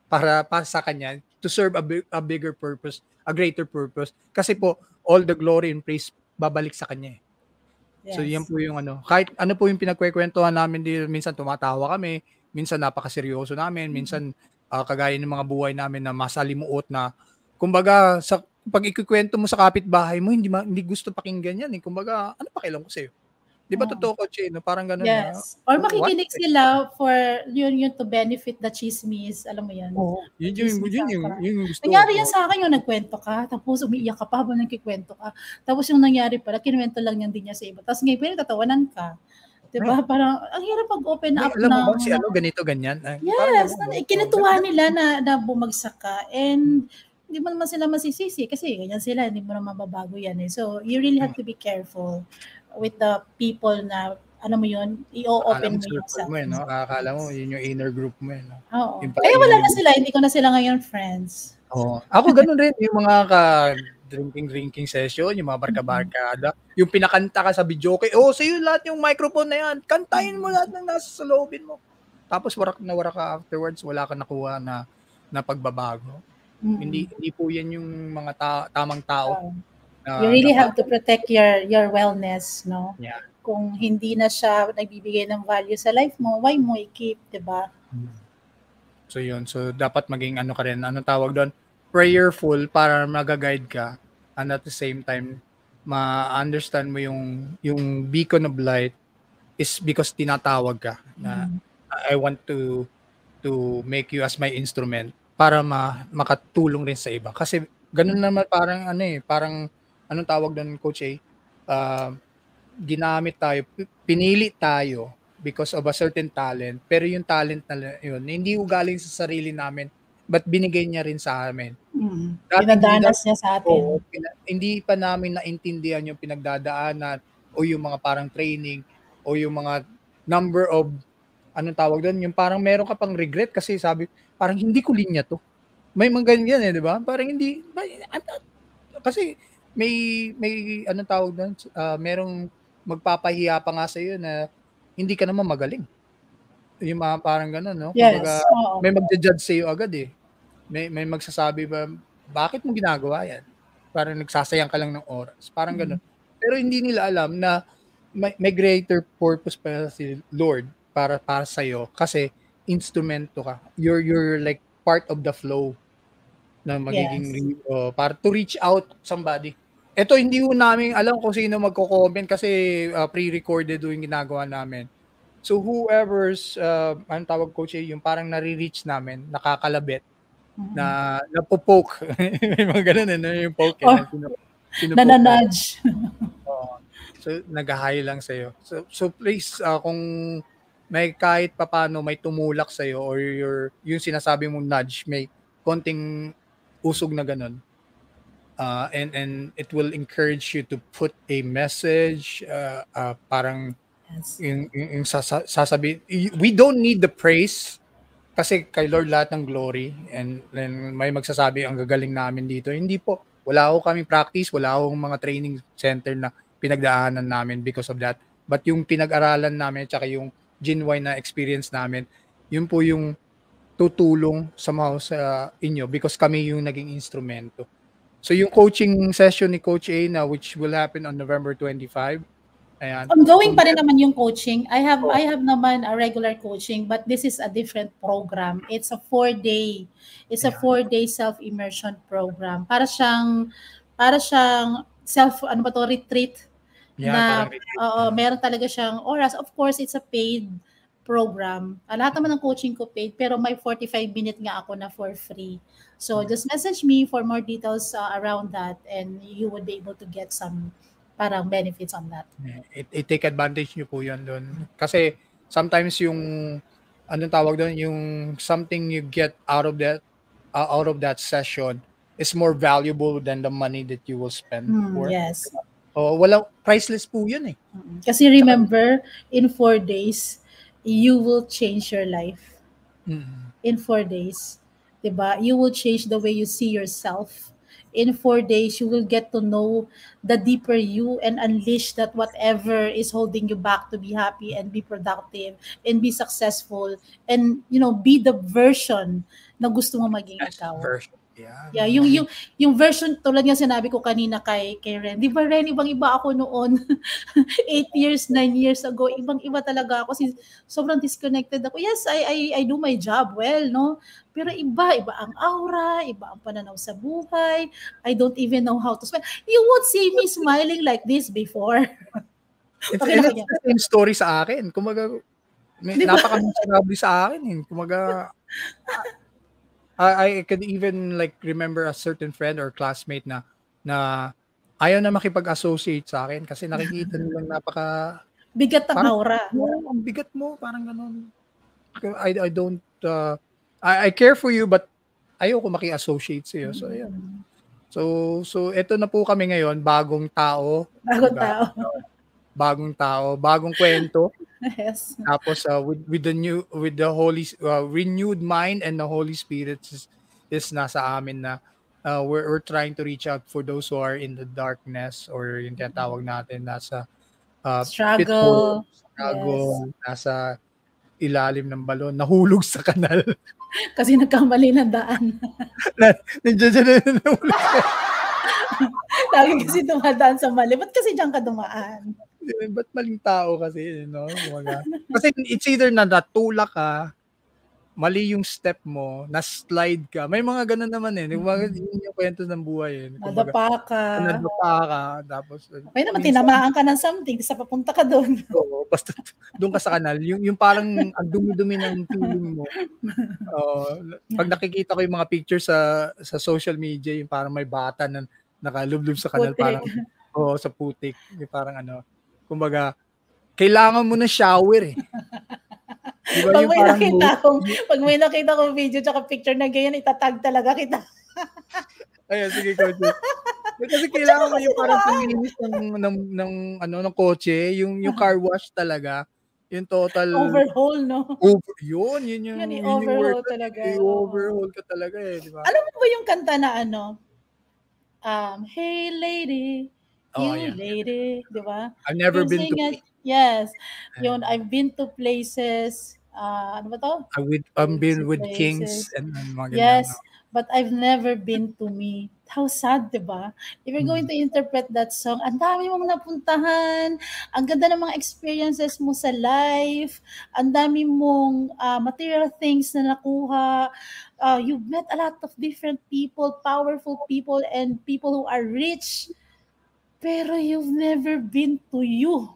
A: para sa kanya to serve a bigger purpose, a greater purpose. Kasi po all the glory and praise babalik sa kanya. Yes. So yan po yung kahit ano po yung pinagkukwentuhan namin dito, minsan tumatawa kami, minsan napakaseryoso namin, minsan kagaya ng mga buhay namin na masalimuot na kumbaga pag ikukwento mo sa kapitbahay mo, hindi gusto pakinggan yan eh. Kumbaga, ano pakialam ko sa'yo? Di ba totoo, Coach? Parang ganun.
B: Yes. Or makikinig sila for yun to benefit the chismis. Alam mo yan?
A: Yun yung gusto.
B: Nangyari yan sa akin yung nagkwento ka, tapos umiiyak ka pa habang nagkikwento ka. Tapos yung nangyari pala, kinuwento lang yan din niya sa iba. Tapos ngayon, pinagtatawanan ka. Diba? Parang, ang hirap pag-open up
A: alam mo ba si ganito, ganyan?
B: Yes. Kinutuwa nila na bumagsak ka. And hindi mo naman sila masisisi kasi ganyan sila, hindi mo naman mababago yan eh. So, you really have to be careful with the people na, mo yun, i-open mo yourself.
A: Akala mo, yun yung inner group mo.
B: Oo. Kaya wala na sila, hindi ko na sila ngayon friends.
A: Ako ganun rin, yung mga drinking session, yung mga barka-barkada, yung pinakanta ka sa videoke, sa'yo lahat yung microphone na yan, kantahin mo lahat ng nasa sa loobin mo. Tapos warak ka afterwards, wala ka nakuha na pagbabago. Hindi po yan yung mga tamang tao.
B: You really have to protect your wellness, no?
A: Yeah.
B: Kung hindi na siya nagbibigay ng value sa life mo, why mo i-keep, diba?
A: So yun. So dapat maging ka rin, anong tawag doon? Prayerful para mag-guide ka and at the same time ma-understand mo yung beacon of light is because tinatawag ka na I want to make you as my instrument para makatulong rin sa iba. Kasi ganun naman parang parang anong tawag doon, Coach A? Ginamit tayo, pinili tayo because of a certain talent, pero yung talent na yun, hindi galing sa sarili namin, but binigay niya rin sa amin.
B: Pinadanas niya sa atin.
A: Hindi pa namin naintindihan yung pinagdadaanan o yung mga parang training o yung mga number of anong tawag doon, yung parang meron ka pang regret kasi sabi, parang hindi ko linya to. May mga ganyan di ba? Parang hindi, kasi may anong tawag doon, merong magpapahiya pa nga sa iyo na hindi ka naman magaling. Yung mga parang gano'n, no?
B: Yes.
A: Kumbaga, may magja-judge sa iyo agad eh. May magsasabi ba, bakit mo ginagawa yan? Parang nagsasayang ka lang ng oras. Parang gano'n. Pero hindi nila alam na may greater purpose pa si Lord para sa iyo kasi instrumento ka. You're like part of the flow na magiging para to reach out somebody. Ito hindi ho namin alam kung sino magko-comment kasi pre-recorded yung ginagawa namin. So whoever's anong tawag, Coach, yung parang nare-reach namin, nakakalabit na napopoke. May mga ganun yung poke
B: nananudge.
A: So nag-hi lang sa iyo. So please kung may kahit papaano may tumulak sa iyo or yung sinasabi mong nudge, may konting usog na ganun. And it will encourage you to put a message parang yung sasabi, we don't need the praise kasi kay Lord lahat ng glory and may magsasabi ang gagaling namin dito. Hindi po, wala ako kaming practice, wala akong mga training center na pinagdaanan namin because of that, but yung pinag-aralan namin tsaka yung genuine na experience namin, yun po yung tutulong somehow sa inyo because kami yung naging instrumento. So yung coaching session ni Coach A na which will happen on November 25. Ayan.
B: Ongoing pa rin naman yung coaching. I have naman a regular coaching but this is a different program. It's a 4-day. It's a 4-day self-immersion program. Para siyang retreat.
A: Yeah,
B: na meron talaga siyang oras. Of course, it's a paid program. Lahat naman ng coaching ko paid pero may 45-minute nga ako na for free. So just message me for more details around that and you would be able to get some parang benefits on that.
A: I-take advantage nyo po yun doon. Kasi sometimes yung anong tawag doon, yung something you get out of that session is more valuable than the money that you will spend for.
B: Yes.
A: Walang priceless po yun eh.
B: Kasi remember, in 4 days, you will change your life. In 4 days. Diba? You will change the way you see yourself. In 4 days, you will get to know the deeper you and unleash that whatever is holding you back to be happy and be productive and be successful and, be the version na gusto mo maging ikaw. Yeah, yung version tulad nga sinabi ko kanina kay Ren. Di ba Ren, ibang-iba ako noon 8 years, 9 years ago. Ibang-iba talaga ako. Sobrang disconnected ako. Yes, I do my job well, no? Pero iba ang aura, iba ang pananaw sa buhay. I don't even know how to smile. You would see me smiling like this before.
A: It's the same story sa akin. Kumaga, napaka-miserable sa akin. Kumaga, I could even like remember a certain friend or classmate na ayaw na makipag-associate sa akin kasi nakikita nilang
B: bigat ang aura.
A: Ang bigat mo, parang ganun. I don't I care for you but ayoko maki-associate sa iyo. So ayun. So ito na po kami ngayon, bagong tao, bagong kwento.
B: Yes.
A: Tapos with the Holy renewed mind and the Holy Spirit is nasa amin na we're trying to reach out for those who are in the darkness or yung tinatawag natin nasa
B: struggle,
A: nasa ilalim ng balon, nahulog sa kanal.
B: Kasi nagkamali ng daan.
A: Nandiyan
B: Lagi kasi dumadaan sa mali. Ba't kasi diyan ka dumaan?
A: Ba't maling tao kasi, no? Kasi it's either na natulak ka mali yung step mo, na-slide ka. May mga ganun naman eh. Yun yung kwento ng buhay eh. Kumbaga,
B: Nadapa ka.
A: nadapa ka, tapos
B: Okay naman, tinamaan ka ng something, sa papunta ka doon.
A: Oo, basta doon ka sa kanal. Yung parang ang dumi-dumi ng feeling mo. Pag nakikita ko yung mga pictures sa social media, yung parang may bata na nakalublob sa kanal,
B: Putik.
A: parang sa putik. Yung parang kumbaga, kailangan mo na shower eh. Diba,
B: pag may nakita kong video tsaka picture na ganyan, itatag talaga kita.
A: Ayun, sige, coach. Kasi kailangan mo yung parang panlinis ng kotse, yung car wash talaga, yung total
B: overhaul, no?
A: Yun yung
B: i-overhaul talaga.
A: I-overhaul ka talaga eh, di ba?
B: Alam mo ba yung kanta na hey lady, lady, di ba?
A: I've never been to
B: Yes. Yun, I've been to places, ano ba to?
A: I've been with kings and mga
B: yes, but I've never been to me. How sad, di ba? If you're going to interpret that song, ang dami mong napuntahan, ang ganda ng mga experiences mo sa life, ang dami mong material things na nakuha, you've met a lot of different people, powerful people, and people who are rich, pero you've never been to you.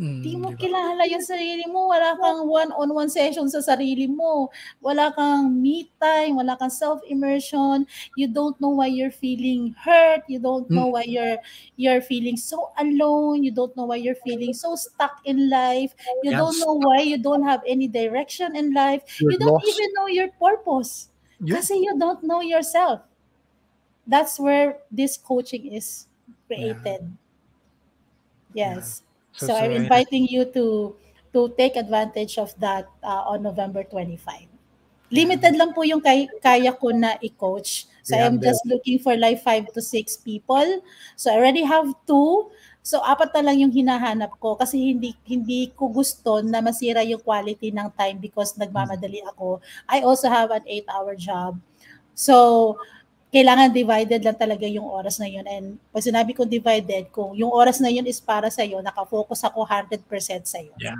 B: Di mo kilala yung sarili mo, wala kang one-on-one session sa sarili mo, wala kang me time, wala kang self-immersion, you don't know why you're feeling hurt, you don't know why you're feeling so alone, you don't know why you're feeling so stuck in life, you don't know why you don't have any direction in life, you don't even know your purpose, kasi you don't know yourself. That's where this coaching is created. Yes. So I'm inviting you to take advantage of that on November 25. Limited lang po yung kaya ko na i-coach. So I'm just looking for like 5 to 6 people. So I already have 2. So 4 na lang yung hinahanap ko kasi hindi ko gusto na masira yung quality ng time because nagmamadali ako. I also have an 8-hour job. So kailangan divided lang talaga yung oras na yun. And pag sinabi ko divided, kung yung oras na yun is para sa'yo, nakafocus ako 100% sa'yo.
A: Yeah.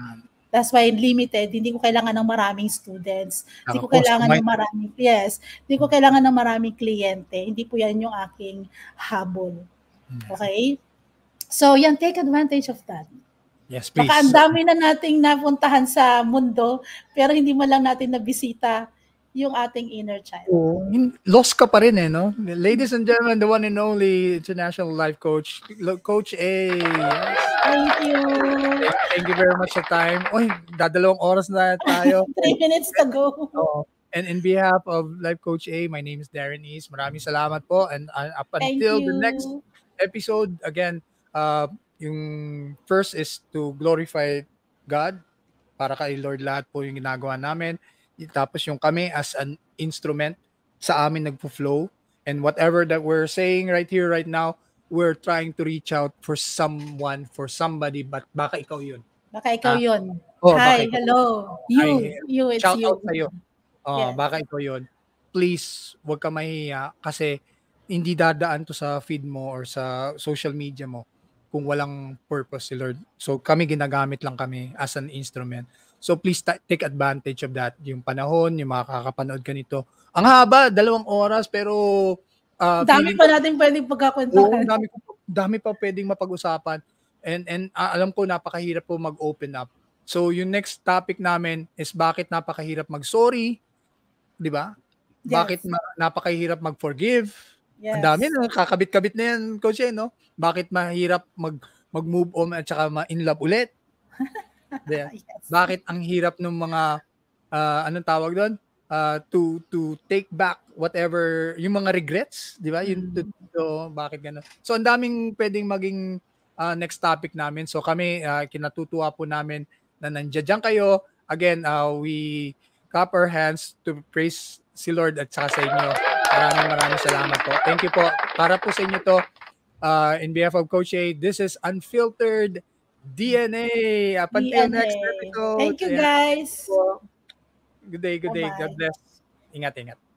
B: That's why limited, hindi ko kailangan ng maraming students. Hindi ko kailangan ng maraming, hindi ko kailangan ng maraming kliyente. Hindi po yan yung aking habol. Okay? So yan, take advantage of that.
A: Yes, please.
B: Baka ang dami na nating napuntahan sa mundo, pero hindi mo lang natin nabisita yung ating inner child.
A: Lost ka pa rin eh, no? Ladies and gentlemen, the one and only international life coach, Coach A.
B: Thank you.
A: Thank you very much sa time. Oy, 2 oras na tayo.
B: 3 minutes to go.
A: And in behalf of Life Coach A, my name is Darren East. Maraming salamat po. And up until the next episode, again, yung first is to glorify God. Para kay Lord lahat po yung ginagawa namin. Tapos yung kami as an instrument sa amin nagpo-flow, and whatever that we're saying right here right now, we're trying to reach out for someone, for somebody, but baka ikaw yun.
B: Baka ikaw yun. Hi, hello. You, it's
A: shout
B: you.
A: Out sa'yo. Yes. Baka ikaw yun. Please, huwag ka mahiya kasi hindi dadaan to sa feed mo or sa social media mo kung walang purpose si Lord. So kami ginagamit lang kami as an instrument. So please take advantage of that. Yung panahon, yung makakapanood ka nito. Ang haba, 2 oras, pero
B: dami pa natin pwedeng pagkakwentuhan.
A: Dami pa pwedeng mapag-usapan. And alam ko napakahirap po mag-open up. So yung next topic namin is bakit napakahirap mag-sorry, 'di ba? Yes. Bakit napakahirap mag-forgive? Yes. Ang dami na kakabit-kabit na yan, Coach, no? Bakit mahirap mag-move on at saka ma-in love ulit? Yes. Bakit ang hirap ng mga anong tawag doon? To take back whatever yung mga regrets, 'di ba? Yung bakit gano'n. So ang daming pwedeng maging next topic namin. So kami kinatutuwa po namin na nandiyan kayo. Again, we clap our hands to praise si Lord at saka sa inyo. Maraming salamat po. Thank you po. Para po sa inyo to, in behalf of Coach A, this is Unfiltered DNA. Up until next episode.
B: Thank you, guys.
A: Good day. God bless. Ingat.